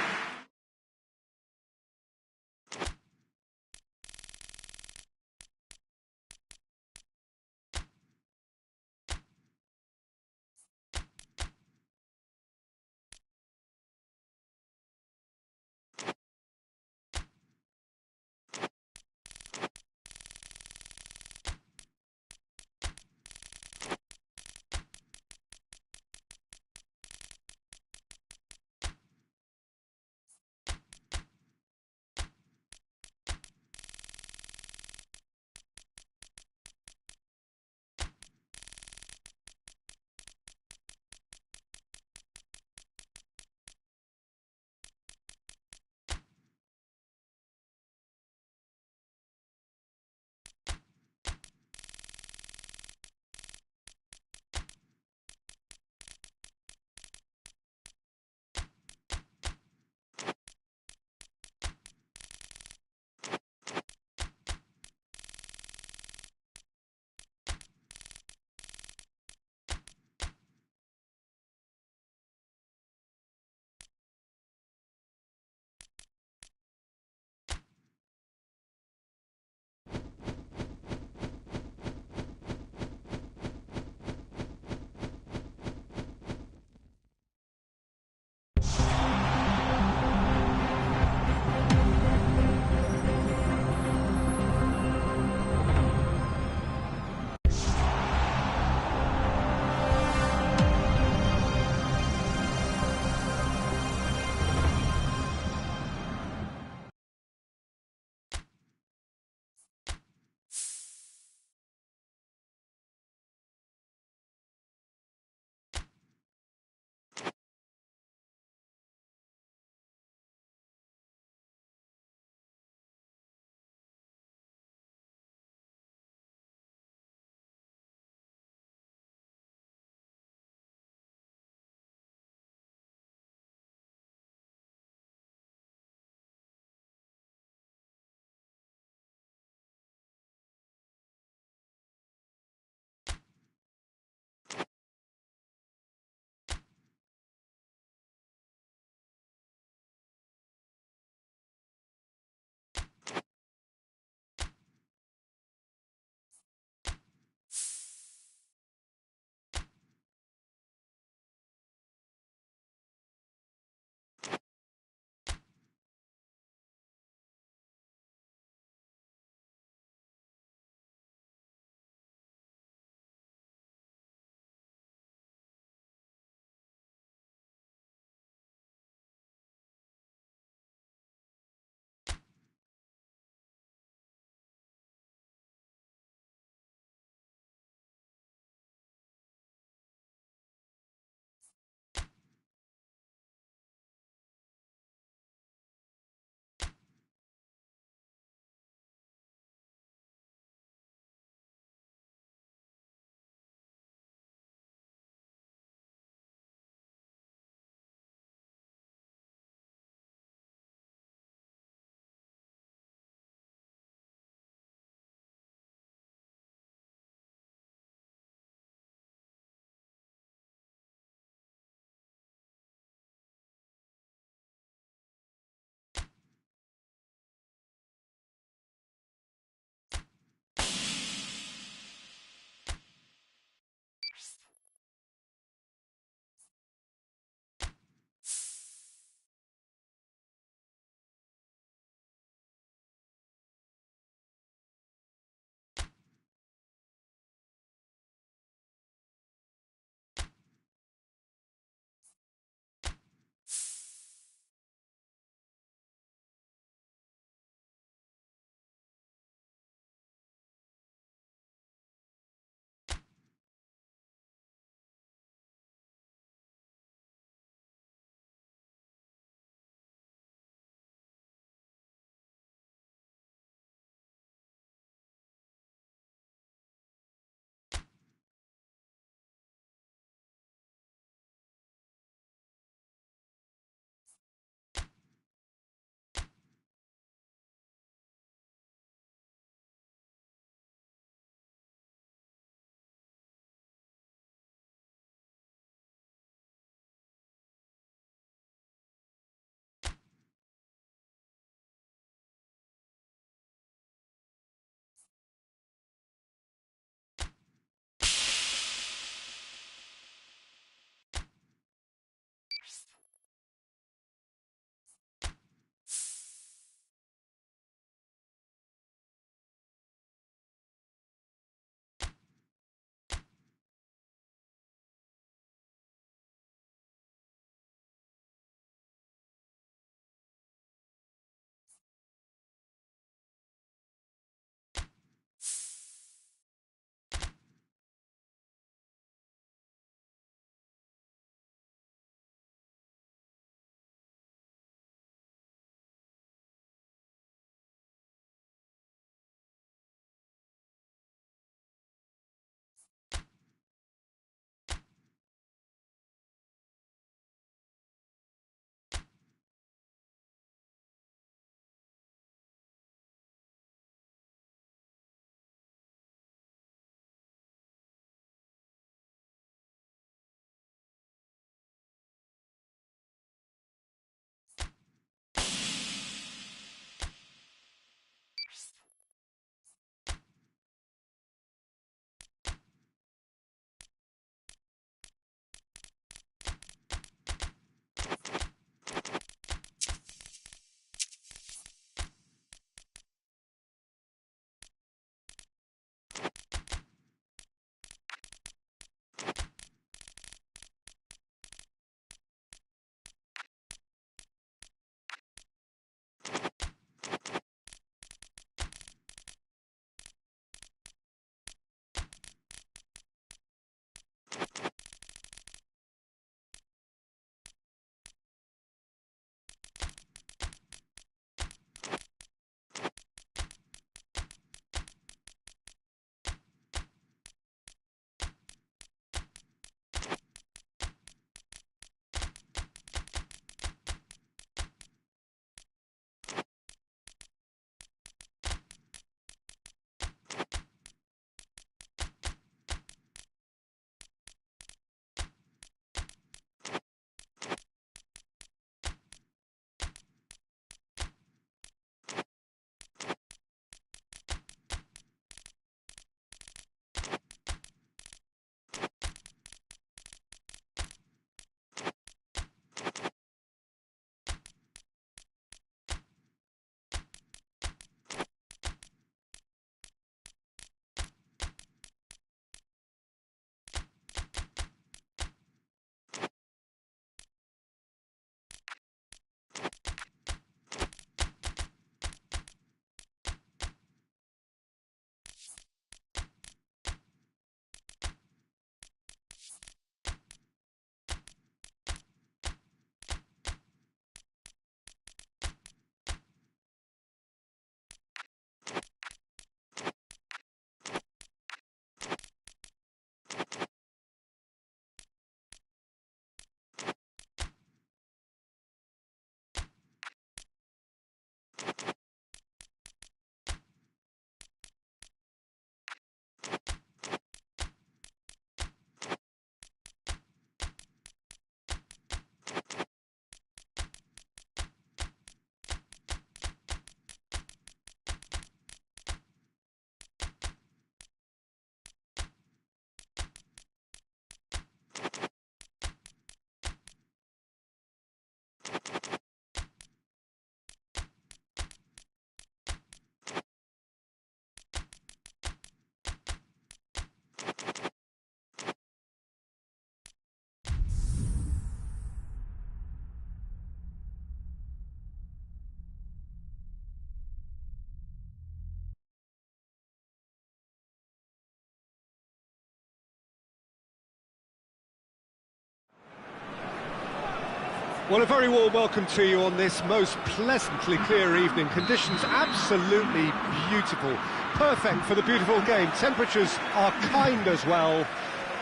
Well, a very warm welcome to you on this most pleasantly clear evening. Conditions absolutely beautiful. Perfect for the beautiful game. Temperatures are kind as well.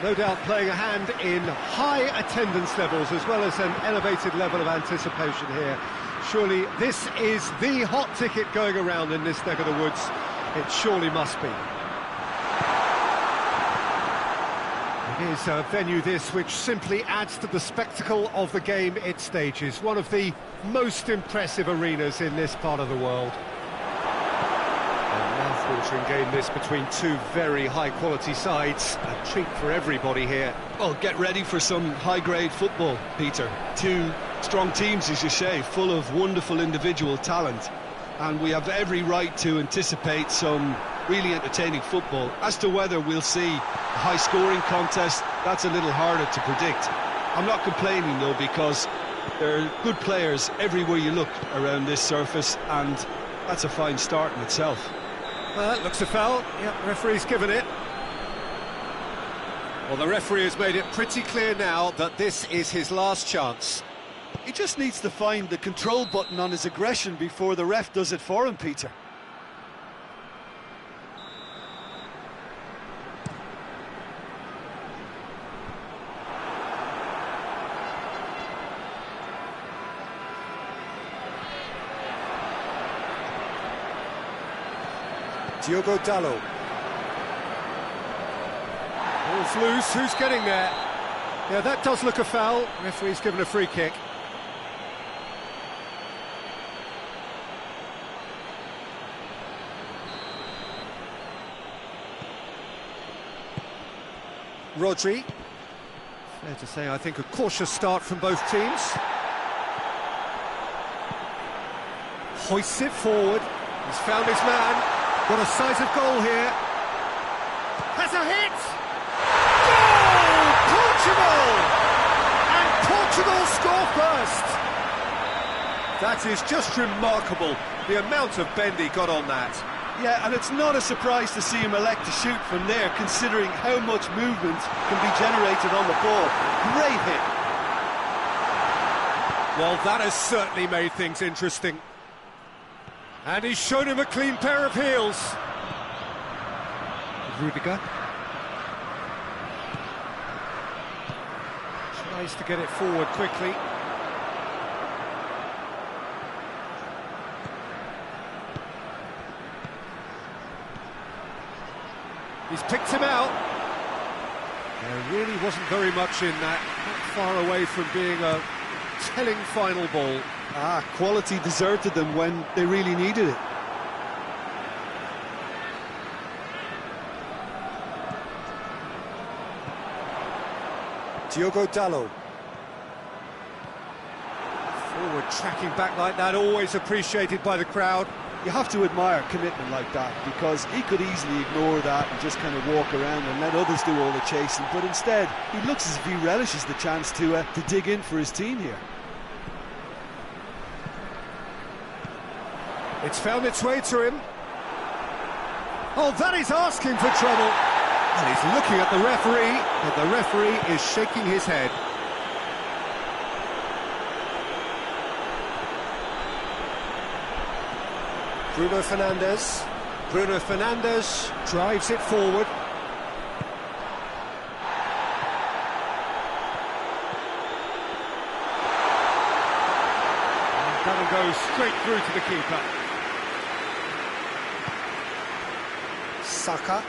No doubt playing a hand in high attendance levels as well as an elevated level of anticipation here. Surely this is the hot ticket going around in this neck of the woods. It surely must be. It is a venue this which simply adds to the spectacle of the game it stages. One of the most impressive arenas in this part of the world. A mouth-watering game this between two very high-quality sides. A treat for everybody here. Well, get ready for some high-grade football, Peter. Two strong teams, as you say, full of wonderful individual talent. And we have every right to anticipate some really entertaining football. As to whether we'll see a high-scoring contest, that's a little harder to predict. I'm not complaining, though, because there are good players everywhere you look around this surface, and that's a fine start in itself. Well, that looks a foul. Yep, referee's given it. Well, the referee has made it pretty clear now that this is his last chance. He just needs to find the control button on his aggression before the ref does it for him, Peter. Diogo Dalot. Ball's loose, who's getting there? Yeah, that does look a foul. Referee's given a free kick. Rodri. Fair to say, I think, a cautious start from both teams. Hoists it forward. He's found his man. Got a size of goal here. Has a hit! Goal! Portugal! And Portugal score first! That is just remarkable, the amount of bend he got on that. Yeah, and it's not a surprise to see him elect to shoot from there, considering how much movement can be generated on the ball. Great hit. Well, that has certainly made things interesting. And he's shown him a clean pair of heels. Rudiger. Tries to get it forward quickly. He's picked him out. There really wasn't very much in that. Not far away from being a telling final ball. Quality deserted them when they really needed it. Diogo Dalot. Forward tracking back like that, always appreciated by the crowd. You have to admire commitment like that, because he could easily ignore that and just kind of walk around and let others do all the chasing, but instead he looks as if he relishes the chance to dig in for his team here. It's found its way to him. Oh, that is asking for trouble. And he's looking at the referee, but the referee is shaking his head. Bruno Fernandes. Bruno Fernandes drives it forward. And that'll go straight through to the keeper. Saka.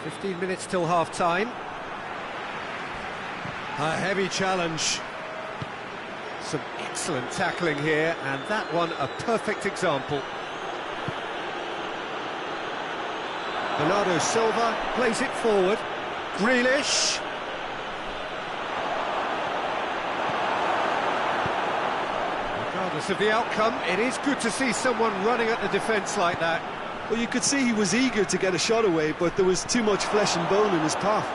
15 minutes till half-time. A heavy challenge. Some excellent tackling here, and that one a perfect example. Bernardo Silva plays it forward. Grealish. Regardless of the outcome, it is good to see someone running at the defence like that. Well, you could see he was eager to get a shot away, but there was too much flesh and bone in his path.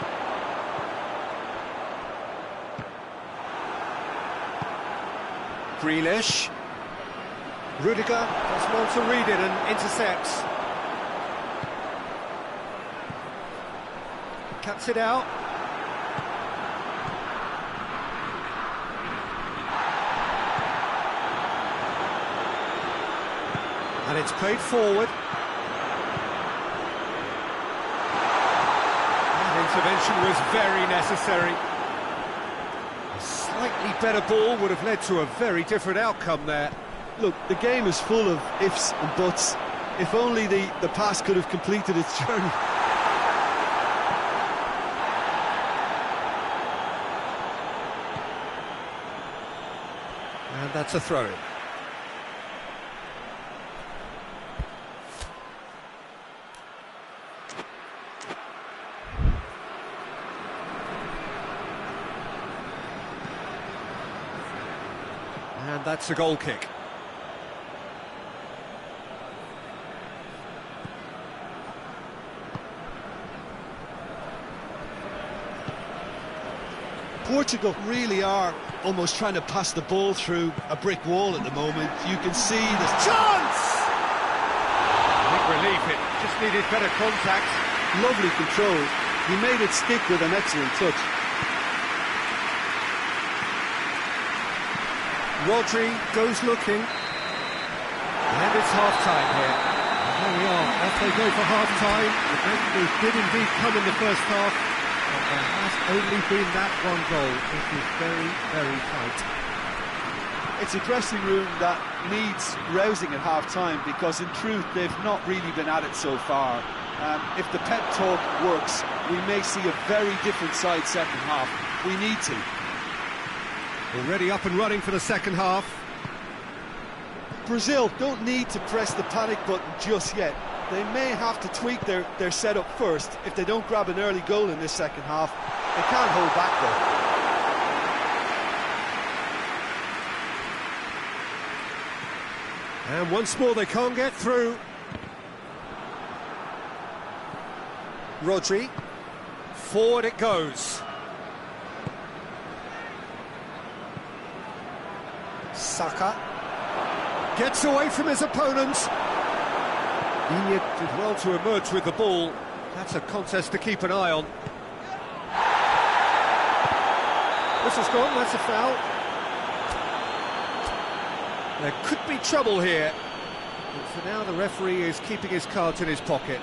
Grealish. Rudiger does well to read it and intercepts. Cuts it out. It's played forward. That intervention was very necessary. A slightly better ball would have led to a very different outcome there. Look, the game is full of ifs and buts. If only the pass could have completed its journey. And that's a throw-in. And that's a goal kick. Portugal really are almost trying to pass the ball through a brick wall at the moment. You can see the Chance! Big relief, it just needed better contact. lovely control. He made it stick with an excellent touch. Rodri goes looking. And it's half-time here. And there we are, off they go for half-time. The breakthrough did indeed come in the first half. But there has only been that one goal. It is very, very tight. It's a dressing room that needs rousing at half-time because in truth they've not really been at it so far. If the pep talk works, we may see a very different side second half. We need to. Already up and running for the second half. Brazil don't need to press the panic button just yet. They may have to tweak their setup first if they don't grab an early goal in this second half. They can't hold back though. And once more they can't get through. Rodri. Forward it goes. Saka. Gets away from his opponents. Iñigo did well to emerge with the ball. That's a contest to keep an eye on. This has gone, that's a foul. There could be trouble here. But for now, the referee is keeping his cards in his pocket.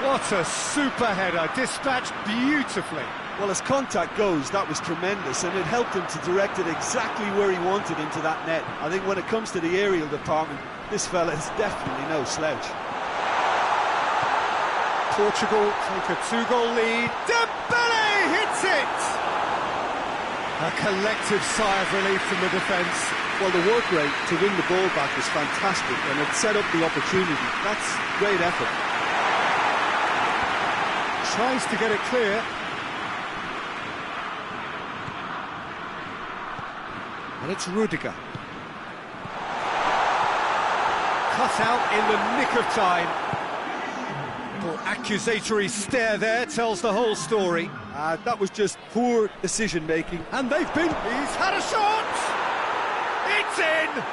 What a super header, dispatched beautifully. Well, as contact goes, that was tremendous, and it helped him to direct it exactly where he wanted into that net. I think when it comes to the aerial department, this fella is definitely no slouch. Portugal take a 2-goal lead. Dembele hits it! A collective sigh of relief from the defence. Well, the work rate to win the ball back was fantastic, and it set up the opportunity. That's great effort. Tries to get it clear. And it's Rudiger. Cut out in the nick of time. Little accusatory stare there tells the whole story. That was just poor decision-making. And they've been... He's had a shot! It's in!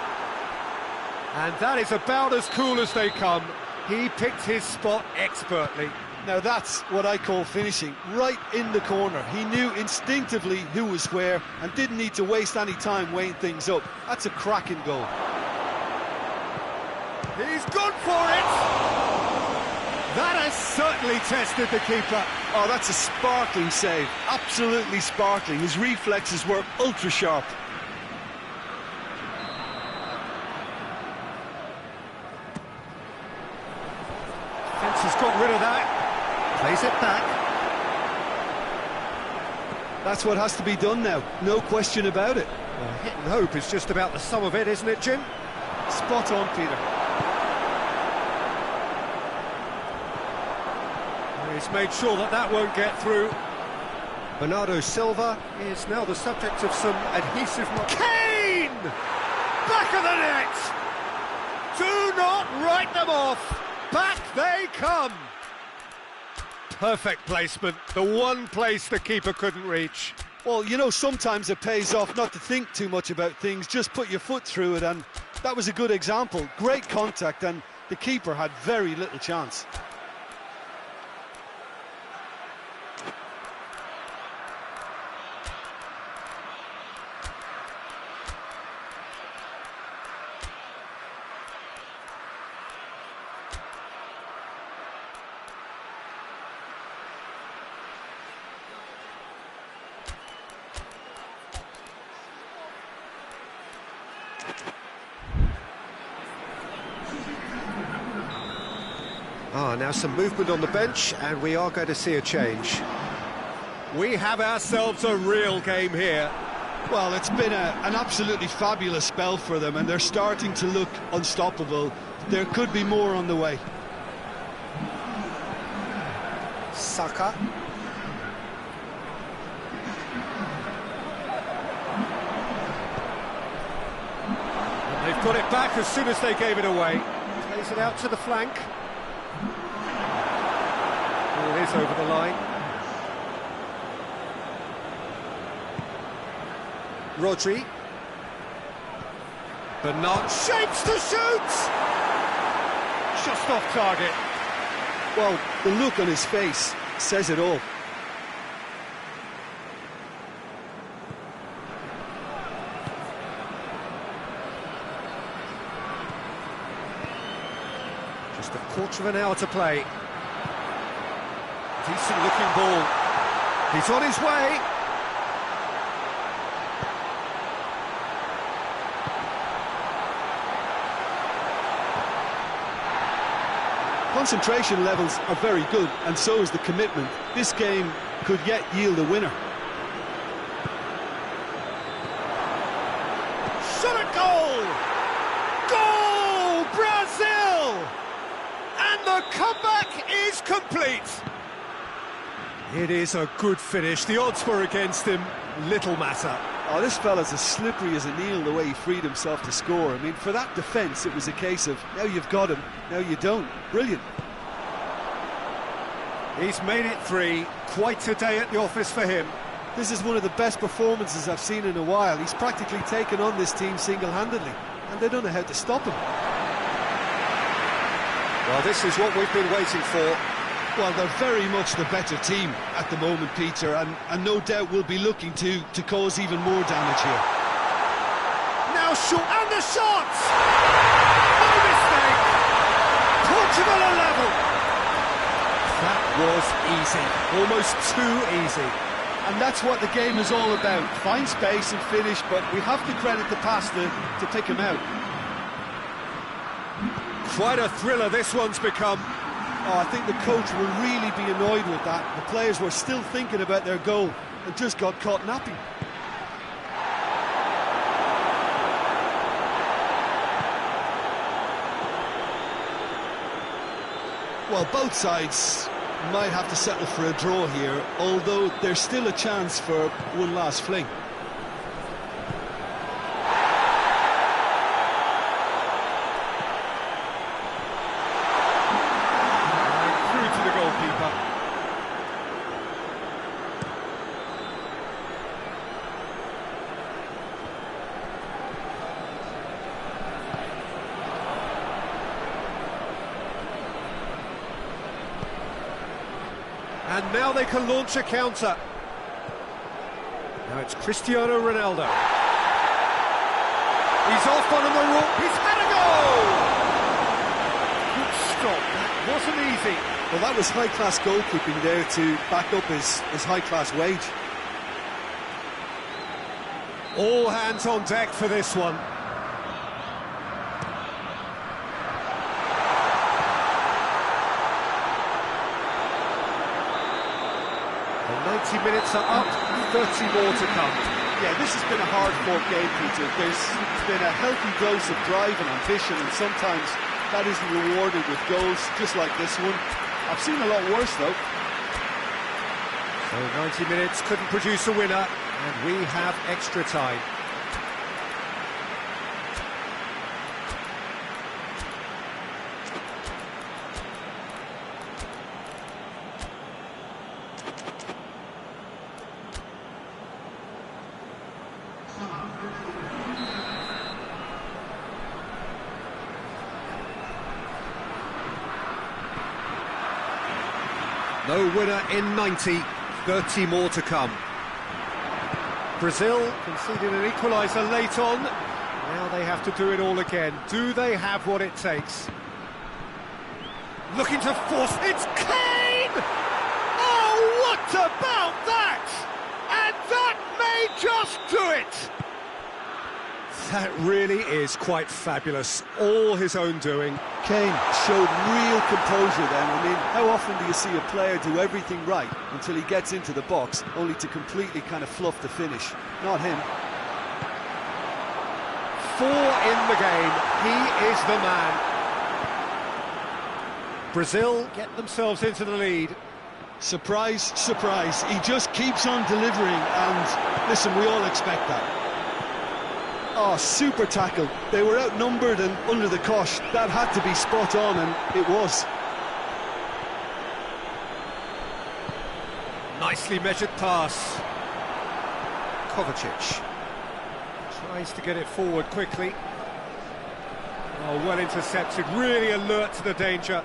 And that is about as cool as they come. He picked his spot expertly. Now that's what I call finishing, right in the corner. He knew instinctively who was where and didn't need to waste any time weighing things up. That's a cracking goal. He's gone for it! That has certainly tested the keeper. Oh, that's a sparkling save, absolutely sparkling. His reflexes were ultra sharp. Fence has got rid of that. Plays it back. That's what has to be done now, no question about it. Well, hit and hope is just about the sum of it, isn't it, Jim? Spot on, Peter. He's made sure that that won't get through. Bernardo Silva is now the subject of some adhesive... Kane! Back of the net! Do not write them off! Back they come! perfect placement, the one place the keeper couldn't reach. Well, you know, sometimes it pays off not to think too much about things, just put your foot through it, and that was a good example. Great contact, and the keeper had very little chance. Now some movement on the bench, and we are going to see a change. We have ourselves a real game here. Well, it's been an absolutely fabulous spell for them, and they're starting to look unstoppable. There could be more on the way. Saka. And they've got it back as soon as they gave it away. Plays it out to the flank. It is over the line. Rodri. Bernat shapes to shoot! Just off target. Well, the look on his face says it all. Just a quarter of an hour to play. Decent looking ball. He's on his way. Concentration levels are very good, and so is the commitment. This game could yet yield a winner. Shot at goal! Goal! Brazil! And the comeback is complete. It is a good finish. The odds were against him. Little matter. Oh, this fella's as slippery as an eel the way he freed himself to score. I mean, for that defence, it was a case of, now you've got him, now you don't. Brilliant. He's made it 3. Quite a day at the office for him. This is one of the best performances I've seen in a while. He's practically taken on this team single-handedly, and they don't know how to stop him. Well, this is what we've been waiting for. Well, they're very much the better team at the moment, Peter, and no doubt will be looking to cause even more damage here. Now shoot, and the shot! No mistake! Portugal are level! That was easy, almost too easy. And that's what the game is all about. Find space and finish, but we have to credit the pass to pick him out. Quite a thriller this one's become. Oh, I think the coach will really be annoyed with that. The players were still thinking about their goal and just got caught napping. Well, both sides might have to settle for a draw here, although there's still a chance for one last fling. And now they can launch a counter. Now it's Cristiano Ronaldo. He's off on the rope. He's had a goal! Good stop. That wasn't easy. Well, that was high-class goalkeeping there to back up his high-class wage. All hands on deck for this one. The 90 minutes are up, 30 more to come. Yeah, this has been a hard-fought game, Peter. There's been a healthy dose of drive and ambition, and sometimes that isn't rewarded with goals, just like this one. I've seen a lot worse, though. So 90 minutes couldn't produce a winner, and we have extra time. No winner in 90, 30 more to come. Brazil conceded an equaliser late on. Now they have to do it all again. Do they have what it takes? Looking to force, it's Kane! Oh, what about that? And that may just do it! That really is quite fabulous. All his own doing. Kane showed real composure then. I mean, how often do you see a player do everything right until he gets into the box, only to completely kind of fluff the finish? Not him. 4 in the game. He is the man. Brazil get themselves into the lead. Surprise, surprise. He just keeps on delivering, and listen, we all expect that. Oh, super tackle. They were outnumbered and under the cosh. That had to be spot on, and it was. Nicely measured pass. Kovacic tries to get it forward quickly. Oh, well intercepted, really alert to the danger.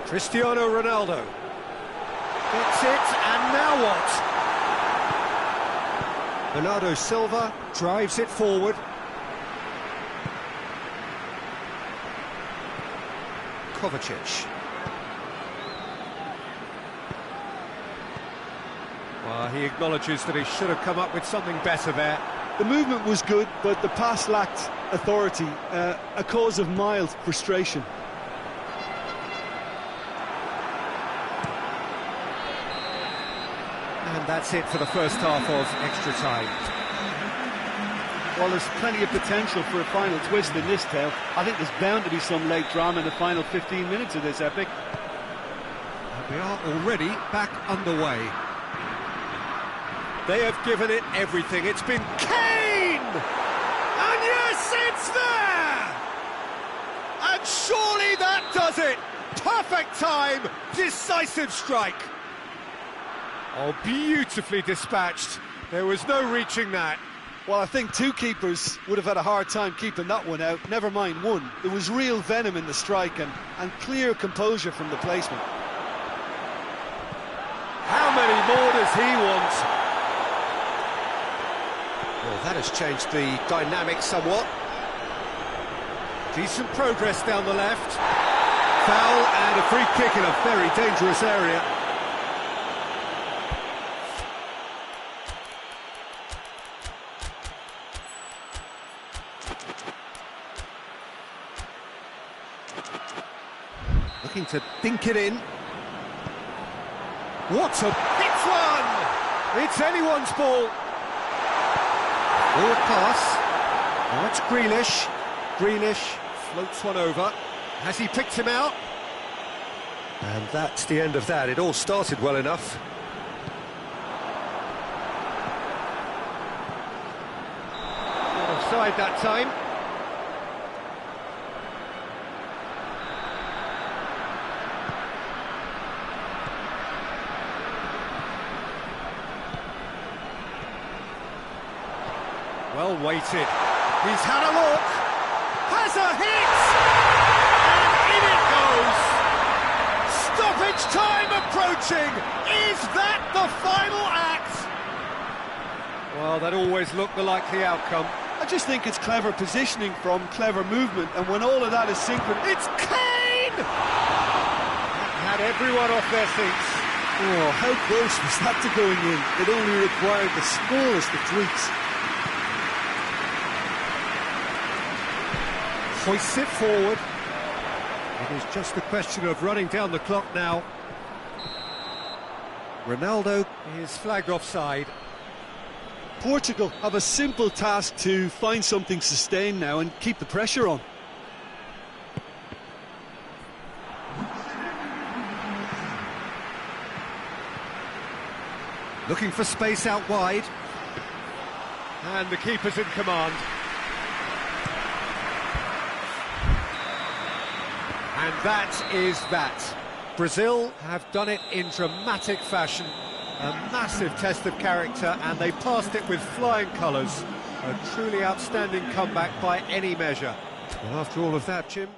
Cristiano Ronaldo gets it, and now what? Bernardo Silva drives it forward. Kovacic. Well, he acknowledges that he should have come up with something better there. The movement was good, but the pass lacked authority, a cause of mild frustration. And that's it for the first half of extra time. Well, there's plenty of potential for a final twist in this tale. I think there's bound to be some late drama in the final 15 minutes of this epic. And we are already back underway. They have given it everything. It's been Kane! And yes, it's there! And surely that does it! Perfect time, decisive strike. Oh, beautifully dispatched. There was no reaching that. Well, I think two keepers would have had a hard time keeping that one out, never mind one. There was real venom in the strike and clear composure from the placement. How many more does he want? Well, that has changed the dynamic somewhat. Decent progress down the left. Foul and a free kick in a very dangerous area. Looking to dink it in. What a... It's one! It's anyone's ball. Forward pass. Now it's Grealish. Grealish floats one over. Has he picked him out? And that's the end of that. It all started well enough. Not offside that time. Well weighted. He's had a look. Has a hit! And in it goes. Stoppage time approaching. Is that the final act? Well, that always looked the likely outcome. I just think it's clever positioning from clever movement, and when all of that is synchronous... It's Kane! That had everyone off their seats. Oh, how close was that to going in? It only required the smallest of tweaks. Hoists it forward. It is just a question of running down the clock now. Ronaldo is flagged offside. Portugal have a simple task to find something sustained now and keep the pressure on. Looking for space out wide. And the keeper's in command. And that is that. Brazil have done it in dramatic fashion. A massive test of character, and they passed it with flying colours. A truly outstanding comeback by any measure. Well, after all of that, Jim...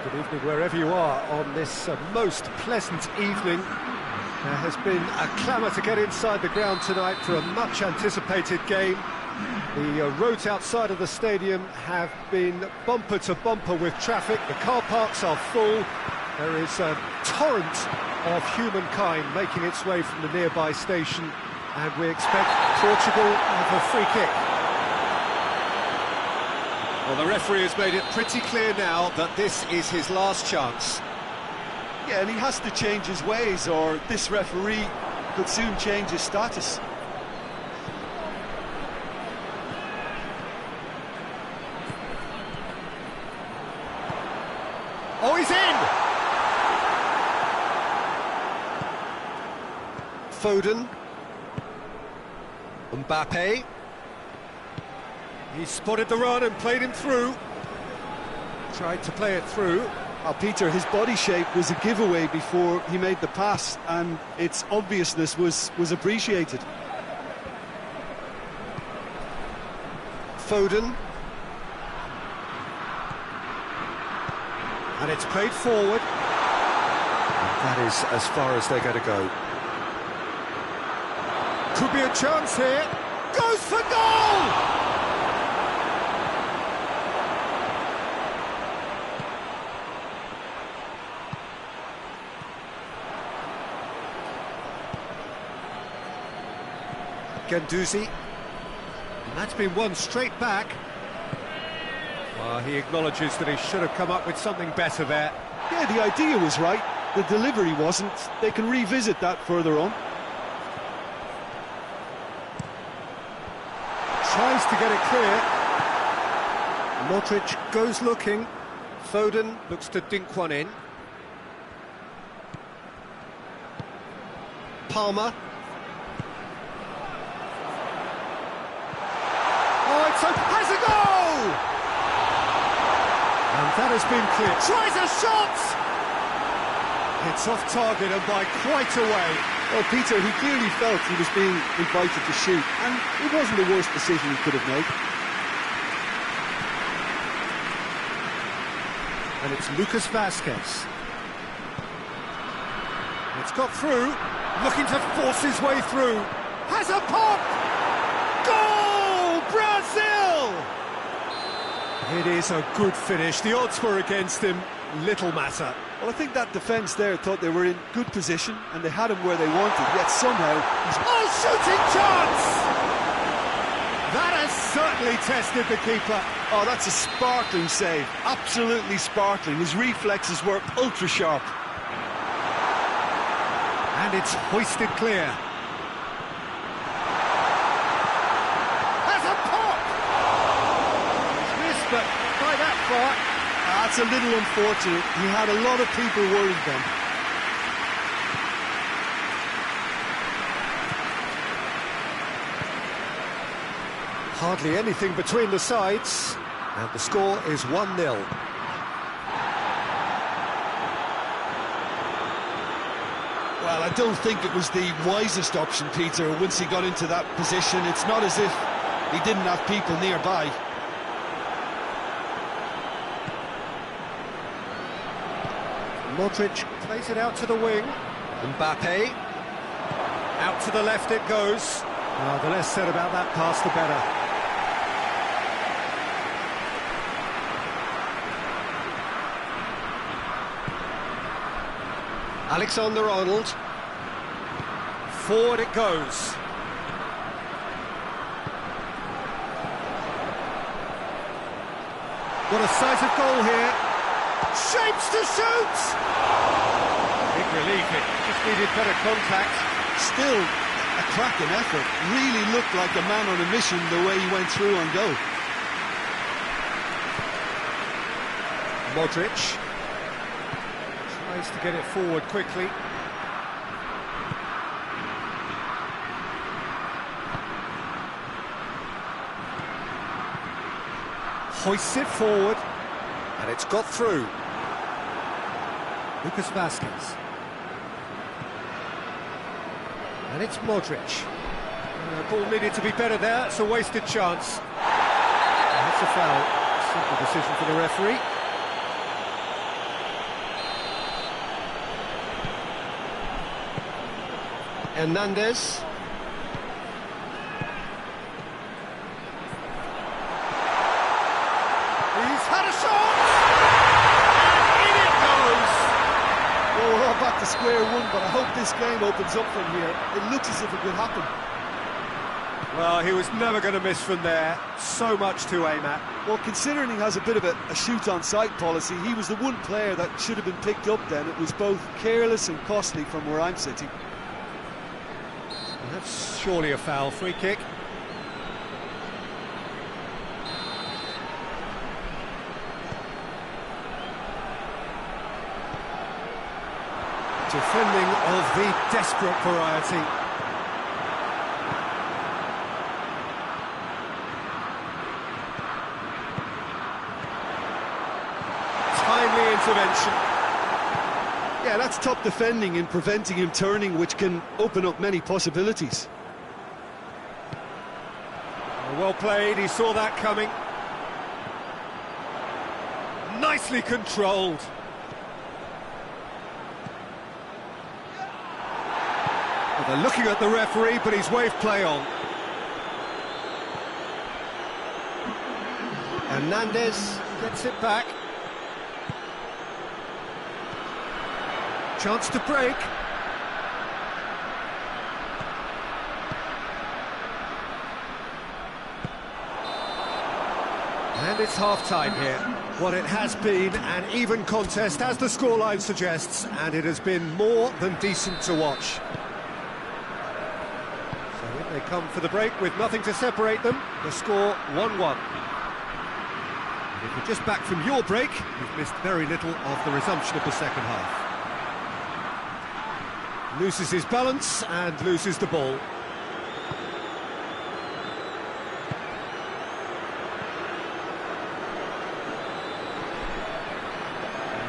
Good evening wherever you are on this most pleasant evening. There has been a clamour to get inside the ground tonight for a much anticipated game. The roads outside of the stadium have been bumper to bumper with traffic. The car parks are full. There is a torrent of humankind making its way from the nearby station, and we expect Portugal have a free kick. Well, the referee has made it pretty clear now that this is his last chance. Yeah, and he has to change his ways, or this referee could soon change his status. Oh, he's in! Foden. Mbappe. He spotted the run and played him through. Tried to play it through. Peter, his body shape was a giveaway before he made the pass, and its obviousness was appreciated. Foden. And it's played forward. And that is as far as they're going to go. Could be a chance here. Goes for goal! Guendouzi, and that's been won straight back. Well, he acknowledges that he should have come up with something better there. Yeah, the idea was right, the delivery wasn't. They can revisit that further on. Tries to get it clear. Modric goes looking. Foden looks to dink one in. Palmer. Has a goal! And that has been clear. Tries a shot! It's off target and by quite a way. Well, Peter, he clearly felt he was being invited to shoot, and it wasn't the worst decision he could have made. And it's Lucas Vazquez. It's got through, looking to force his way through. Has a pop! Goal! Brazil! It is a good finish. The odds were against him. Little matter. Well, I think that defence there thought they were in good position and they had him where they wanted, yet somehow he's... Oh, shooting chance! That has certainly tested the keeper. Oh, that's a sparkling save. Absolutely sparkling. His reflexes were ultra sharp. And it's hoisted clear. But by that far, that's a little unfortunate. He had a lot of people worried then. Hardly anything between the sides, and the score is 1-0. Well, I don't think it was the wisest option, Peter, once he got into that position. It's not as if he didn't have people nearby. Modric plays it out to the wing. Mbappe. Out to the left it goes. Oh, the less said about that pass, the better. Alexander-Arnold. Forward it goes. Got a size of goal here. Shapes to shoot! Big relief, it just needed better contact. Still a cracking effort. Really looked like a man on a mission the way he went through on goal. Modric tries to get it forward quickly. Hoists it forward, and it's got through. Lucas Vazquez. And it's Modric. The ball needed to be better there, it's a wasted chance. And that's a foul. Simple decision for the referee. Hernandez. He's had a shot! And in it goes! Well, we're all back to square one, but I hope this game opens up from here. It looks as if it could happen. Well, he was never going to miss from there. So much to aim at. Well, considering he has a bit of a shoot-on-sight policy, he was the one player that should have been picked up then. It was both careless and costly from where I'm sitting. That's surely a foul. Free kick. Defending of the desperate variety. Timely intervention. Yeah, that's top defending and preventing him turning, which can open up many possibilities. Well played, he saw that coming. Nicely controlled. Well, they're looking at the referee, but he's waved play on. Hernandez gets it back. Chance to break. And it's half-time here. What it has been an even contest, as the scoreline suggests, and it has been more than decent to watch. So in they come for the break with nothing to separate them. The score 1-1. If you're just back from your break, you've missed very little of the resumption of the second half. Loses his balance and loses the ball.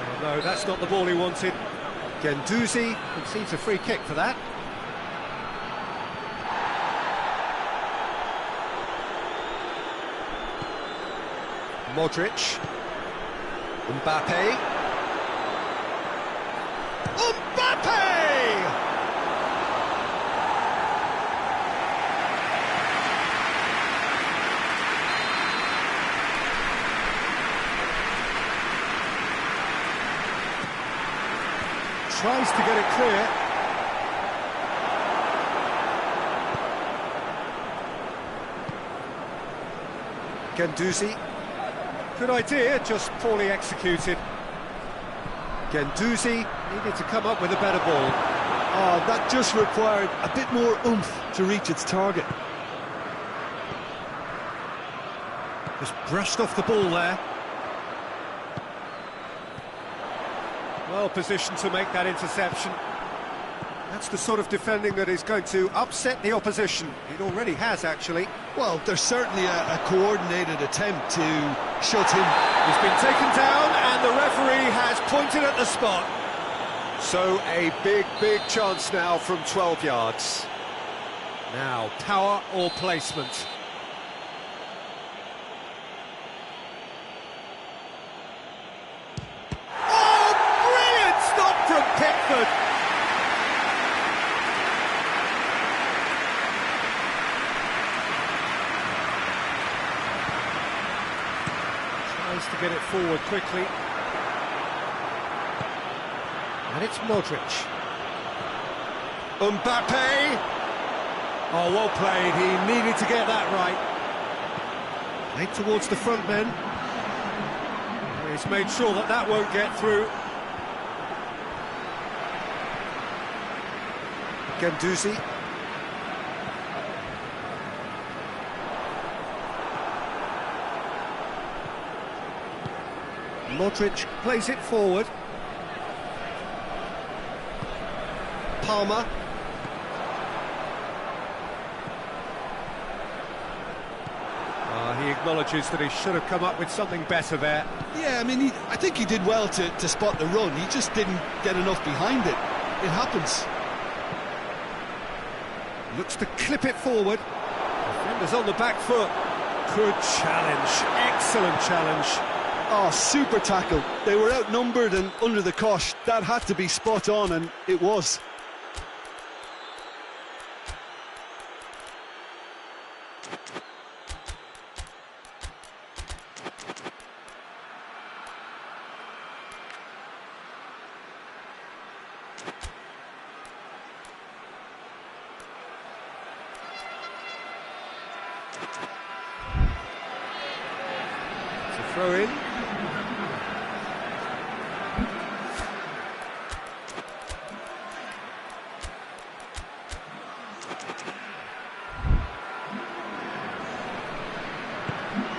Oh, no, that's not the ball he wanted. Guendouzi concedes a free kick for that. Modric. Mbappe. Mbappe! Tries to get it clear. Guendouzi. Good idea, just poorly executed. Guendouzi needed to come up with a better ball. Oh, that just required a bit more oomph to reach its target. Just brushed off the ball there. Well positioned to make that interception. That's the sort of defending that is going to upset the opposition. It already has, actually. Well, there's certainly a coordinated attempt to shut him. He's been taken down and the referee has pointed at the spot. So a big chance now from 12 yards. Now, power or placement? Oh, brilliant stop from Pickford! Tries to get it forward quickly. And it's Modric. Mbappe! Oh, well played, he needed to get that right. Played towards the front men. He's made sure that that won't get through. Guendouzi. Modric plays it forward. Palmer. He acknowledges that he should have come up with something better there. Yeah, I mean, I think he did well to spot the run. He just didn't get enough behind it. It happens. Looks to clip it forward. Defender's on the back foot. Good challenge. Excellent challenge. Oh, super tackle. They were outnumbered and under the cosh. That had to be spot on, and it was. Throw in.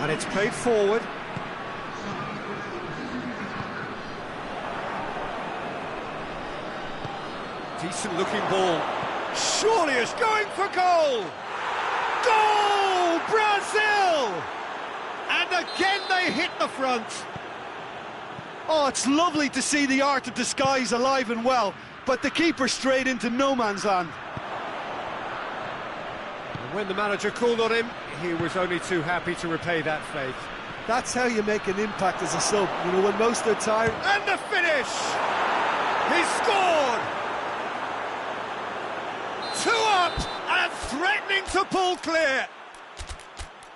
And it's played forward. Decent looking ball. Surely it's going for goal! Goal! Brazil! And again they hit the front. Oh, it's lovely to see the art of disguise alive and well, but the keeper straight into no man's land. And when the manager called on him, he was only too happy to repay that faith. That's how you make an impact as a sub. You know, when most are tired. And the finish! He scored! 2 up and threatening to pull clear.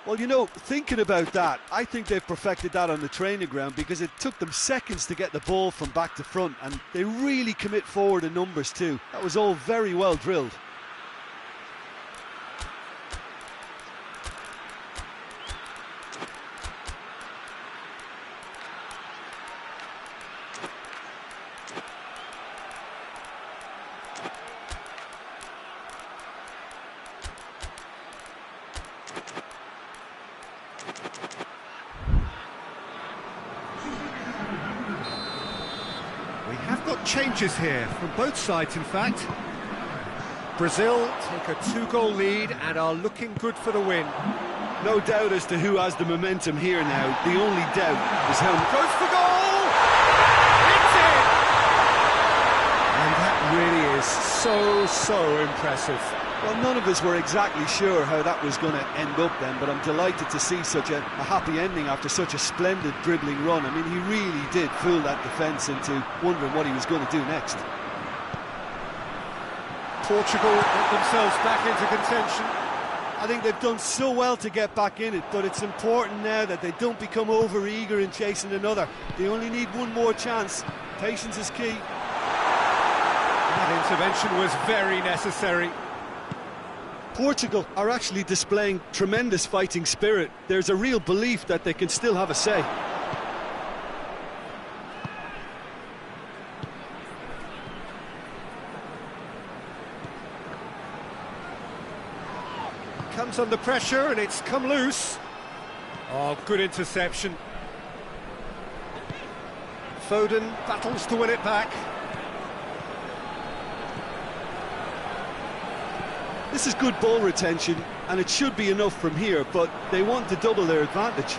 Well, you know, thinking about that, I think they've perfected that on the training ground because it took them seconds to get the ball from back to front, and they really commit forward in numbers too. That was all very well drilled. We have got changes here, from both sides in fact. Brazil take a 2-goal lead and are looking good for the win. No doubt as to who has the momentum here now. The only doubt is how... Goes for goal! It's in! And that really is so impressive. Well, none of us were exactly sure how that was going to end up then, but I'm delighted to see such a happy ending after such a splendid dribbling run. I mean, he really did fool that defence into wondering what he was going to do next. Portugal get themselves back into contention. I think they've done so well to get back in it, but it's important now that they don't become over-eager in chasing another. They only need one more chance. Patience is key. That intervention was very necessary. Portugal are actually displaying tremendous fighting spirit. There's a real belief that they can still have a say. Comes under pressure and it's come loose. Oh, good interception. Foden battles to win it back. This is good ball retention, and it should be enough from here, but they want to double their advantage.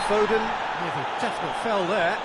Foden with a definite fell there.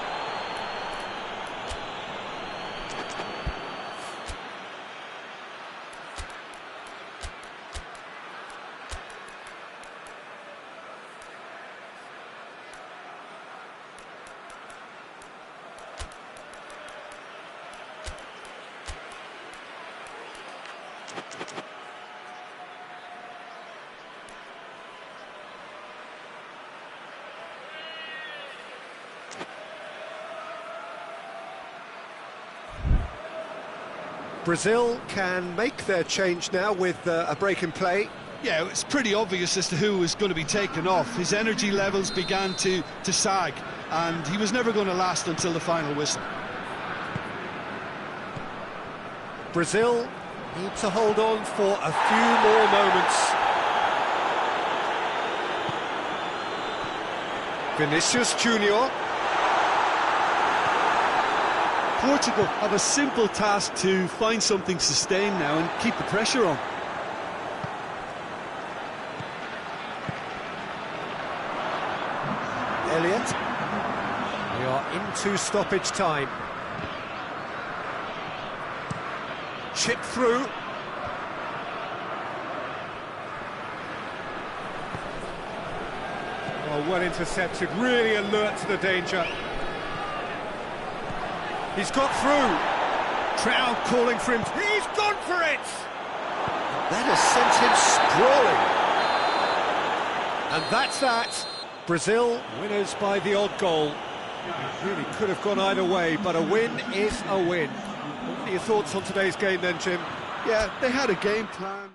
Brazil can make their change now with a break in play. Yeah, it's pretty obvious as to who was going to be taken off. His energy levels began to sag, and he was never going to last until the final whistle. Brazil need to hold on for a few more moments. Vinicius Junior. Portugal have a simple task to find something sustained now and keep the pressure on. Elliott. We are into stoppage time. Chip through. Oh, well intercepted, really alert to the danger. He's got through. Crowd calling for him. He's gone for it! That has sent him sprawling. And that's that. Brazil winners by the odd goal. It really could have gone either way, but a win is a win. What are your thoughts on today's game then, Jim? Yeah, they had a game plan.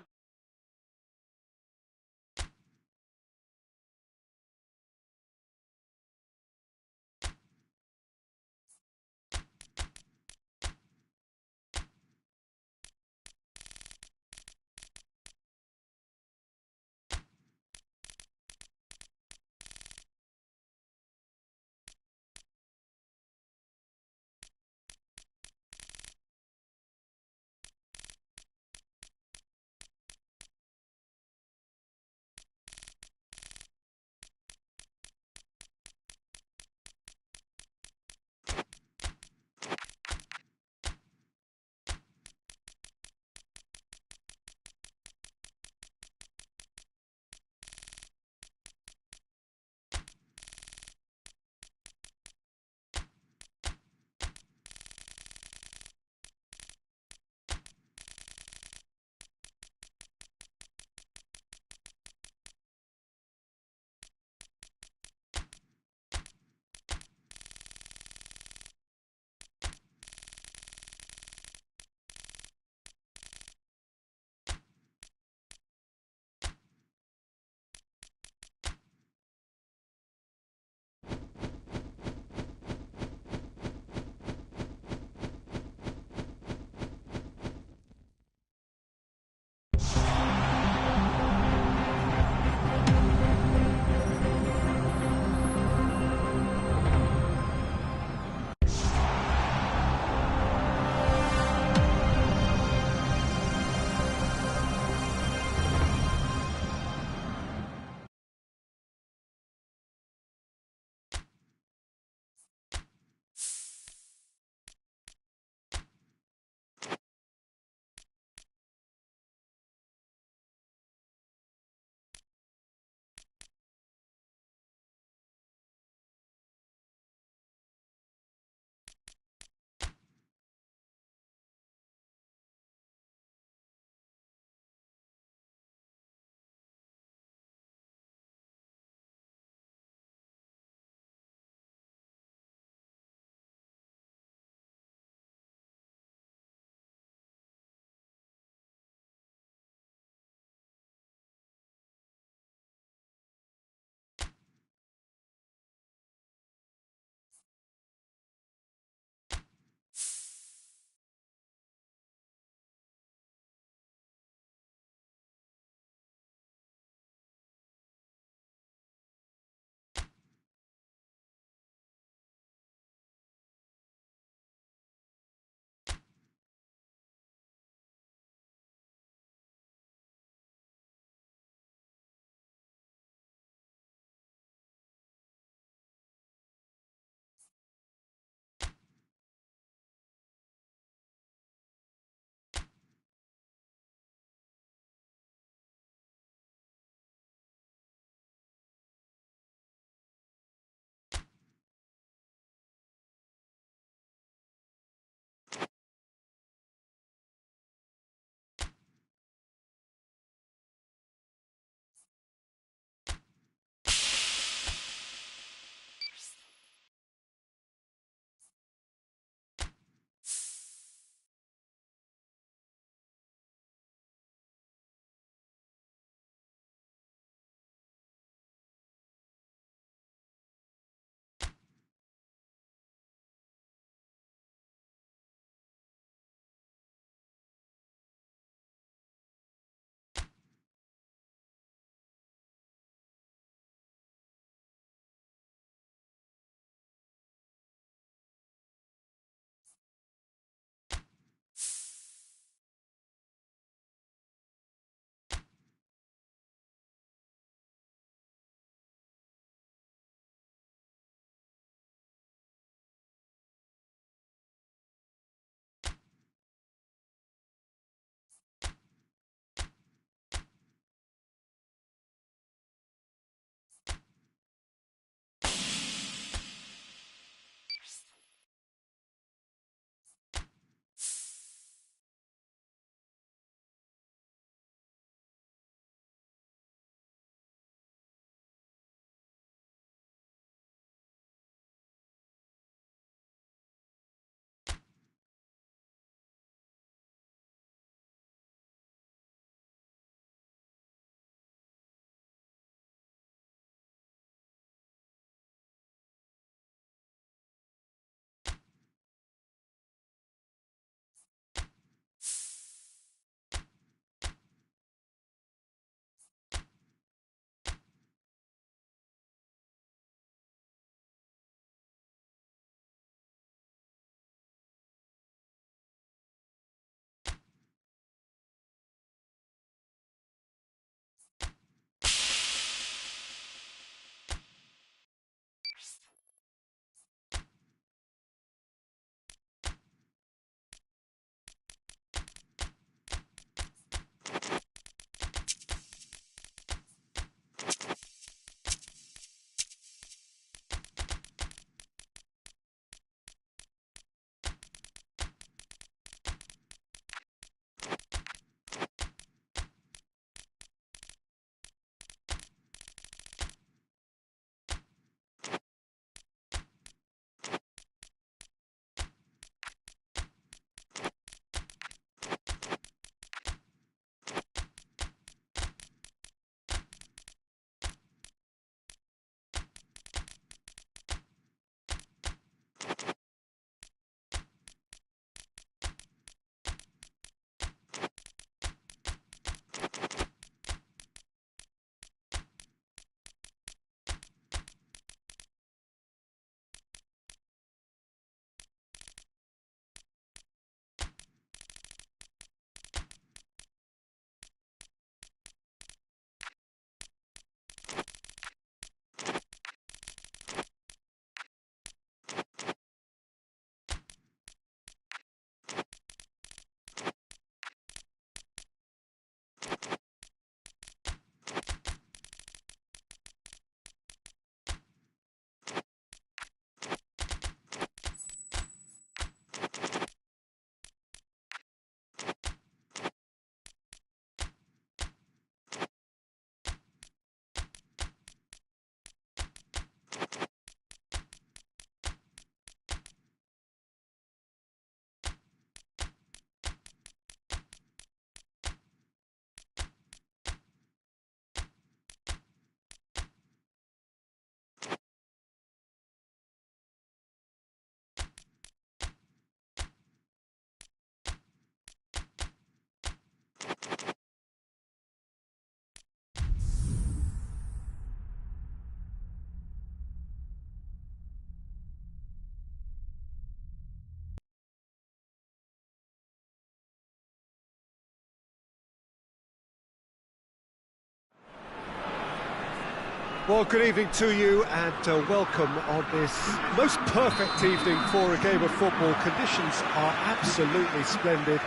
Well, good evening to you and welcome on this most perfect evening for a game of football. Conditions are absolutely splendid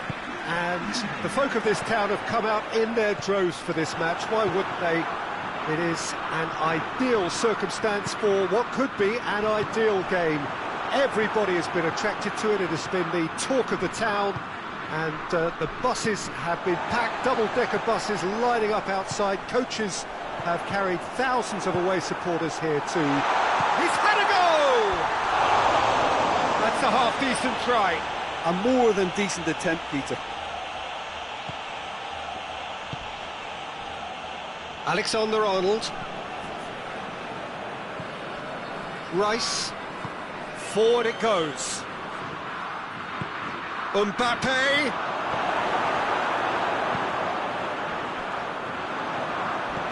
and the folk of this town have come out in their droves for this match. Why wouldn't they? It is an ideal circumstance for what could be an ideal game. Everybody has been attracted to it. It has been the talk of the town, and the buses have been packed, double-decker buses lining up outside. Coaches have carried thousands of away supporters here too. He's had a go! That's a half-decent try. A more than decent attempt, Peter. Alexander-Arnold. Rice. Forward it goes. Mbappe.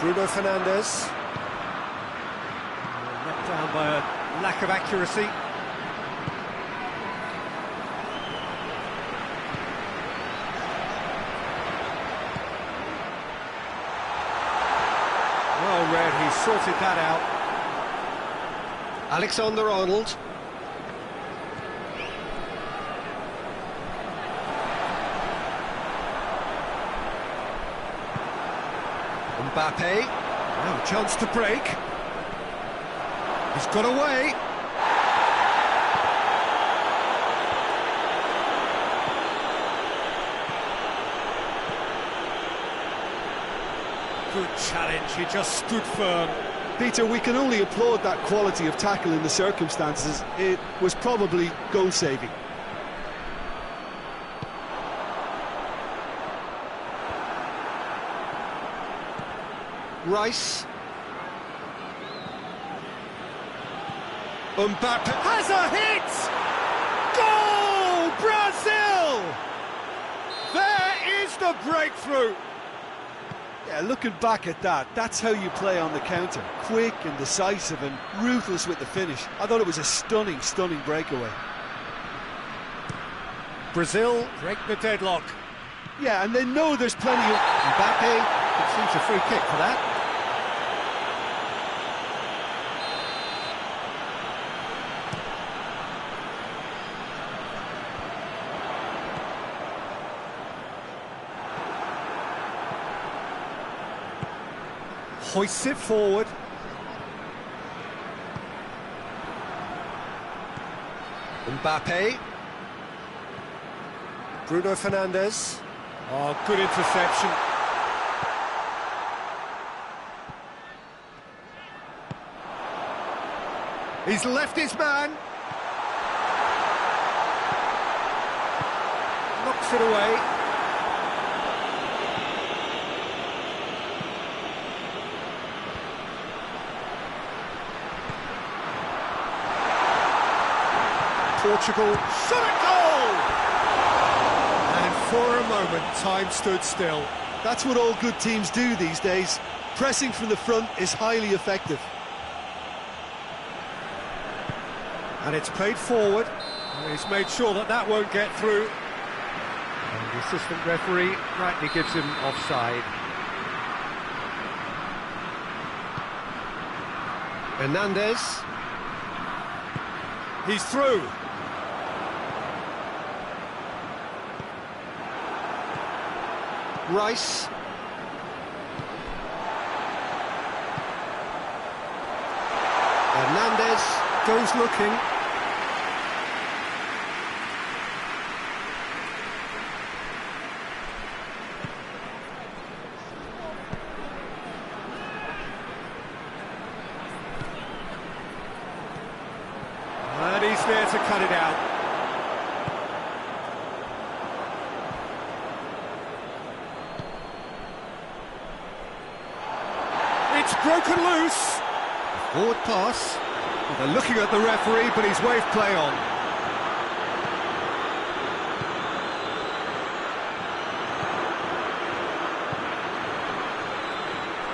Bruno Fernandes. Let down by a lack of accuracy. Well read, he sorted that out. Alexander-Arnold. Mbappe, now a chance to break. He's got away. Good challenge, he just stood firm. Peter, we can only applaud that quality of tackle in the circumstances. It was probably goal-saving. Rice. Mbappe has a hit! Goal! Brazil! There is the breakthrough! Yeah, looking back at that, that's how you play on the counter. Quick and decisive and ruthless with the finish. I thought it was a stunning, stunning breakaway. Brazil break the deadlock. Yeah, and they know there's plenty of... Mbappe, it seems a free kick for that. Hoists it forward. Mbappe. Bruno Fernandes. Oh, good interception. He's left his man. Knocks it away. Portugal shot at goal! And for a moment, time stood still. That's what all good teams do these days. Pressing from the front is highly effective. And it's played forward. And he's made sure that that won't get through. And the assistant referee rightly gives him offside. Hernandez. He's through. Rice. Hernandez goes looking. And he's there to cut it out. It's broken loose. Forward pass. Well, they're looking at the referee, but he's waved play on.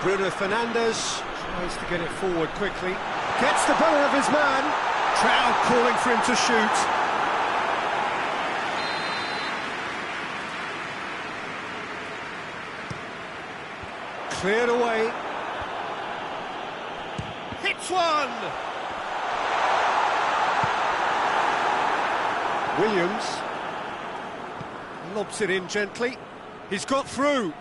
Bruno Fernandes tries to get it forward quickly. Gets the better of his man. Crowd calling for him to shoot. Cleared away. hits one! Williams lobs it in gently. He's got through.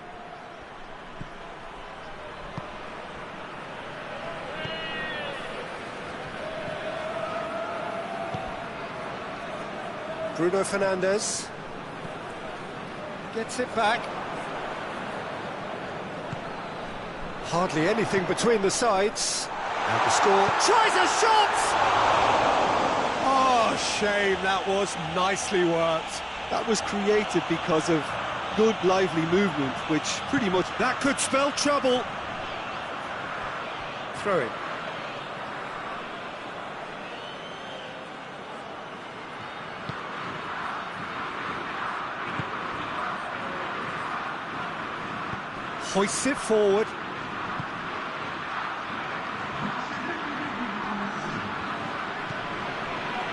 Bruno Fernandes gets it back. Hardly anything between the sides. And the score. Tries a shot! Oh, shame, that was nicely worked. That was created because of good, lively movement, which pretty much... That could spell trouble. Throw it. Hoists it forward.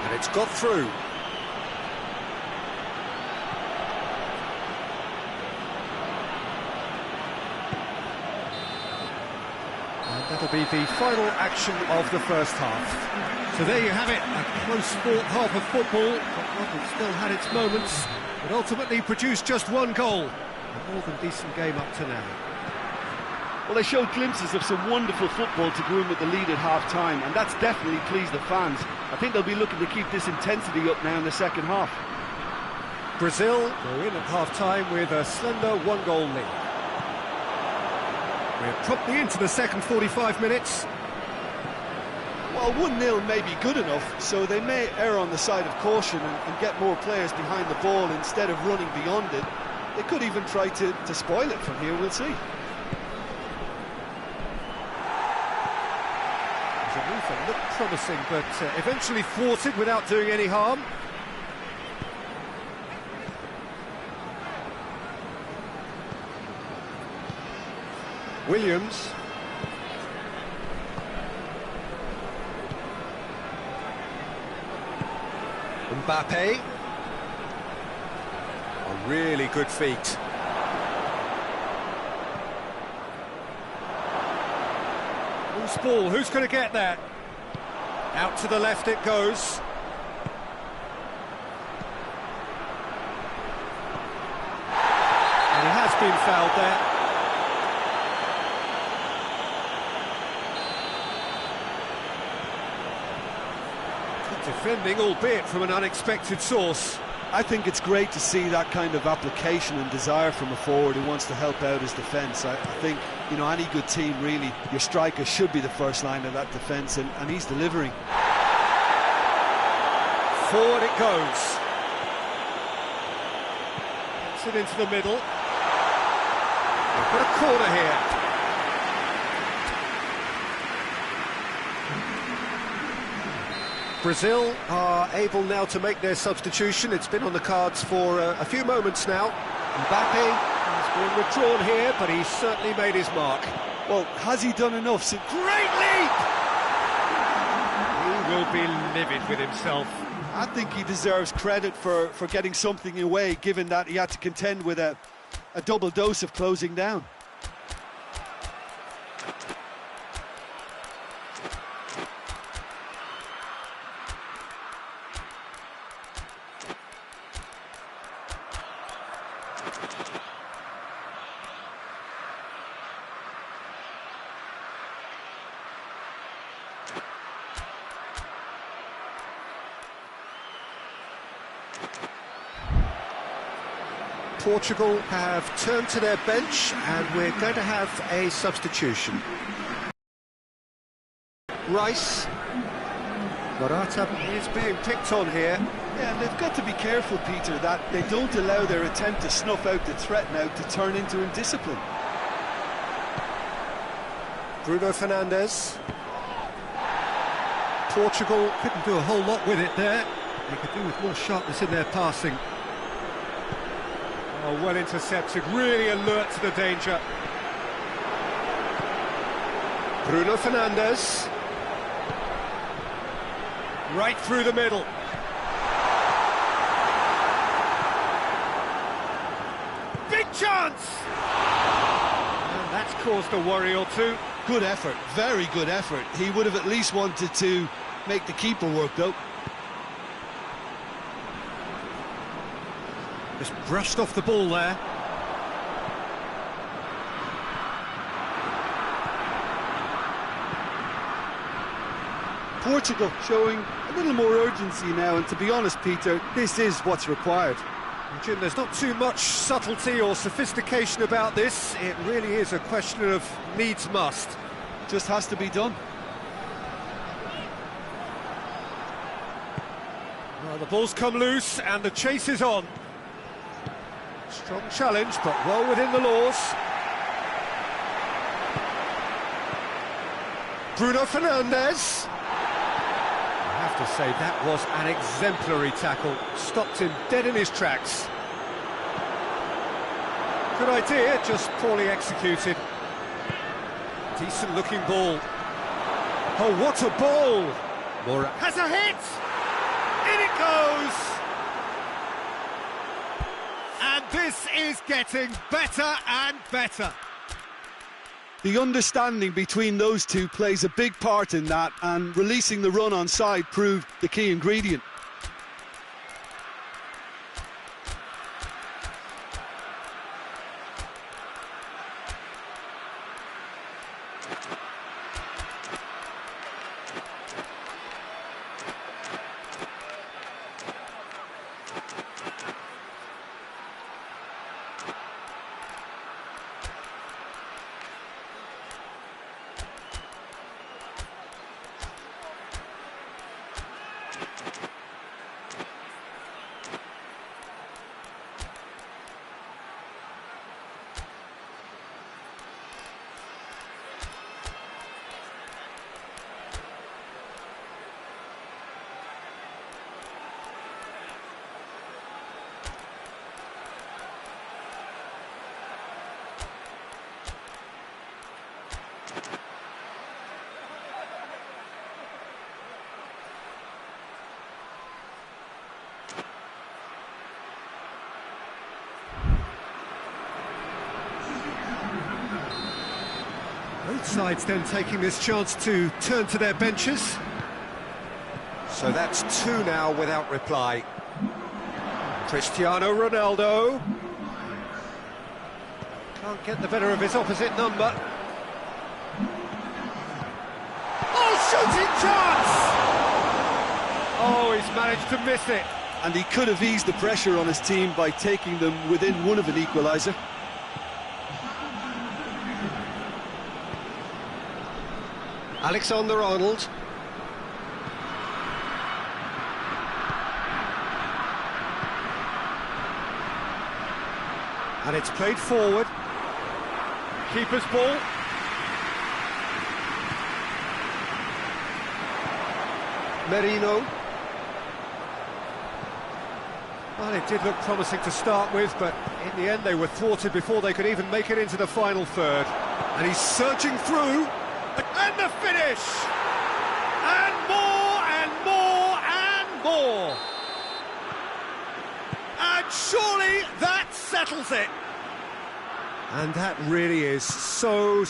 And it's got through. And that'll be the final action of the first half. So there you have it, a close fought half of football, but one that still had its moments, but ultimately produced just one goal. A more than decent game up to now. Well, they showed glimpses of some wonderful football to go in with the lead at half-time, and that's definitely pleased the fans. I think they'll be looking to keep this intensity up now in the second half. Brazil go in at half-time with a slender one-goal lead. We're promptly into the second 45 minutes. Well, 1-0 may be good enough, so they may err on the side of caution and get more players behind the ball instead of running beyond it. They could even try to spoil it from here, we'll see. Looked promising, but eventually thwarted without doing any harm. Williams. Mbappe. A really good feat. Loose ball, who's going to get that? Out to the left it goes. And he has been fouled there. Good defending, albeit from an unexpected source. I think it's great to see that kind of application and desire from a forward who wants to help out his defence. I think, you know, any good team, really, your striker should be the first line of that defence, and he's delivering. Forward it goes. Gets it into the middle. We've got a corner here. Brazil are able now to make their substitution. It's been on the cards for a few moments now. Mbappe has been withdrawn here, but he's certainly made his mark. Well, has he done enough? Great leap! He will be livid with himself. I think he deserves credit for getting something away, given that he had to contend with a double dose of closing down. Portugal have turned to their bench and we're going to have a substitution. Rice. Morata is being picked on here. Yeah, and they've got to be careful, Peter, that they don't allow their attempt to snuff out the threat now to turn into indiscipline. Bruno Fernandes. Portugal couldn't do a whole lot with it there. They could do with more sharpness in their passing. Oh, well intercepted, really alert to the danger. Bruno Fernandes. Right through the middle. Big chance! And that's caused a worry or two. Good effort, very good effort. He would have at least wanted to make the keeper work, though. Just brushed off the ball there. Portugal showing a little more urgency now, and to be honest, Peter, this is what's required. Jim, there's not too much subtlety or sophistication about this. It really is a question of needs must. Just has to be done. Well, the ball's come loose and the chase is on. Strong challenge, but well within the laws. Bruno Fernandes. I have to say, that was an exemplary tackle. Stopped him dead in his tracks. Good idea, just poorly executed. Decent looking ball. Oh, what a ball! Moura has a hit! In it goes! And this is getting better and better. The understanding between those two plays a big part in that, and releasing the run on side proved the key ingredient. Both sides then taking this chance to turn to their benches. So that's two now without reply. Cristiano Ronaldo. Can't get the better of his opposite number. Oh, shooting chance! Oh, he's managed to miss it. And he could have eased the pressure on his team by taking them within one of an equaliser. Alexander-Arnold. And it's played forward. Keeper's ball. Merino. Well, it did look promising to start with, but in the end they were thwarted before they could even make it into the final third. And he's surging through. And the finish! And more, and more, and more! And surely that settles it! And that really is so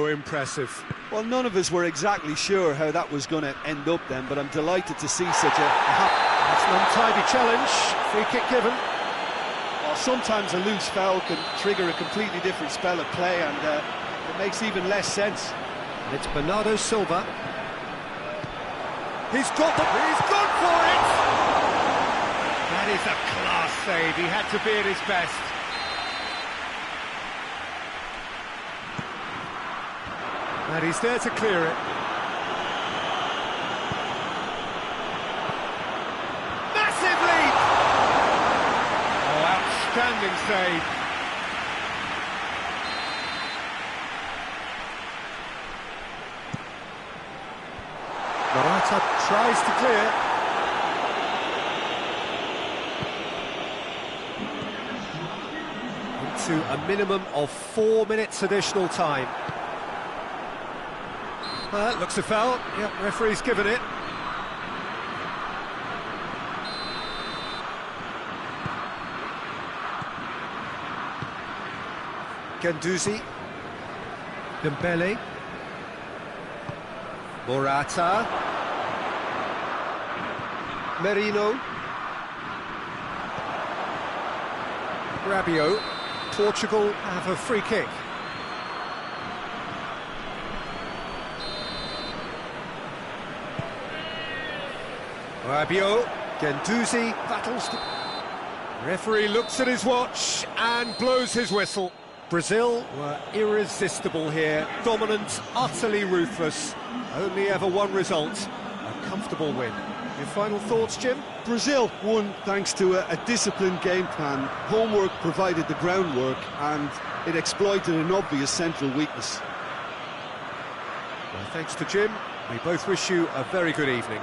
impressive. Well, none of us were exactly sure how that was going to end up then, but I'm delighted to see such a... That's an untidy challenge, free kick given. Well, sometimes a loose foul can trigger a completely different spell of play, and it makes even less sense. And it's Bernardo Silva. He's gone for it! That is a class save, he had to be at his best. And he's there to clear it. Massive leap! Oh, outstanding save. Morata tries to clear. Into a minimum of 4 minutes additional time. That looks a foul. Yep, referee's given it. Guendouzi. Dembele. Morata. Merino. Rabiot. Portugal have a free kick. Rabiot. Guendouzi battles to... Referee looks at his watch and blows his whistle. Brazil were irresistible here, dominant, utterly ruthless. Only ever one result, a comfortable win. Your final thoughts, Jim? Brazil won thanks to a disciplined game plan. Homework provided the groundwork and it exploited an obvious central weakness. Well, thanks to Jim. We both wish you a very good evening.